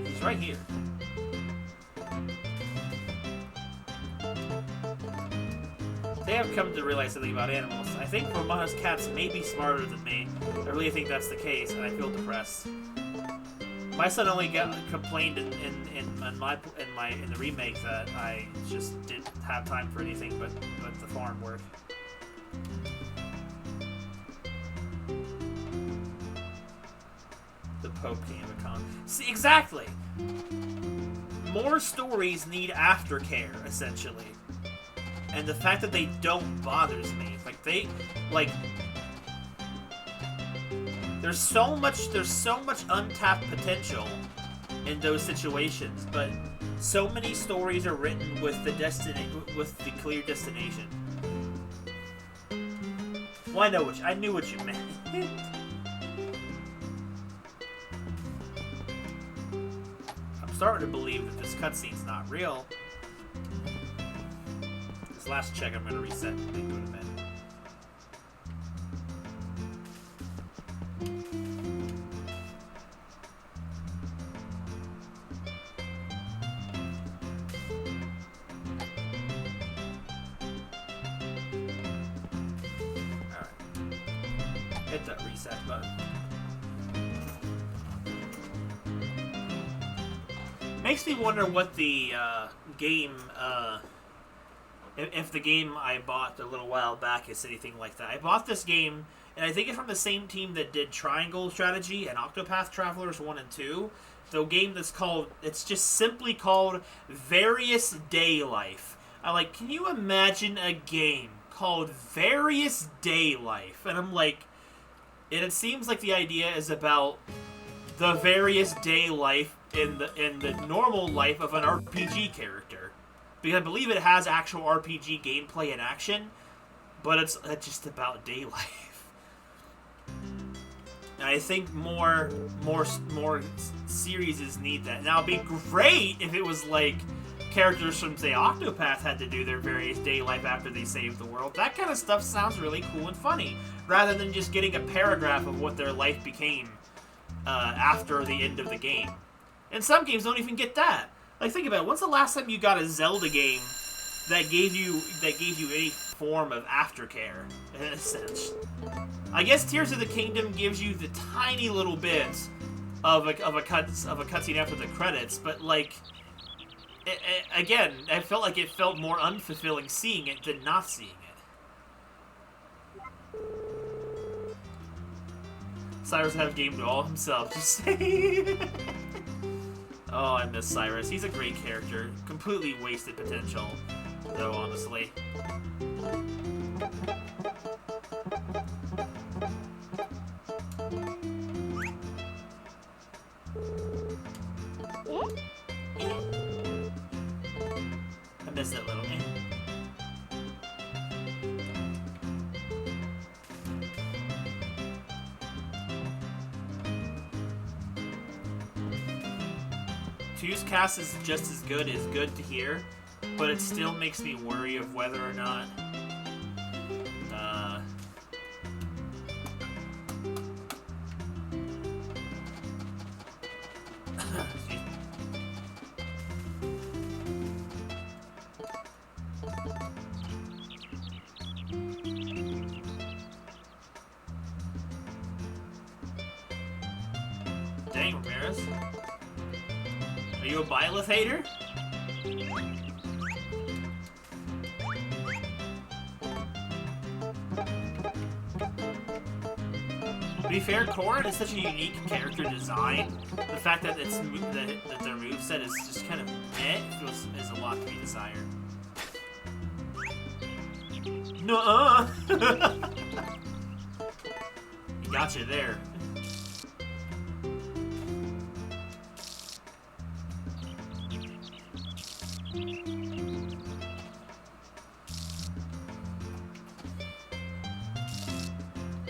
He's right here. They have come to realize something about animals. I think Romana's cats may be smarter than me. I really think that's the case, and I feel depressed. My son only complained in the remake that I just didn't have time for anything but the farm work. The Pope came to con. See, exactly. More stories need aftercare, essentially, and the fact that they don't bothers me. There's so much untapped potential in those situations, but so many stories are written with the clear destination. Well, I knew what you meant. I'm starting to believe that this cutscene's not real. This last check, I'm gonna reset and then go to bed. Hit that reset button. Makes me wonder what the game, if the game I bought a little while back is anything like that. I bought this game, and I think it's from the same team that did Triangle Strategy and Octopath Travelers 1 and 2. The game that's it's just simply called Various Day Life. I'm like, can you imagine a game called Various Day Life? And I'm like, and it seems like the idea is about the various day life in the normal life of an RPG character. Because I believe it has actual RPG gameplay in action, but it's just about day life. And I think more series need that. Now, it'd be great if it was like characters from, say, Octopath had to do their various day life after they saved the world. That kind of stuff sounds really cool and funny, rather than just getting a paragraph of what their life became after the end of the game. And some games don't even get that. Like, think about it. When's the last time you got a Zelda game that gave you any form of aftercare, in a sense? I guess Tears of the Kingdom gives you the tiny little bits of a cutscene after the credits, but like, again, I felt like it felt more unfulfilling seeing it than not seeing it. Cyrus had a game to all himself, just say. Oh, I miss Cyrus. He's a great character. Completely wasted potential, though, honestly. I miss that little man. Two's cast is just as good to hear, but it still makes me worry of whether or not Ramirez? Are you a Byleth hater? To be fair, Corrin is such a unique character design. The fact that it's that their moveset is just kind of is a lot to be desired. Nuh-uh! He got you there.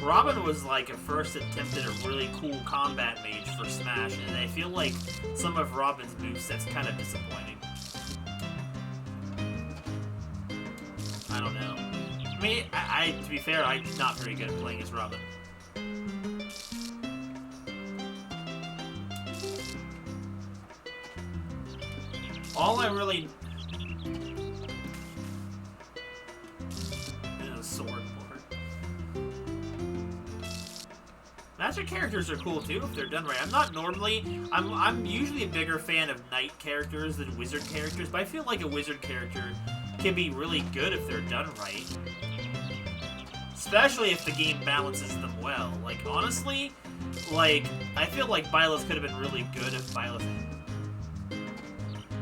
Robin was like a first attempt at a really cool combat mage for Smash, and I feel like some of Robin's moveset's kind of disappointing. I don't know. I mean, to be fair, I'm not very good at playing as Robin. All I really... Sword board. Magic characters are cool too if they're done right. I'm usually a bigger fan of knight characters than wizard characters, but I feel like a wizard character can be really good if they're done right. Especially if the game balances them well. Like, honestly, like, I feel like Byleth could have been really good if Byleth...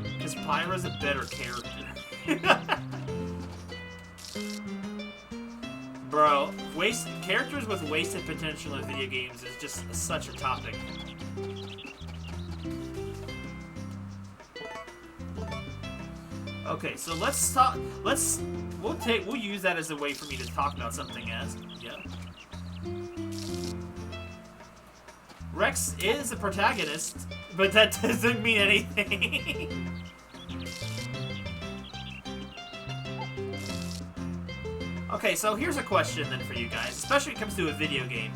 Because Pyra's a better character. Bro, characters with wasted potential in video games is just such a topic. Okay, so let's talk. We'll use that as a way for me to talk about something else. Yeah. Rex is a protagonist, but that doesn't mean anything. Okay, so here's a question then for you guys, especially when it comes to a video game.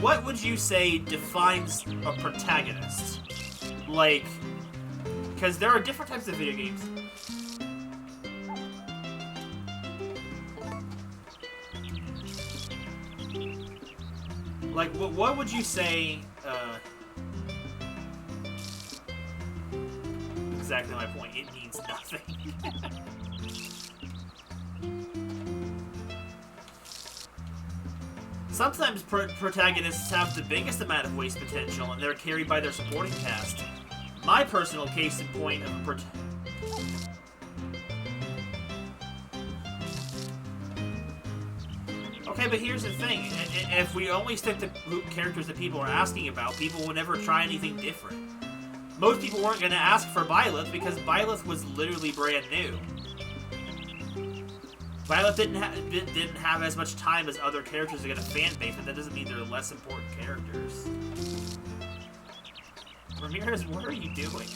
What would you say defines a protagonist? Like, because there are different types of video games. Like, what would you say, exactly my point, it means nothing. Sometimes protagonists have the biggest amount of waste potential, and they're carried by their supporting cast. My personal case in point of a Okay, but here's the thing. If we only stick to characters that people are asking about, people will never try anything different. Most people weren't going to ask for Byleth because Byleth was literally brand new. Byleth didn't have as much time as other characters to get a fan base, but that doesn't mean they're less important characters. Ramirez, what are you doing?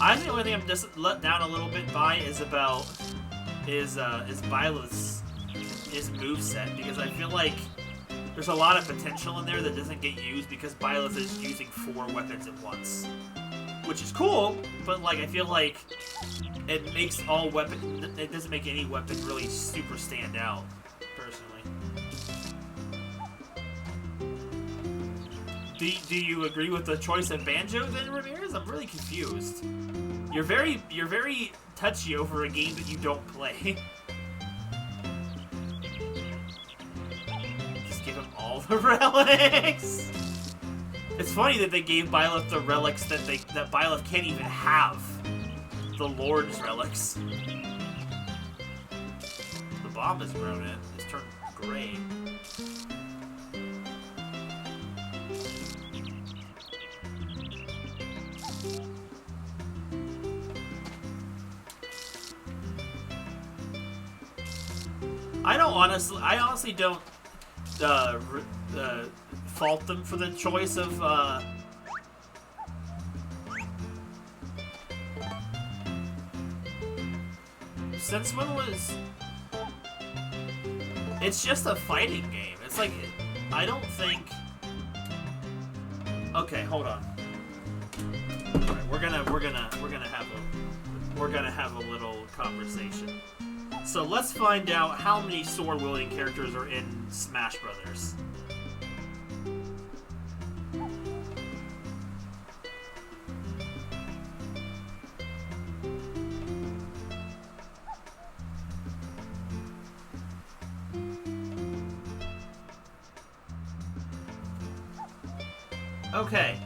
I think the only thing I'm just let down a little bit by is Byleth's moveset, because I feel like there's a lot of potential in there that doesn't get used because Byleth is using 4 weapons at once. Which is cool, but like I feel like it doesn't make any weapon really super stand out, personally. Do you agree with the choice of Banjo then, Ramirez? I'm really confused. You're very touchy over a game that you don't play. Just give him all the relics. It's funny that they gave Byleth the relics that Byleth can't even have. The Lord's relics. The bomb has grown in. It's turned gray. I honestly don't fault them for the choice of since when was it's just a fighting game. It's like I don't think. Okay, hold on. All right, we're gonna have a we're gonna have a little conversation. So let's find out how many sword-wielding characters are in Smash Brothers. Okay.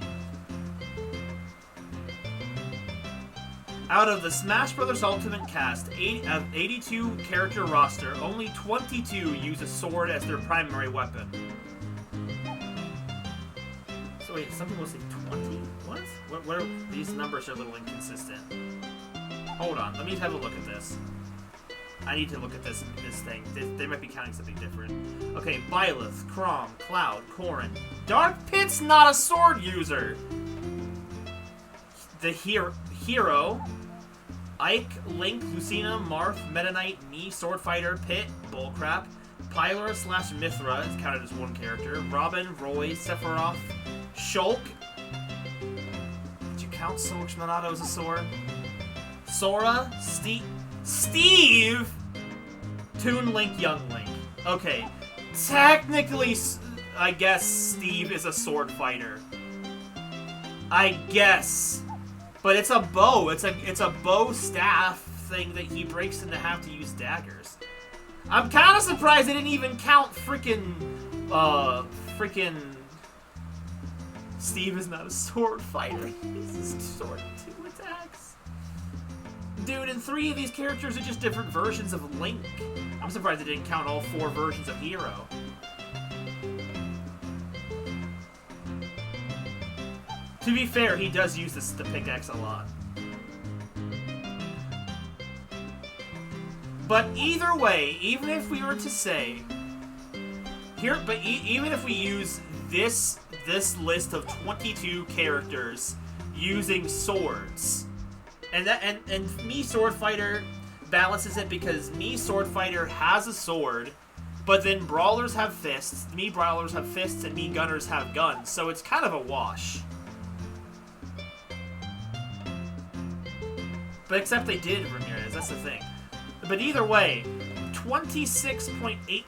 Out of the Smash Bros. Ultimate cast, 82 character roster, only 22 use a sword as their primary weapon. So wait, some people say 20? What? What are, these numbers are a little inconsistent. Hold on, let me have a look at this. I need to look at this thing. They might be counting something different. Okay, Byleth, Chrom, Cloud, Corrin. Dark Pit's not a sword user! The Hero, Ike, Link, Lucina, Marth, Meta Knight, Me, Sword Fighter, Pit, Bullcrap, Pyra / Mithra is counted as one character, Robin, Roy, Sephiroth, Shulk. Did you count Sorg Minato as a sword? Sora, Steve, Toon Link, Young Link. Okay, technically, I guess Steve is a sword fighter. I guess. But it's a bow. It's a bow staff thing that he breaks into half to use daggers. I'm kind of surprised they didn't even count freaking Steve is not a sword fighter. He's a sword 2 attacks. Dude, and 3 of these characters are just different versions of Link. I'm surprised they didn't count all 4 versions of Hero. To be fair, he does use the pickaxe a lot. But either way, even if we were to say even if we use this list of 22 characters using swords, and Me Sword Fighter balances it because Me Sword Fighter has a sword, but then Brawlers have fists, Me Brawlers have fists, and Me Gunners have guns, so it's kind of a wash. But except they did Ramirez, that's the thing. But either way, 26.8,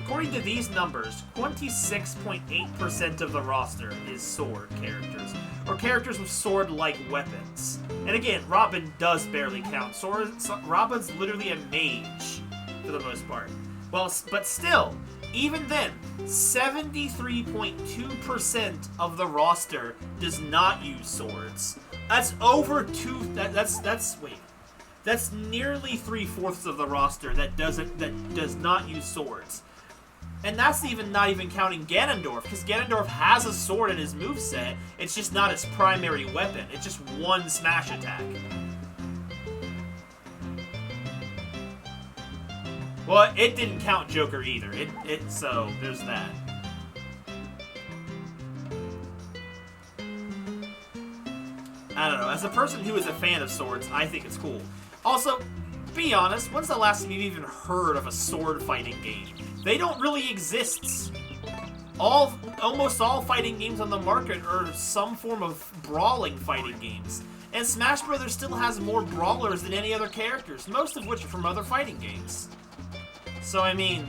according to these numbers, 26.8% of the roster is sword characters. Or characters with sword-like weapons. And again, Robin does barely count. Robin's literally a mage, for the most part. Well, but still, even then, 73.2% of the roster does not use swords. That's over that's nearly 3/4 of the roster that does not use swords. And that's not even counting Ganondorf, because Ganondorf has a sword in his moveset, it's just not his primary weapon. It's just one smash attack. Well, it didn't count Joker either. So there's that. I don't know. As a person who is a fan of swords, I think it's cool. Also, be honest, when's the last time you've even heard of a sword fighting game? They don't really exist. Almost all fighting games on the market are some form of brawling fighting games. And Smash Bros. Still has more brawlers than any other characters, most of which are from other fighting games. So, I mean...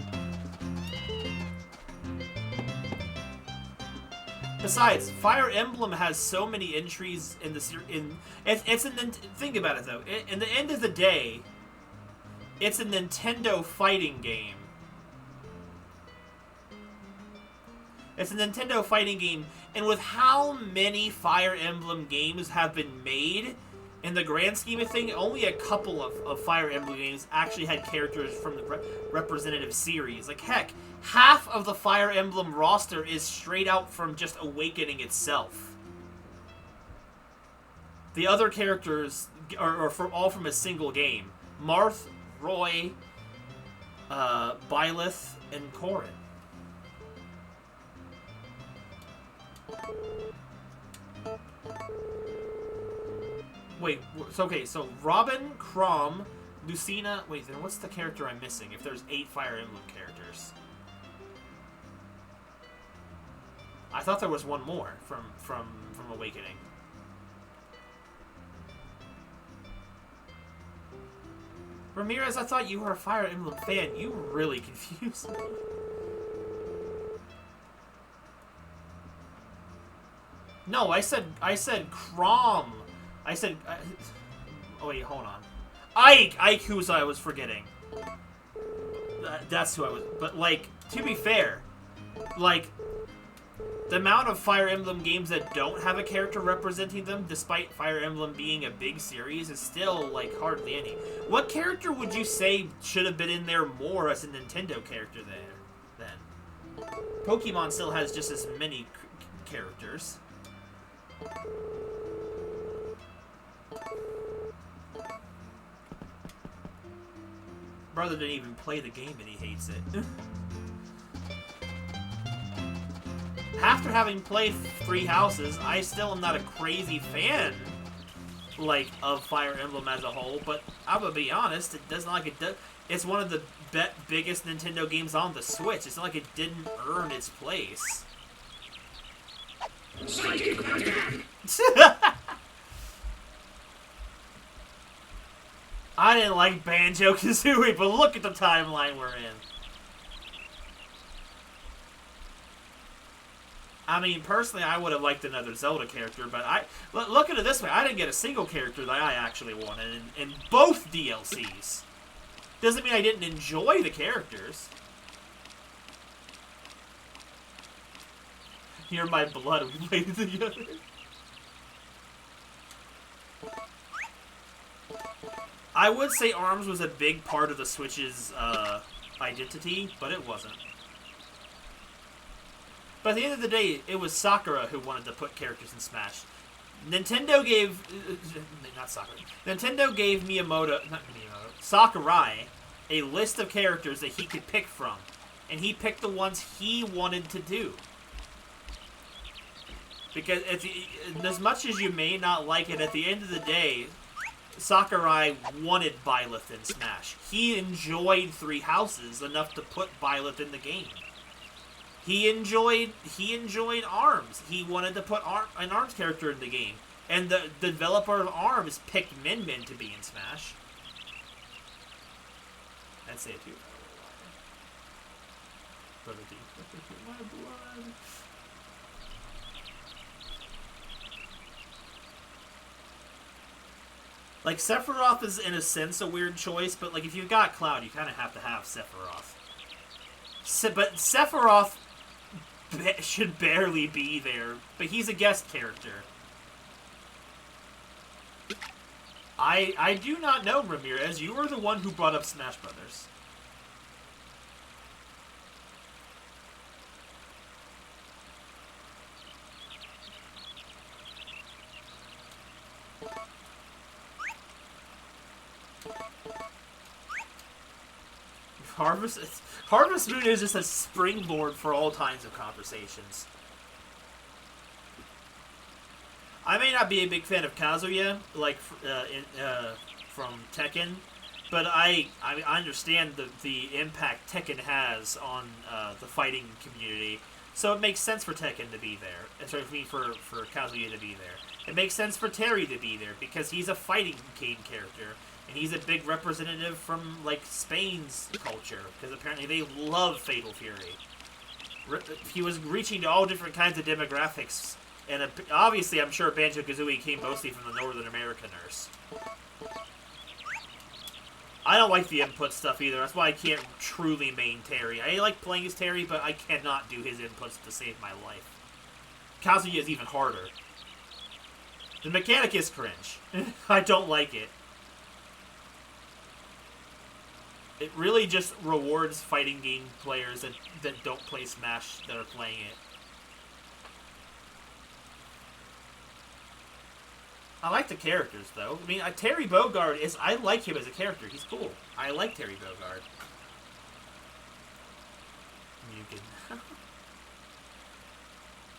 Besides, Fire Emblem has so many entries in the think about it though. In the end of the day, it's a Nintendo fighting game. It's a Nintendo fighting game, and with how many Fire Emblem games have been made, in the grand scheme of things, only a couple of Fire Emblem games actually had characters from the representative series. Like, heck, half of the Fire Emblem roster is straight out from just Awakening itself. The other characters are all from a single game. Marth, Roy, Byleth, and Corrin. Wait, so Robin, Chrom, Lucina... Wait, then what's the character I'm missing if there's 8 Fire Emblem characters? I thought there was one more from Awakening. Ramirez, I thought you were a Fire Emblem fan. You really confused me. No, I said Crom. I said... oh, wait, hold on. Ike who's I was forgetting. That's who I was... But, like, to be fair, like, the amount of Fire Emblem games that don't have a character representing them, despite Fire Emblem being a big series, is still, like, hardly any. What character would you say should have been in there more as a Nintendo character there, then? Pokemon still has just as many characters. Brother didn't even play the game and he hates it. After having played Three Houses, I still am not a crazy fan, like, of Fire Emblem as a whole, but I'm gonna be honest, it does not like it does. It's one of the biggest Nintendo games on the Switch. It's not like it didn't earn its place. I didn't like Banjo-Kazooie, but look at the timeline we're in. I mean, personally, I would have liked another Zelda character, but look at it this way. I didn't get a single character that I actually wanted in both DLCs. Doesn't mean I didn't enjoy the characters. Hear my blood wave together. I would say ARMS was a big part of the Switch's identity, but it wasn't. But at the end of the day, it was Sakura who wanted to put characters in Smash. Nintendo gave... not Sakura. Nintendo gave Sakurai a list of characters that he could pick from. And he picked the ones he wanted to do. Because as much as you may not like it, at the end of the day, Sakurai wanted Byleth in Smash. He enjoyed Three Houses enough to put Byleth in the game. He enjoyed ARMS. He wanted to put an ARMS character in the game. And the developer of ARMS picked Min Min to be in Smash. I'd say it too. Brother D. My blood. Like, Sephiroth is, in a sense, a weird choice, but, like, if you've got Cloud, you kind of have to have Sephiroth. But Sephiroth should barely be there, but he's a guest character. I do not know, Ramirez. You were the one who brought up Smash Brothers. Harvest Moon is just a springboard for all kinds of conversations. I may not be a big fan of Kazuya, like from Tekken, but I understand the impact Tekken has on the fighting community. So it makes sense for Tekken to be there. Sorry, for Kazuya to be there. It makes sense for Terry to be there because he's a fighting game character. And he's a big representative from, like, Spain's culture, because apparently they love Fatal Fury. He was reaching to all different kinds of demographics, and obviously I'm sure Banjo-Kazooie came mostly from the Northern Americaners. I don't like the input stuff either, that's why I can't truly main Terry. I like playing as Terry, but I cannot do his inputs to save my life. Kazuya is even harder. The mechanic is cringe. I don't like it. It really just rewards fighting game players that don't play Smash that are playing it. I like the characters, though. I mean, Terry Bogard is... I like him as a character. He's cool. I like Terry Bogard.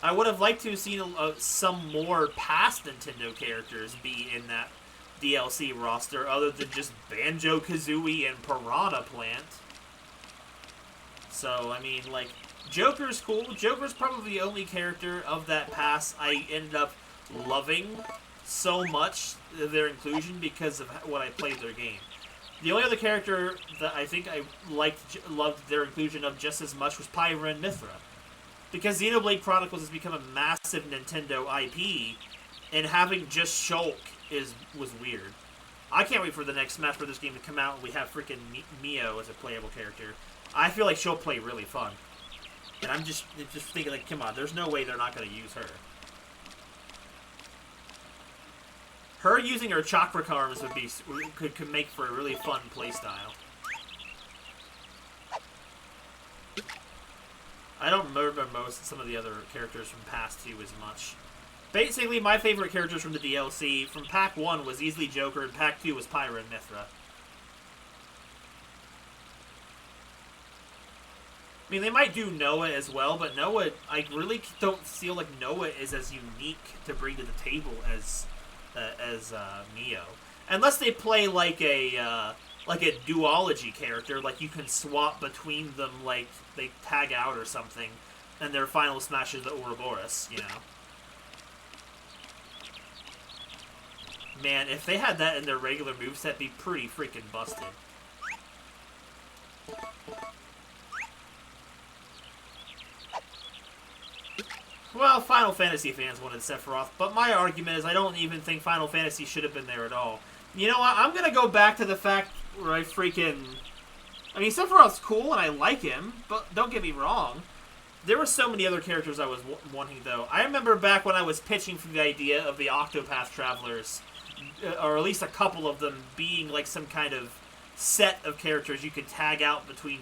I would have liked to have seen some more past Nintendo characters be in that DLC roster other than just Banjo-Kazooie and Piranha Plant. So, I mean, like, Joker's cool. Joker's probably the only character of that pass I ended up loving so much, their inclusion, because of what I played their game. The only other character that I think I loved their inclusion of just as much was Pyra and Mithra. Because Xenoblade Chronicles has become a massive Nintendo IP, and having just Shulk was weird. I can't wait for the next Smash Brothers game to come out and we have freaking Mio as a playable character. I feel like she'll play really fun. And I'm just thinking, like, come on, there's no way they're not going to use her. Her using her chakra arms could make for a really fun playstyle. I don't remember some of the other characters from past 2 as much. Basically, my favorite characters from the DLC from Pack 1 was easily Joker, and Pack 2 was Pyra and Mithra. I mean, they might do Noah as well, but Noah, I really don't feel like Noah is as unique to bring to the table as Mio. Unless they play like a duology character, like you can swap between them, like they tag out or something, and their final smash is the Ouroboros, you know. Man, if they had that in their regular moveset, it'd be pretty freaking busted. Well, Final Fantasy fans wanted Sephiroth, but my argument is I don't even think Final Fantasy should have been there at all. You know what? I'm going to go back to the fact where I mean, Sephiroth's cool and I like him, but don't get me wrong. There were so many other characters I was wanting, though. I remember back when I was pitching for the idea of the Octopath Travelers, or at least a couple of them being like some kind of set of characters you could tag out between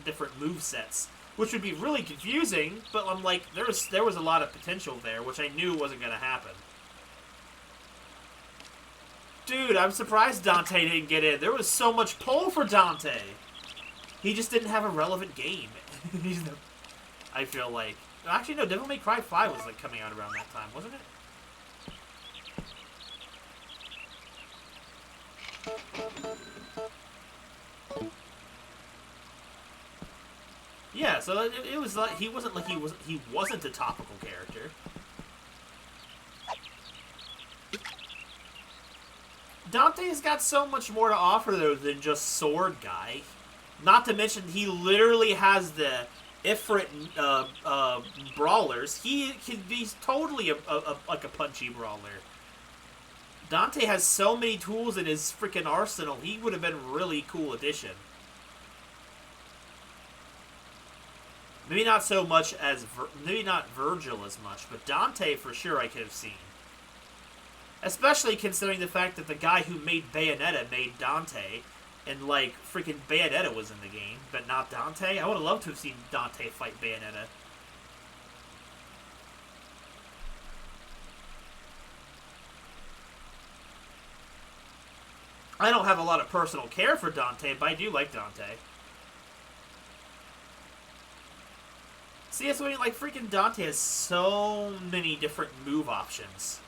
different movesets, which would be really confusing, but I'm like, there was a lot of potential there, which I knew wasn't going to happen. Dude, I'm surprised Dante didn't get in. There was so much pull for Dante. He just didn't have a relevant game. I feel like. Actually, no, Devil May Cry 5 was like coming out around that time, wasn't it? Yeah, so it was like he wasn't a topical character. Dante's got so much more to offer though than just sword guy. Not to mention he literally has the Ifrit brawlers. He's totally like a punchy brawler. Dante has so many tools in his freaking arsenal. He would have been a really cool addition. Maybe not so much as maybe not Virgil as much, but Dante for sure I could have seen. Especially considering the fact that the guy who made Bayonetta made Dante, and like freaking Bayonetta was in the game, but not Dante. I would have loved to have seen Dante fight Bayonetta. I don't have a lot of personal care for Dante, but I do like Dante. See, that's what I mean, like, freaking Dante has so many different move options.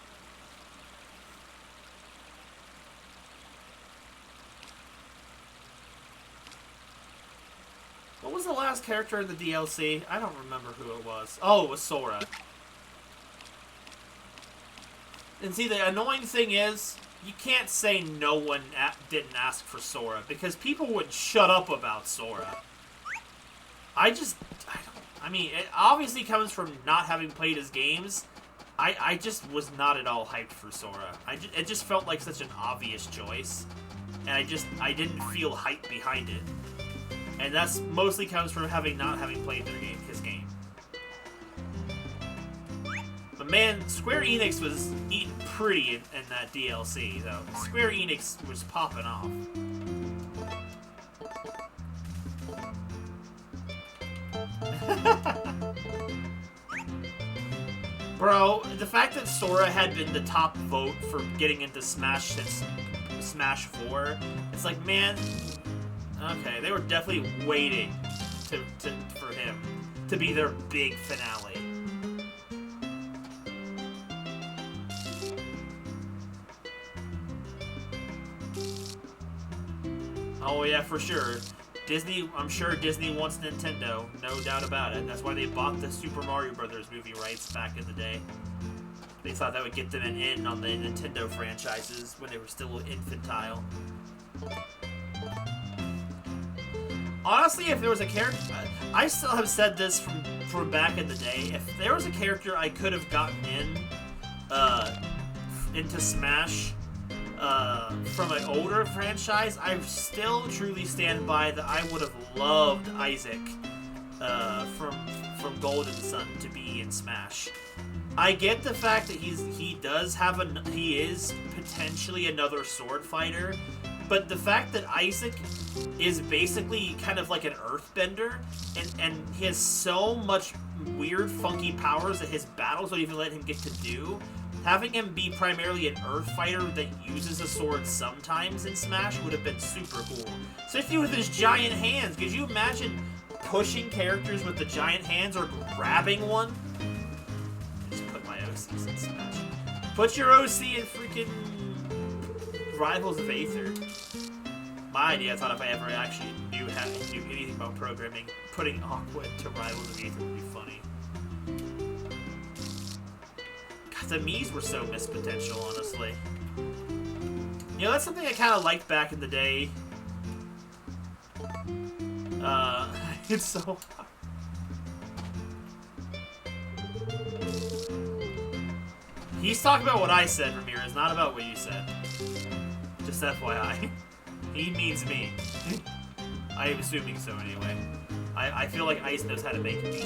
What was the last character in the DLC? I don't remember who it was. Oh, it was Sora. And see, the annoying thing is, you can't say no one didn't ask for Sora, because people would shut up about Sora. I mean, it obviously comes from not having played his games. I just was not at all hyped for Sora. It just felt like such an obvious choice. And I didn't feel hype behind it. And that's mostly comes from not having played his game. But man, Square Enix was eating pretty in that DLC, though. Square Enix was popping off. Bro, the fact that Sora had been the top vote for getting into Smash since Smash 4, it's like, man, okay, they were definitely waiting for him to be their big finale. Oh yeah, for sure. I'm sure Disney wants Nintendo, no doubt about it. That's why they bought the Super Mario Brothers movie rights back in the day. They thought that would get them an in on the Nintendo franchises when they were still infantile. Honestly, if there was a character, I still have said this from back in the day. If there was a character I could have gotten into Smash from an older franchise, I still truly stand by that I would have loved Isaac from Golden Sun to be in Smash. I get the fact that he is potentially another sword fighter, but the fact that Isaac is basically kind of like an earthbender, and he has so much weird, funky powers that his battles don't even let him get to do, having him be primarily an earth fighter that uses a sword sometimes in Smash would have been super cool. Especially with his giant hands. Could you imagine pushing characters with the giant hands or grabbing one? Just put my OCs in Smash. Put your OC in freaking Rivals of Aether. My idea, I thought if I ever actually knew anything about programming, putting Aqua into Rivals of Aether would be funny. God, the Miis were so missed potential, honestly. You know, that's something I kind of liked back in the day. It's so hard. He's talking about what I said, Ramirez, not about what you said. Just FYI. He means me. I am assuming so anyway. I feel like Ice knows how to make me.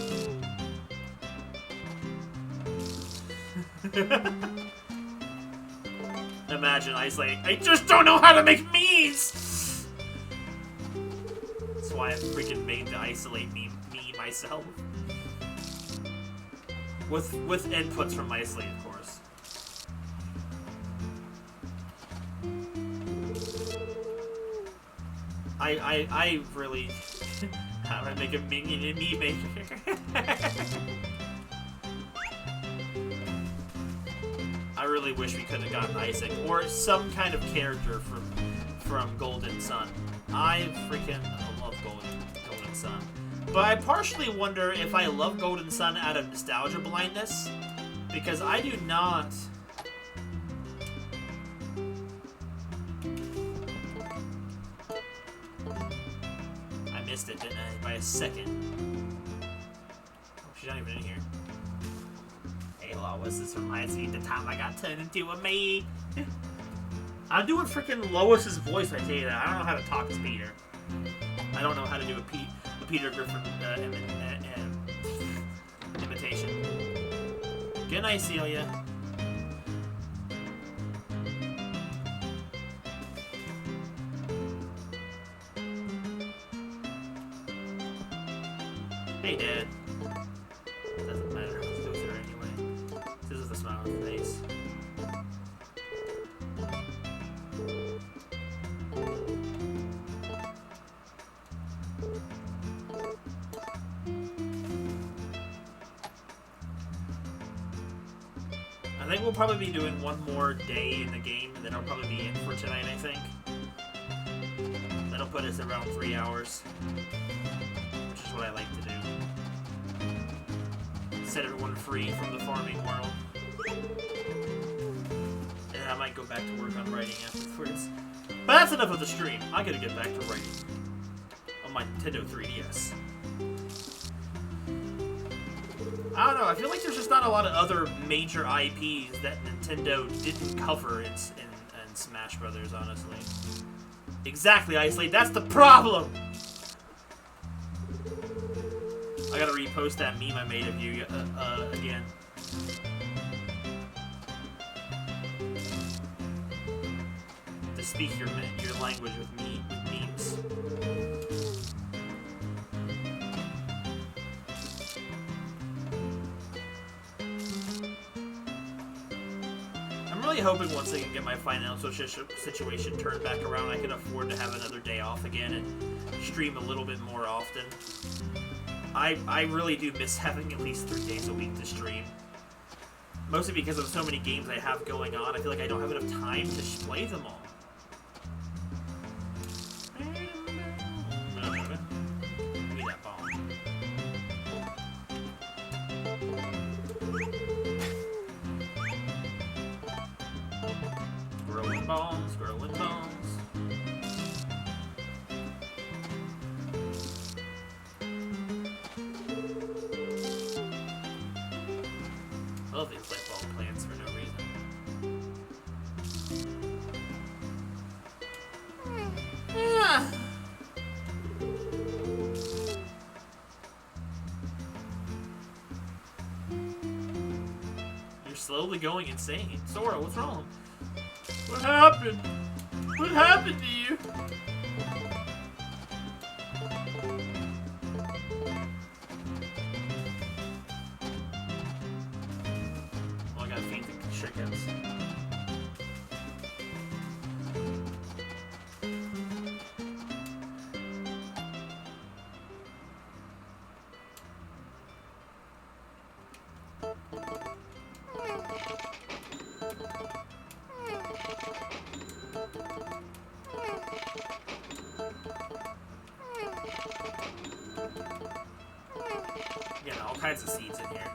Imagine Ice like, I just don't know how to make memes! That's why I freaking made the isolate me myself. With inputs from isolate, of course. I really how to make a minion in me maker. I really wish we could have gotten Isaac or some kind of character from Golden Sun. I freaking love Golden Sun. But I partially wonder if I love Golden Sun out of nostalgia blindness, because I do not. I missed it, didn't I? By a second. Oh, she's not even in here. Hey, Lois, this reminds me of the time I got turned into a maid. I'm doing freaking Lois's voice, I tell you that. I don't know how to talk as Peter. I don't know how to do a Peter Griffin imitation. Good night, Celia. Hey, Dad. Doesn't matter. Let's go through anyway. This is a smile on the face. I think we'll probably be doing one more day in the game, and then I'll probably be in for tonight, I think. That'll put us around 3 hours, which is what I like to do. Set everyone free from the farming world. And I might go back to work on writing afterwards. But that's enough of the stream. I gotta get back to writing on my Nintendo 3DS. I don't know, I feel like there's just not a lot of other major IPs that Nintendo didn't cover in Smash Brothers, honestly. Exactly, Isolate, that's the problem! I gotta repost that meme I made of you again. To speak your language with memes. I'm really hoping once I can get my financial situation turned back around, I can afford to have another day off again and stream a little bit more often. I really do miss having at least 3 days a week to stream. Mostly because of so many games I have going on, I feel like I don't have enough time to play them all. Give me that ball. Scrolling bombs, scrolling bombs. love these light bulb plants for no reason. Yeah. You're slowly going insane. Sora, what's wrong? What happened? What happened to you? Oh, I gotta feed the chickens. Yeah, all kinds of seeds in here.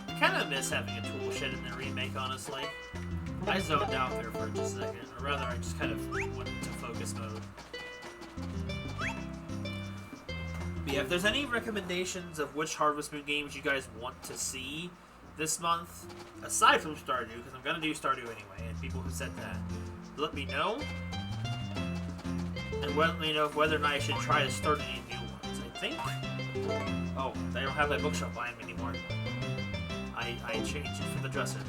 I kind of miss having a tool shed in the remake, honestly. I zoned out there for just a second, or rather, I just kind of went into focus mode. But yeah, if there's any recommendations of which Harvest Moon games you guys want to see this month, aside from Stardew, because I'm going to do Stardew anyway, and people who said that, let me know. And let me know whether or not I should try to start any new ones. I think... Oh, they don't have my bookshelf behind me anymore. I changed it for the dresser.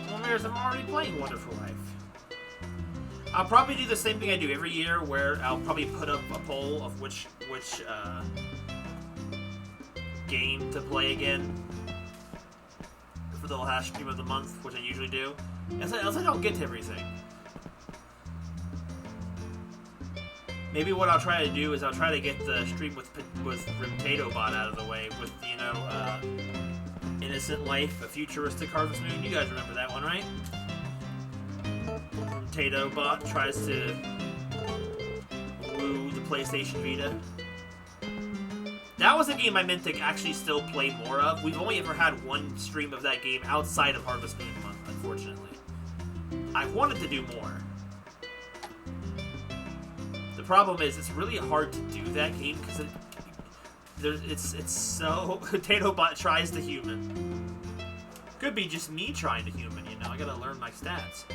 Well, I'm already playing Wonderful Life. I'll probably do the same thing I do every year, where I'll probably put up a poll of which game to play again for the last stream of the month, which I usually do. Else I don't get to everything. Maybe what I'll try to do is I'll try to get the stream with Potato Bot out of the way with, you know, Innocent Life, a futuristic Harvest Moon. You guys remember that one, right? Potato Bot tries to woo the PlayStation Vita. That was a game I meant to actually still play more of. We've only ever had one stream of that game outside of Harvest Moon month, unfortunately. I wanted to do more. The problem is it's really hard to do that game because it's so Potato Bot tries to human. Could be just me trying to human, you know. I gotta learn my stats.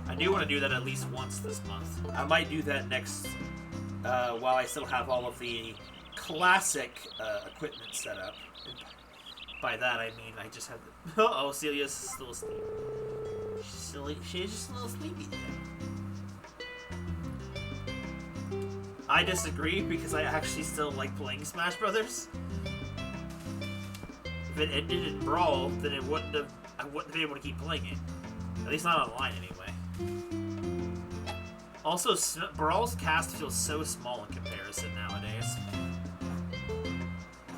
I do want to do that at least once this month. I might do that next, while I still have all of the classic equipment set up. And by that I mean I just have the... Uh-oh, Celia's still asleep. She's just a little sleepy today. I disagree because I actually still like playing Smash Brothers. If it ended in Brawl, then I wouldn't be able to keep playing it. At least not online, anyway. Also, Brawl's cast feels so small in comparison nowadays.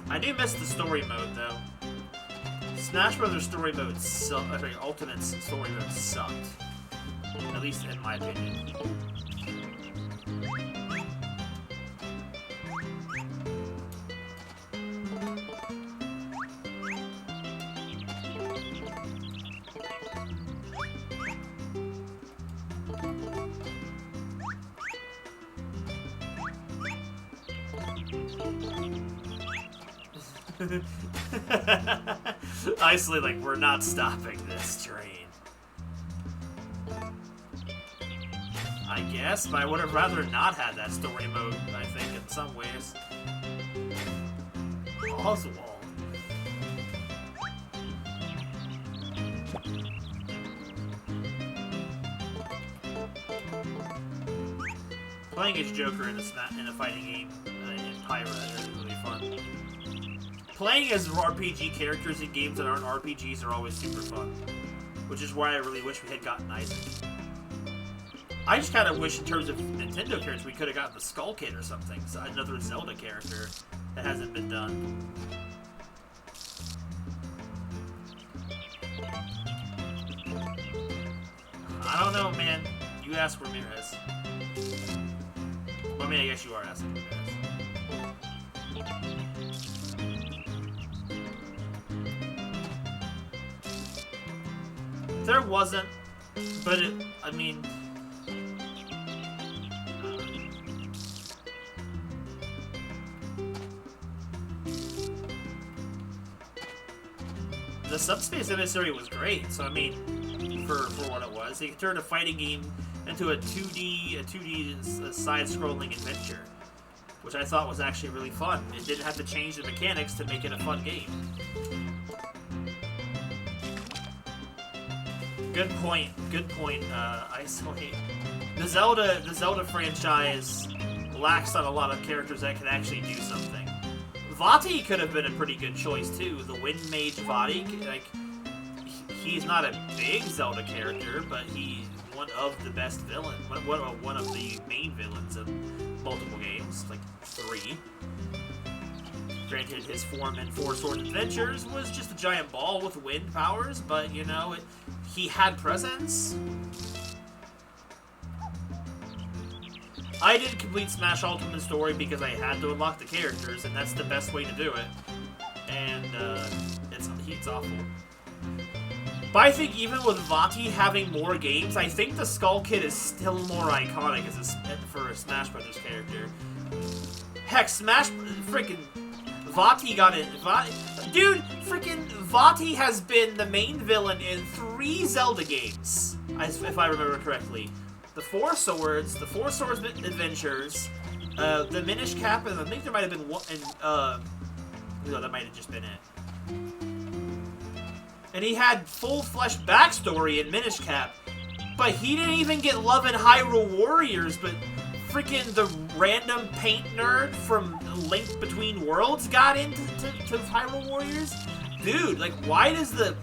I do miss the story mode, though. Smash Brothers story mode sucked. Ultimate's story mode sucked. At least in my opinion. Nicely, like, we're not stopping this train. I guess, but I would have rather not had that story mode, I think, in some ways. Oswald. Playing as Joker in a fighting game in Pyra is really fun. Playing as RPG characters in games that aren't RPGs are always super fun. Which is why I really wish we had gotten Isaac. I just kind of wish, in terms of Nintendo characters, we could have gotten the Skull Kid or something. So another Zelda character that hasn't been done. I don't know, man. You asked Ramirez. Well, I mean, I guess you are asking Ramirez. There wasn't, but it, I mean... The Subspace Emissary was great, so I mean, for what it was, it turned a fighting game into a 2D side-scrolling adventure, which I thought was actually really fun. It didn't have to change the mechanics to make it a fun game. Good point, Isolate. The Zelda franchise lacks on a lot of characters that can actually do something. Vati could have been a pretty good choice too. The Wind Mage Vati, like, he's not a big Zelda character, but he's one of the best villains, one of the main villains of multiple games, like 3. Granted, his form in Four Sword Adventures was just a giant ball with wind powers, but you know, he had presence. I did complete Smash Ultimate Story because I had to unlock the characters, and that's the best way to do it. And it's awful. But I think even with Vati having more games, I think the Skull Kid is still more iconic for a Smash Brothers character. Heck, freaking Vati got it. Dude, freaking Vati has been the main villain in 3 Zelda games, if I remember correctly. The Four Swords Adventures, the Minish Cap, and I think there might have been one, no, that might have just been it. And he had full-fleshed backstory in Minish Cap, but he didn't even get love in Hyrule Warriors, but freaking the random paint nerd from Link Between Worlds got into Hyrule Warriors? Dude, like, why does the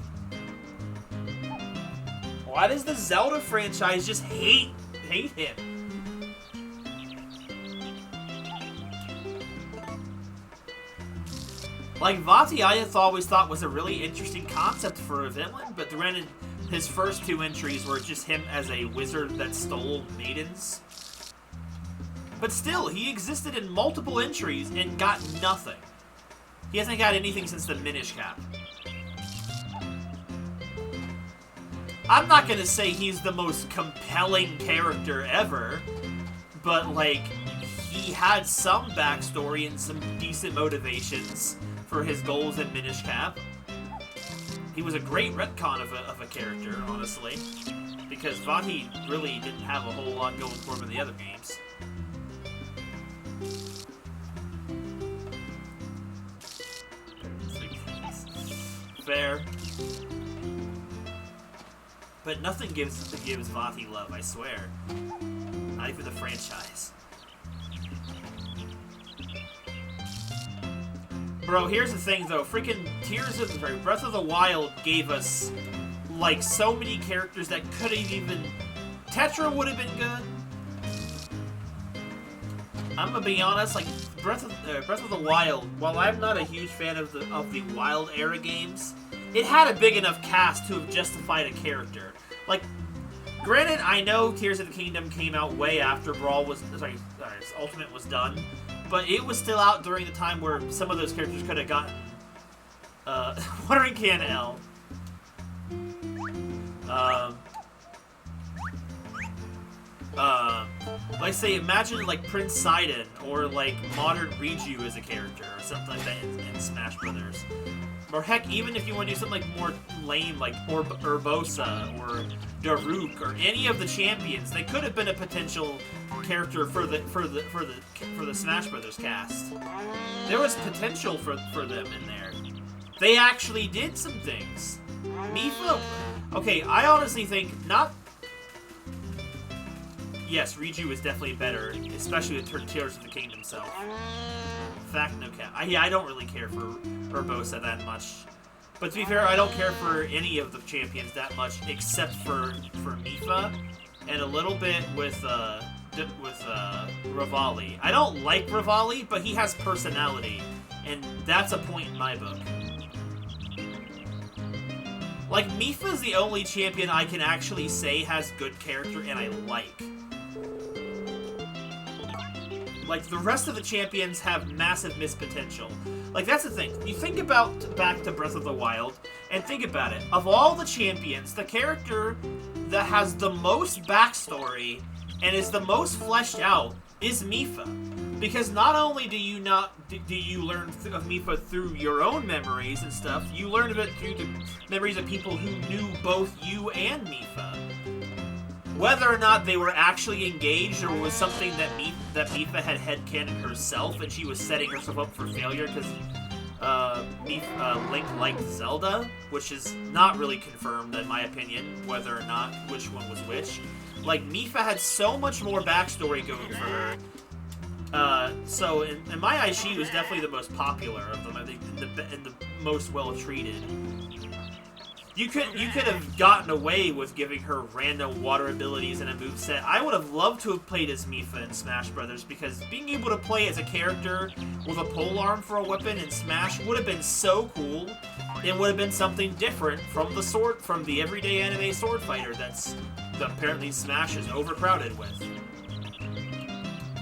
Zelda franchise just hate him? Like, Vati, I always thought was a really interesting concept for a villain, but granted, his first 2 entries were just him as a wizard that stole maidens. But still, he existed in multiple entries and got nothing. He hasn't got anything since the Minish Cap. I'm not gonna say he's the most compelling character ever, but, like, he had some backstory and some decent motivations for his goals in Minish Cap. He was a great retcon of a character, honestly, because Vati really didn't have a whole lot going for him in the other games. Fair. But nothing gives Vati love, I swear. Not even the franchise. Bro, here's the thing, though. Freaking Breath of the Wild gave us, like, so many characters that couldn't even... Tetra would have been good. I'm gonna be honest, like, Breath of the Wild, while I'm not a huge fan of the Wild era games, it had a big enough cast to have justified a character. Like, granted, I know Tears of the Kingdom came out way after Ultimate was done, but it was still out during the time where some of those characters could have gotten, Watering Can L. Like, say, imagine, like, Prince Sidon, or, like, modern Riju as a character, or something like that in Smash Brothers. Or, heck, even if you want to do something, like, more lame, like Urbosa, or Daruk, or any of the champions, they could have been a potential character for the Smash Brothers cast. There was potential for them in there. They actually did some things. Mipha... Okay, I honestly think, not... Yes, Riju is definitely better, especially with Tears of the Kingdom himself. Fact, no cap. I don't really care for Urbosa that much. But to be fair, I don't care for any of the champions that much, except for Mipha, and a little bit with Revali. I don't like Revali, but he has personality, and that's a point in my book. Like, Mipha's the only champion I can actually say has good character and I like. Like, the rest of the champions have massive missed potential. Like, that's the thing. You think about back to Breath of the Wild, and think about it. Of all the champions, the character that has the most backstory and is the most fleshed out is Mipha. Because not only do you learn of Mipha through your own memories and stuff, you learn of it through the memories of people who knew both you and Mipha. Whether or not they were actually engaged, or was something that Mipha had headcanon herself, and she was setting herself up for failure because Link liked Zelda, which is not really confirmed, in my opinion, whether or not which one was which. Like, Mipha had so much more backstory going for her. So in my eyes, she was definitely the most popular of them. I think, and the most well treated. You could have gotten away with giving her random water abilities and a moveset. I would have loved to have played as Mipha in Smash Brothers, because being able to play as a character with a polearm for a weapon in Smash would have been so cool. It would have been something different from the everyday anime sword fighter that apparently Smash is overcrowded with.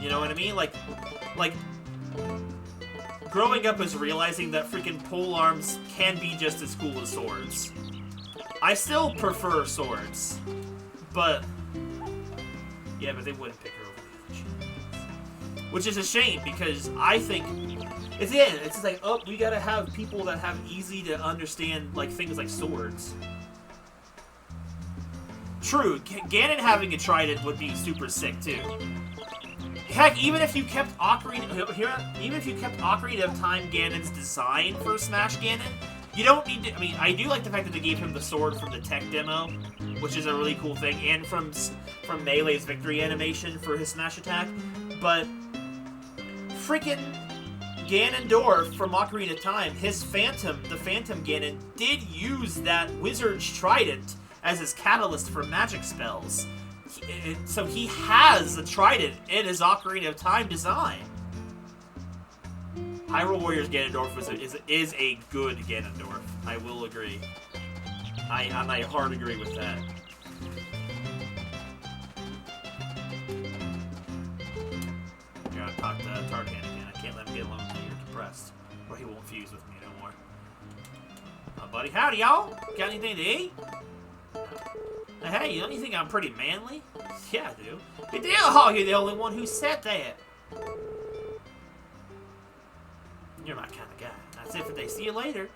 You know what I mean? Like, growing up is realizing that freaking polearms can be just as cool as swords. I still prefer swords, but yeah, but they wouldn't pick her over the other champions. Which is a shame, because I think it's just like, oh, we gotta have people that have easy to understand, like, things like swords. True, Ganon having a trident would be super sick too. Heck, even if you kept Ocarina of Time Ganon's design for Smash Ganon, you don't need to. I mean, I do like the fact that they gave him the sword from the tech demo, which is a really cool thing, and from Melee's victory animation for his Smash attack. But freaking Ganondorf from Ocarina of Time, the Phantom Ganon, did use that Wizard's Trident as his catalyst for magic spells. So he has a trident in his Ocarina of Time design. Hyrule Warriors Ganondorf is a good Ganondorf. I will agree. I hard agree with that. I gotta talk to Tarkan again. I can't let him get alone until you're depressed, or he won't fuse with me no more. Buddy, howdy y'all. Got anything to eat? Hey, you think I'm pretty manly? Yeah, I do. Hey, oh, you're the only one who said that. You're my kind of guy. That's it for today. See you later.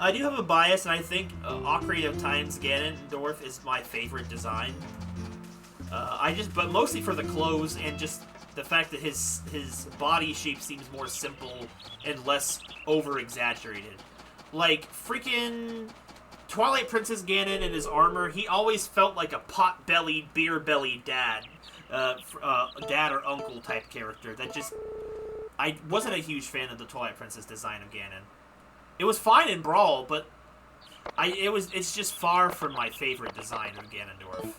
I do have a bias, and I think Ocarina of Time's Ganondorf is my favorite design. But mostly for the clothes and just the fact that his body shape seems more simple and less over-exaggerated. Like, freaking Twilight Princess Ganon and his armor, he always felt like a pot-bellied, beer-bellied dad or uncle type character that just... I wasn't a huge fan of the Twilight Princess design of Ganon. It was fine in Brawl, but it's just far from my favorite design of Ganondorf.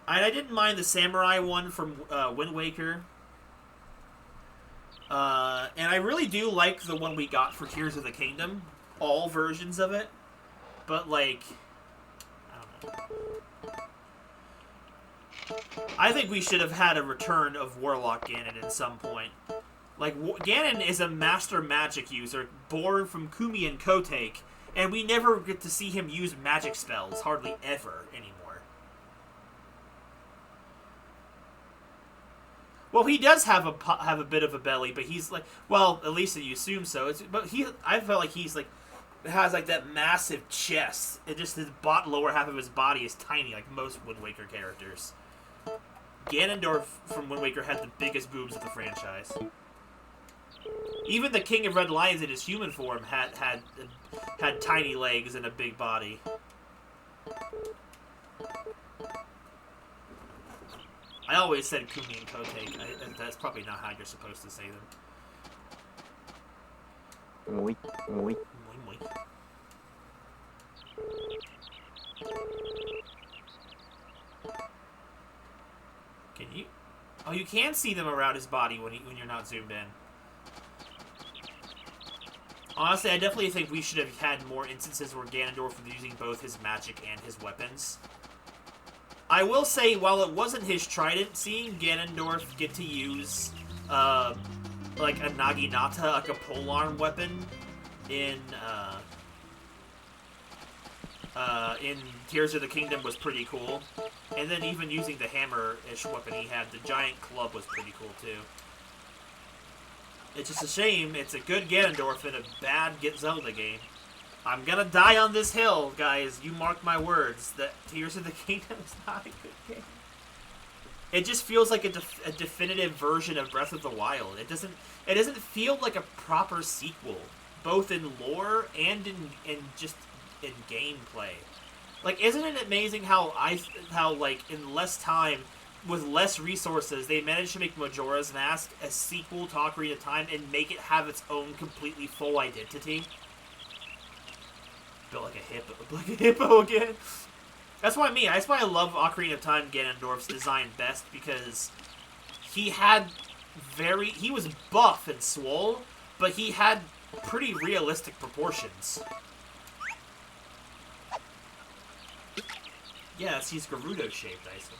I didn't mind the samurai one from Wind Waker. And I really do like the one we got for Tears of the Kingdom. All versions of it. But, like, I don't know. I think we should have had a return of Warlock Ganon at some point. Like, Ganon is a master magic user born from Kumi and Kotake, and we never get to see him use magic spells, hardly ever anymore. Well, he does have a bit of a belly, but he's like, well, at least you assume so. I felt like he's like has like that massive chest. It just his lower half of his body is tiny, like most Wind Waker characters. Ganondorf from Wind Waker had the biggest boobs of the franchise. Even the King of Red Lions in his human form had tiny legs and a big body. I always said Kumi and Kotake. That's probably not how you're supposed to say them. Oui, oui. Moi. Can you? Oh, you can see them around his body when you're not zoomed in. Honestly, I definitely think we should have had more instances where Ganondorf was using both his magic and his weapons. I will say, while it wasn't his trident, seeing Ganondorf get to use, like a Naginata, like a polearm weapon, in Tears of the Kingdom was pretty cool. And then even using the hammer-ish weapon he had, the giant club was pretty cool too. It's just a shame it's a good Ganondorf in a bad Zelda game. I'm gonna die on this hill, guys. You mark my words. That Tears of the Kingdom is not a good game. It just feels like a definitive version of Breath of the Wild. It doesn't feel like a proper sequel, both in lore and in gameplay. Like, isn't it amazing how like in less time, with less resources, they managed to make Majora's Mask a sequel to Ocarina of Time and make it have its own completely full identity? Built like a hippo again. That's why I love Ocarina of Time Ganondorf's design best, because he was buff and swole, but he had pretty realistic proportions. Yes, he's Gerudo shaped, I suppose.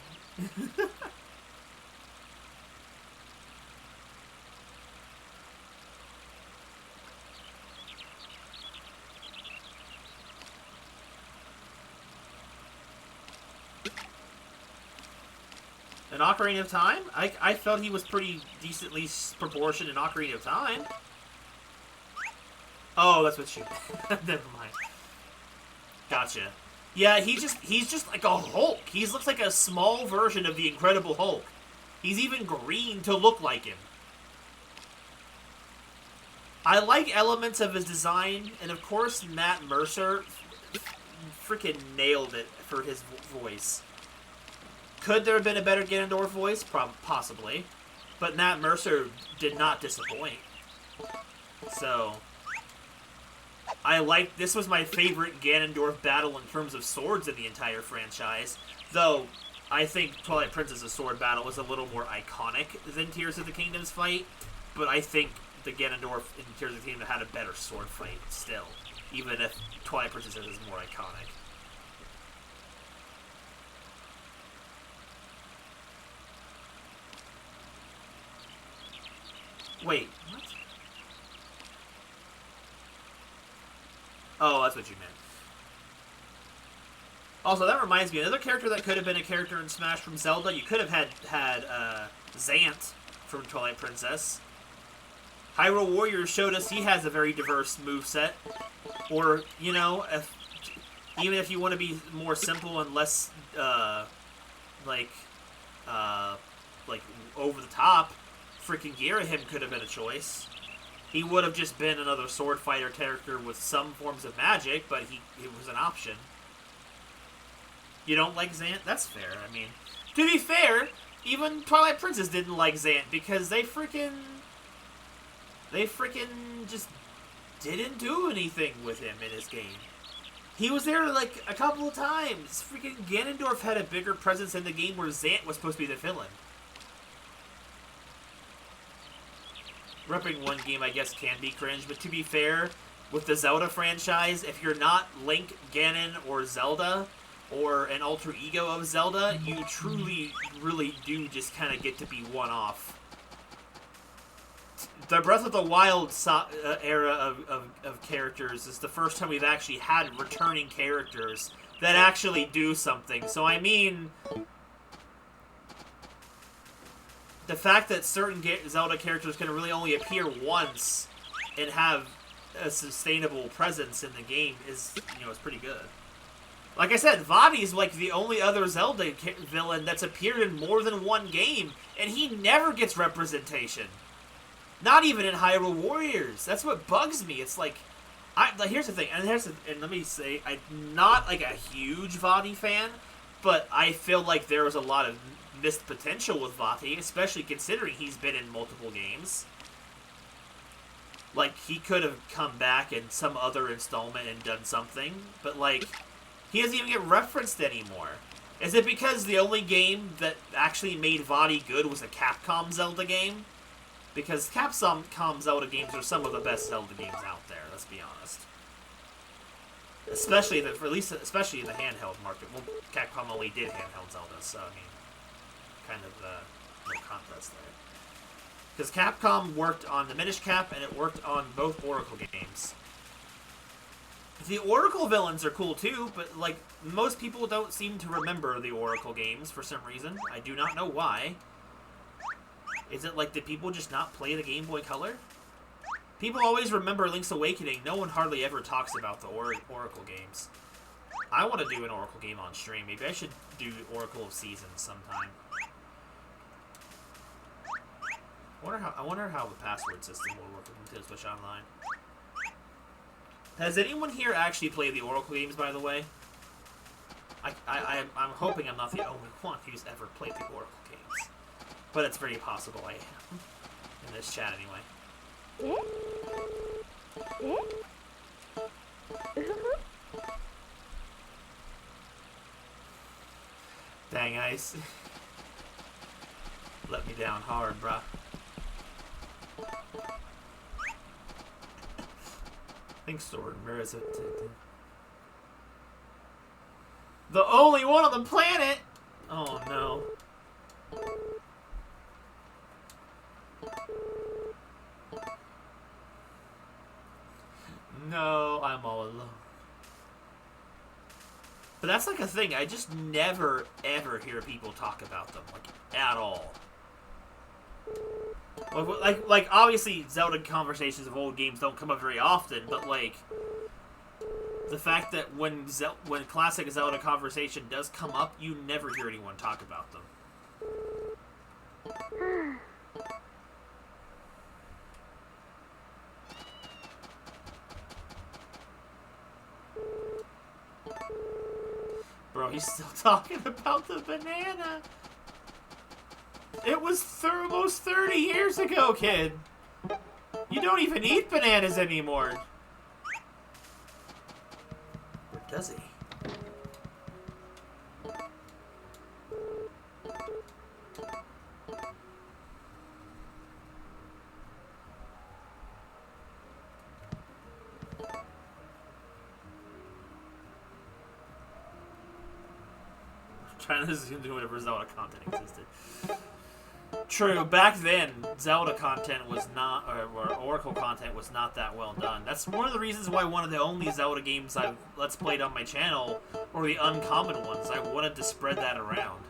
In Ocarina of Time? I felt he was pretty decently proportioned in Ocarina of Time. Oh, that's what you... Never mind. Gotcha. Yeah, he's just like a Hulk. He looks like a small version of the Incredible Hulk. He's even green to look like him. I like elements of his design, and of course Matt Mercer freaking nailed it for his voice. Could there have been a better Ganondorf voice? Possibly. But Matt Mercer did not disappoint. So, this was my favorite Ganondorf battle in terms of swords in the entire franchise. Though, I think Twilight Princess's sword battle was a little more iconic than Tears of the Kingdom's fight. But I think the Ganondorf in Tears of the Kingdom had a better sword fight still. Even if Twilight Princess is more iconic. Wait, what? Oh, that's what you meant. Also, that reminds me, another character that could have been a character in Smash from Zelda, you could have had Zant from Twilight Princess. Hyrule Warriors showed us he has a very diverse moveset. Or, you know, even if you want to be more simple and less, like over the top, freaking Girahim could have been a choice. He would have just been another sword fighter character with some forms of magic, but it was an option. You don't like Zant? That's fair. I mean, to be fair, even Twilight Princess didn't like Zant because they freaking... They freaking just didn't do anything with him in his game. He was there like a couple of times. Freaking Ganondorf had a bigger presence in the game where Zant was supposed to be the villain. Repping one game, I guess, can be cringe, but to be fair, with the Zelda franchise, if you're not Link, Ganon, or Zelda, or an alter ego of Zelda, you truly, really do just kind of get to be one-off. The Breath of the Wild era of characters is the first time we've actually had returning characters that actually do something. So, I mean, the fact that certain Zelda characters can really only appear once and have a sustainable presence in the game is, you know, is pretty good. Like I said, Vaati's like the only other Zelda villain that's appeared in more than one game, and he never gets representation. Not even in Hyrule Warriors. That's what bugs me. It's like, here's the thing, and let me say, I'm not like a huge Vaati fan, but I feel like there was a lot of missed potential with Vaati, especially considering he's been in multiple games. Like, he could have come back in some other installment and done something, but like, he doesn't even get referenced anymore. Is it because the only game that actually made Vaati good was a Capcom Zelda game? Because Capcom Zelda games are some of the best Zelda games out there, let's be honest. Especially in the handheld market. Well, Capcom only did handheld Zelda, so I mean, kind of no contrast there. Because Capcom worked on the Minish Cap, and it worked on both Oracle games. The Oracle villains are cool too, but like, most people don't seem to remember the Oracle games for some reason. I do not know why. Is it like, did people just not play the Game Boy Color? People always remember Link's Awakening. No one hardly ever talks about the Oracle games. I want to do an Oracle game on stream. Maybe I should do Oracle of Seasons sometime. I wonder how the password system will work with Nintendo Switch Online. Has anyone here actually played the Oracle games, by the way? I'm hoping I'm not the only one who's ever played the Oracle games. But it's very possible I am. In this chat, anyway. Dang, Ice. Let me down hard, bruh. Think Sword, where is it? The only one on the planet! Oh no. No, I'm all alone. But that's like a thing. I just never, ever hear people talk about them, like, at all. Like obviously, Zelda conversations of old games don't come up very often, but like, the fact that when classic Zelda conversation does come up, you never hear anyone talk about them. Bro, he's still talking about the banana. It was almost 30 years ago, kid. You don't even eat bananas anymore. Or does he? Trying to do whatever Zelda content existed. True, back then, Zelda content was not, or Oracle content was not that well done. That's one of the reasons why one of the only Zelda games I've Let's Played on my channel were the uncommon ones. I wanted to spread that around.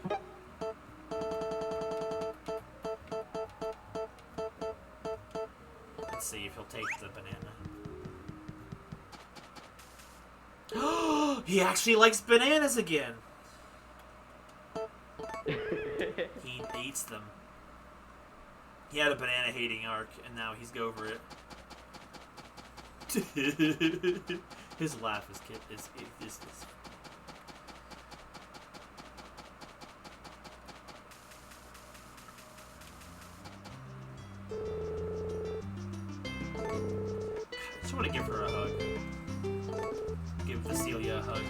Let's see if he'll take the banana. He actually likes bananas again! He eats them. He had a banana hating arc, and now he's over it. His laugh is a hug.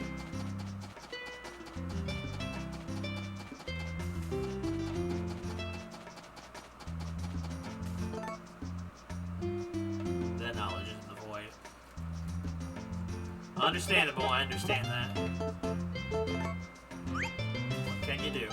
That knowledge is in the void. Understandable, I understand that. What can you do?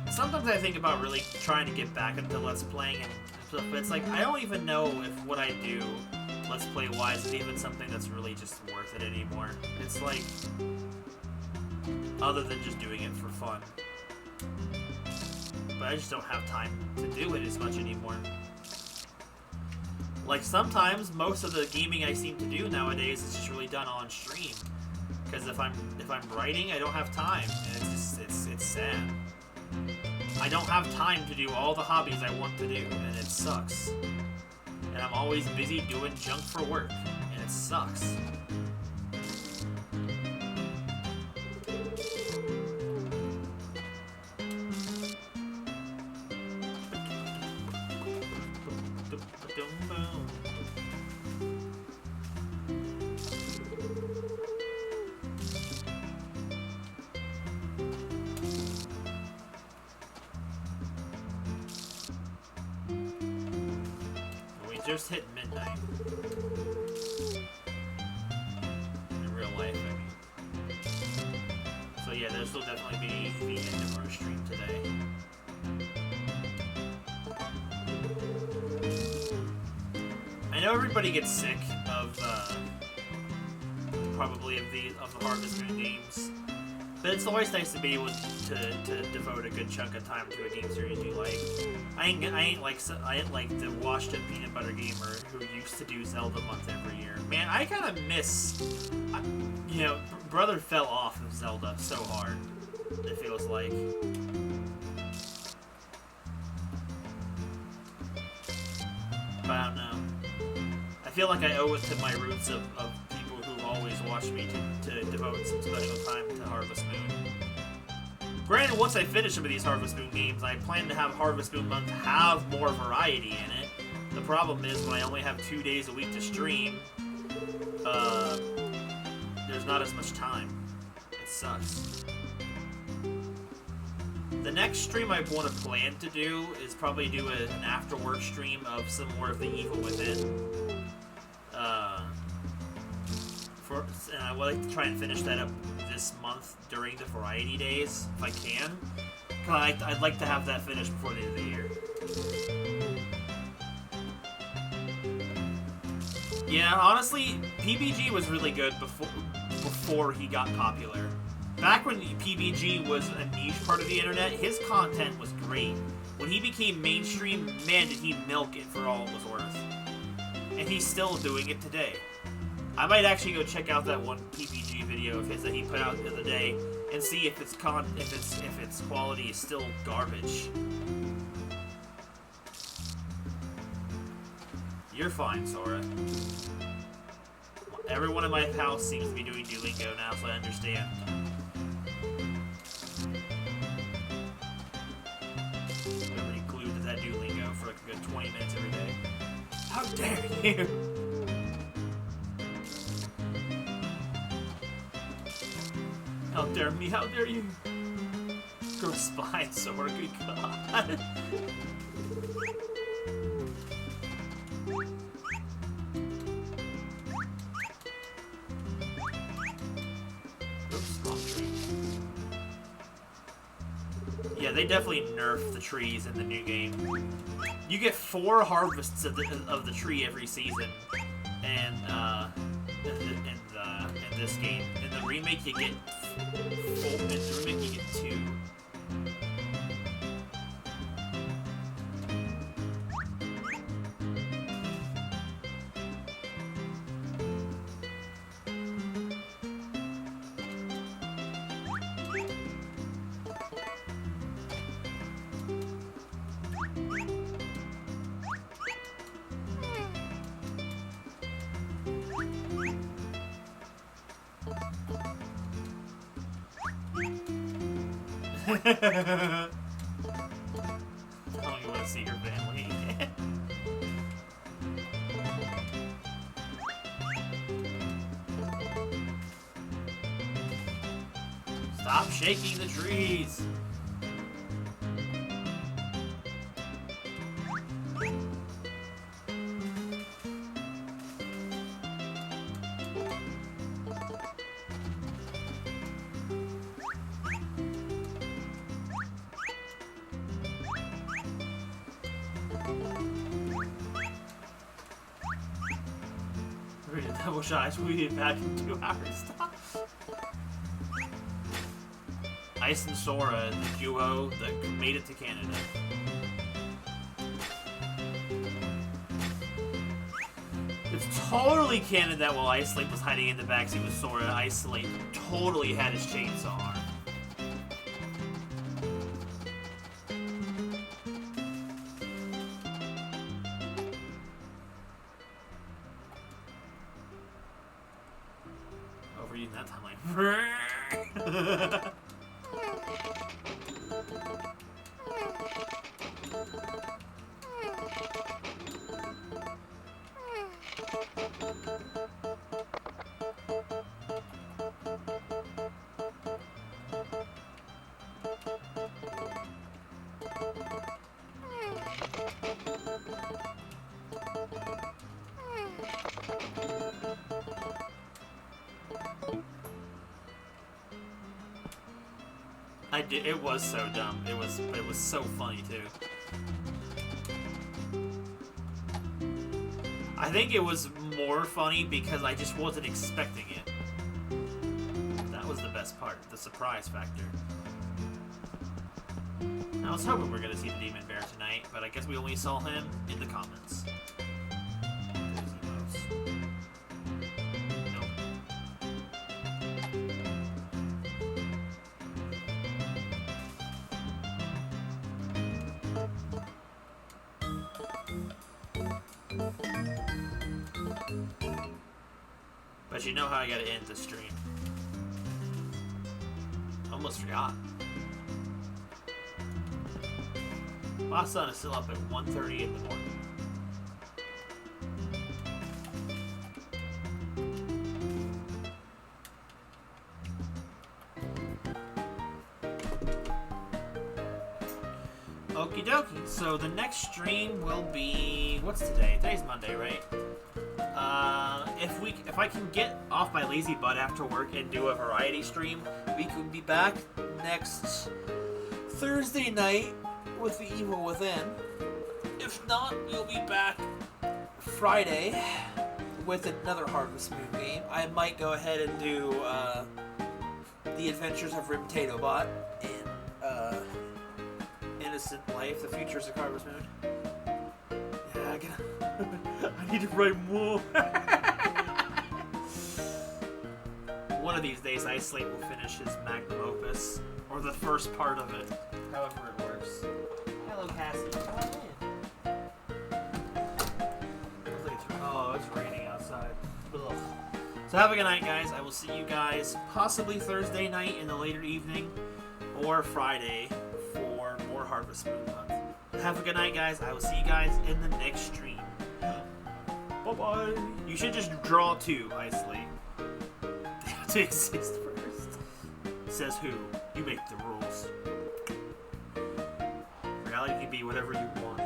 Sometimes I think about really trying to get back into Let's Playing and stuff, but it's like, I don't even know if what I do Let's Play-wise is even something that's really just worth it anymore. It's like, other than just doing it for fun. But I just don't have time to do it as much anymore. Like, sometimes, most of the gaming I seem to do nowadays is just really done on stream. Because if I'm writing, I don't have time, and it's sad. I don't have time to do all the hobbies I want to do, and it sucks. And I'm always busy doing junk for work, and it sucks. Just hit midnight. In real life, I mean. So yeah, this will definitely be the end of our stream today. I know everybody gets sick of probably of the Harvest Moon games, but it's always nice to be able to devote a good chunk of time to a game series you like. I ain't like the washed up peanut butter gamer who used to do Zelda month every year. Man, I kind of miss, you know, brother fell off of Zelda so hard. It feels like. But I don't know. I feel like I owe it to my roots of people who've always watched me to devote some special time to Harvest Moon. Granted, once I finish some of these Harvest Moon games, I plan to have Harvest Moon Month have more variety in it. The problem is, when I only have 2 days a week to stream, there's not as much time. It sucks. The next stream I want to plan to do is probably do an after-work stream of some more of the Evil Within. And I would like to try and finish that up this month during the variety days, if I can. Cause I'd like to have that finished before the end of the year. Yeah, honestly, PBG was really good before he got popular. Back when PBG was a niche part of the internet, his content was great. When he became mainstream, man, did he milk it for all it was worth. And he's still doing it today. I might actually go check out that one PPG video of his that he put out the other day and see if its quality is still garbage. You're fine, Sora. Everyone in my house seems to be doing Duolingo now, so I understand. I'm really glued to that Duolingo for like a good 20 minutes every day. How dare you! How dare me, how dare you! Grow spine, Sora, good god. Yeah, they definitely nerfed the trees in the new game. You get 4 harvests of the tree every season, and in this game. In the remake, you get 4. In the remake, you get 2. Tell me you want to see your family. Stop shaking the trees! Read a double shot. We get back in 2 hours. Ice and Sora, the duo that made it to Canada. It's totally canon that while Ice Lake was hiding in the backseat with Sora, Ice Lake totally had his chainsaw arm. Overeating that time, like. It was so dumb. It was so funny too. I think it was more funny because I just wasn't expecting it. That was the best part, the surprise factor. I was hoping we were gonna see the Demon Bear tonight, but I guess we only saw him in the comments. But you know how I gotta end the stream. Almost forgot. My son is still up at 1:30 in the morning. Okie dokie. So the next stream will be, what's today? Today's Monday, right? If I can get off my lazy butt after work and do a variety stream, we could be back next Thursday night with the Evil Within. If not, we'll be back Friday with another Harvest Moon game. I might go ahead and do The Adventures of Rimtato Bot in Innocent Life, The Futures of Harvest Moon. Yeah, I need to write more. One of these days, Ice Slate will finish his magnum opus, or the first part of it, however it works. Hello, Cassie. Come in. Oh, it's raining outside. Ugh. So have a good night, guys. I will see you guys possibly Thursday night in the later evening, or Friday for more Harvest Moon Month. Have a good night, guys. I will see you guys in the next stream. Bye-bye. You should just draw 2, Ice Slate. They have to exist first. Says who? You make the rules. Reality can be whatever you want.